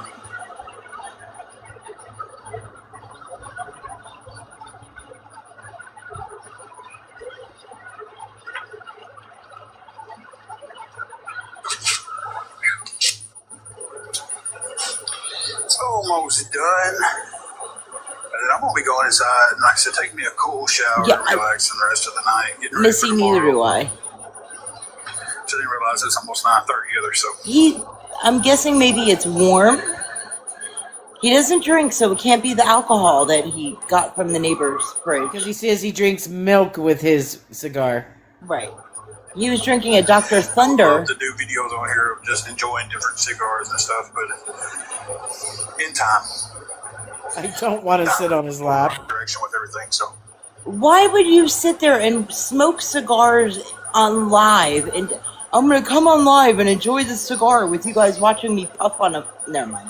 It's almost done. And then I'm gonna be going inside and like I said, take me a cool shower Yeah, and relax the rest of the night. Getting ready Missy, for neither tomorrow. do I. So I didn't realize it's almost 9:30 either. So I'm guessing maybe it's warm. He doesn't drink, so it can't be the alcohol that he got from the neighbor's fridge. Because he says he drinks milk with his cigar. Right. He was drinking a Dr. I Thunder. love to do videos on here of just enjoying different cigars and stuff, but in time, I don't want to sit on his lap. direction with everything. So Why would you sit there and smoke cigars on live? And I'm going to come on live and enjoy this cigar with you guys watching me puff on a... Never mind.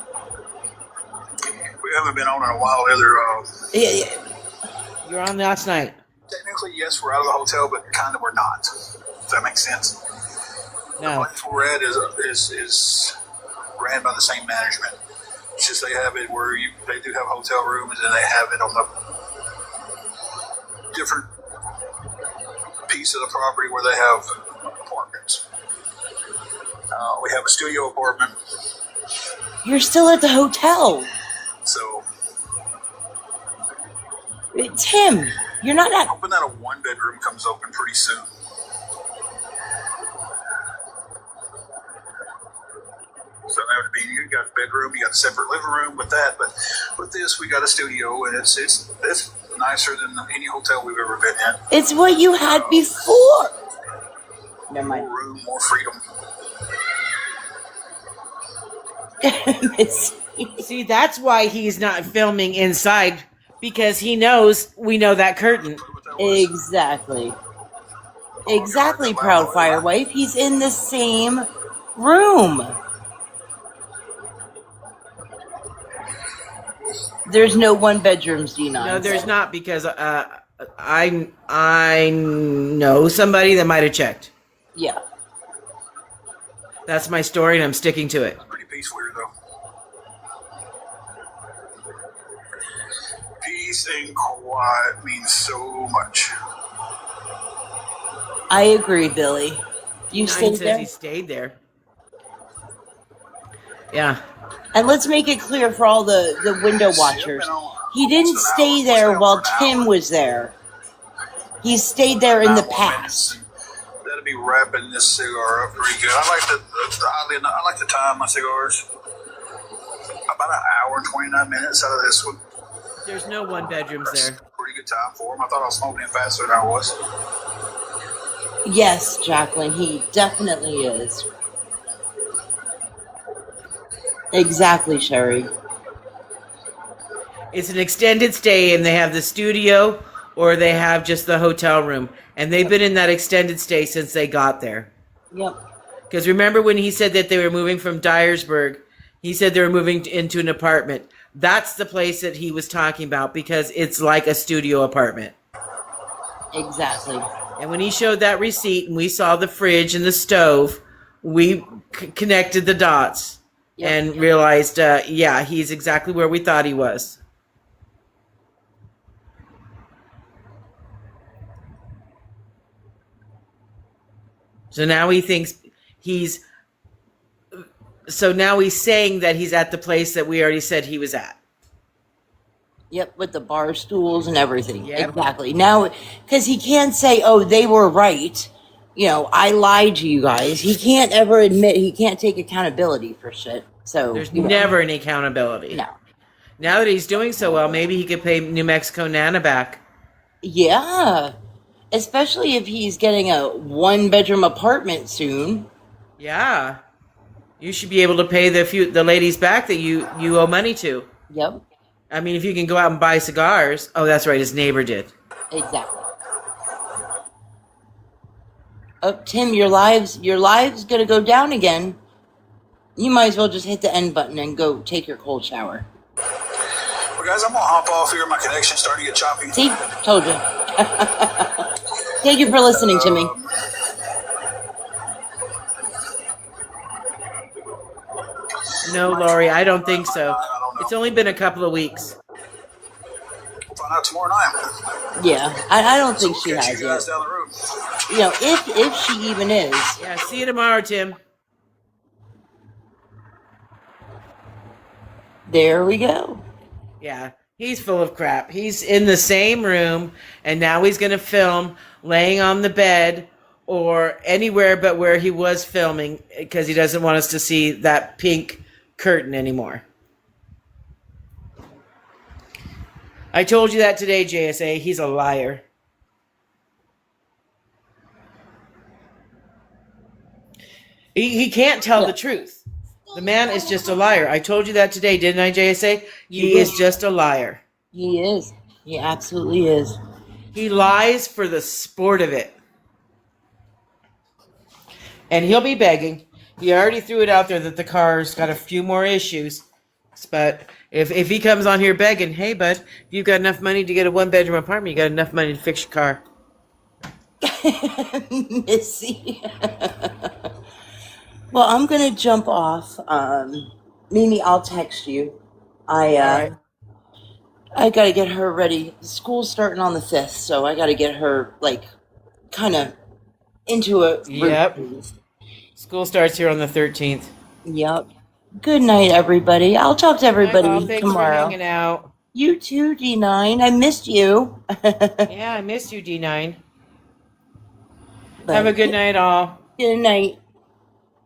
we haven't been on in a while either. Yeah. You were on last night. Technically, yes, we're out of the hotel, but kind of we're not. Does that make sense? The No. place we're at is ran by the same management. It's just they have it where they do have hotel rooms and they have it on the different piece of the property where they have apartments. We have a studio apartment, You're still at the hotel. so Tim, you're not at... hoping that a one bedroom comes open pretty soon. So that would be, you got a bedroom, you got a separate living room with that, but with this we got a studio and it's nicer than any hotel we've ever been in. It's what you had before. Never mind. More room, more freedom. See, that's why he's not filming inside. Because he knows we know that curtain. What that was. Exactly. Exactly, Proud Firewife. He's in the same room. There's no one bedrooms, D9. No, there's not, because I know somebody that might have checked. Yeah. That's my story, and I'm sticking to it. Pretty peaceful here, though. Peace and quiet means so much. I agree, Billy. You He stayed says there? he stayed there. Yeah. And let's make it clear for all the window watchers. He didn't stay there while Tim was there. He stayed there in the past. That'll be wrapping this cigar up pretty good. I like to time my cigars. about an hour and 29 minutes out of this one. There's no one bedrooms there. Pretty good time for him. I thought I was smoking in faster than I was. Yes, Jacqueline, he definitely is. Exactly, Sherry. It's an extended stay, and they have the studio or they have just the hotel room. And they've been in that extended stay since they got there. Yep. Because remember when he said that they were moving from Dyersburg, he said they were moving into an apartment. That's the place that he was talking about because it's like a studio apartment. Exactly. And when he showed that receipt and we saw the fridge and the stove, we connected the dots and realized, yeah, he's exactly where we thought he was. So now he thinks now he's saying that he's at the place that we already said he was at. Yep, with the bar stools and everything. Yep. Exactly. Now, because he can't say, oh, they were right. You know, I lied to you guys. He can't ever admit, he can't take accountability for shit. So There's never any accountability. No. Now that he's doing so well, maybe he could pay New Mexico Nana back. Yeah. Especially if he's getting a 1-bedroom apartment soon. Yeah. You should be able to pay the ladies back that you owe money to. Yep. I mean, if you can go out and buy cigars. Oh, that's right. His neighbor did. Exactly. Oh, Tim, your live's gonna go down again. You might as well just hit the end button and go take your cold shower. Well, guys, I'm going to hop off here. My connection's starting to get choppy. See? Told you. Thank you for listening to me. No, Lori, I don't think so. It's only been a couple of weeks. Find out tomorrow night. Yeah, I don't think she Catch has you guys yet. down the road. You know, if she even is. Yeah, see you tomorrow, Tim. There we go. Yeah, he's full of crap. He's in the same room, and now he's going to film laying on the bed or anywhere but where he was filming because he doesn't want us to see that pink curtain anymore. I told you that today, JSA. He's a liar. He can't tell the truth. The man is just a liar. I told you that today, didn't I, JSA? He is just a liar. He is. He absolutely is. He lies for the sport of it. And he'll be begging. He already threw it out there that the car's got a few more issues. But if he comes on here begging, hey, bud, if you've got enough money to get a 1-bedroom apartment, you got enough money to fix your car. Missy. Well, I'm going to jump off. Mimi, I'll text you. I got to get her ready. School's starting on the 5th, so I got to get her, like, kind of into a Yep. routine. School starts here on the 13th. Yep. Good night, everybody. I'll talk to everybody Thanks tomorrow. for hanging out. You too, D9. I missed you. Yeah, I missed you, D9. But Have a good night, all. Good night.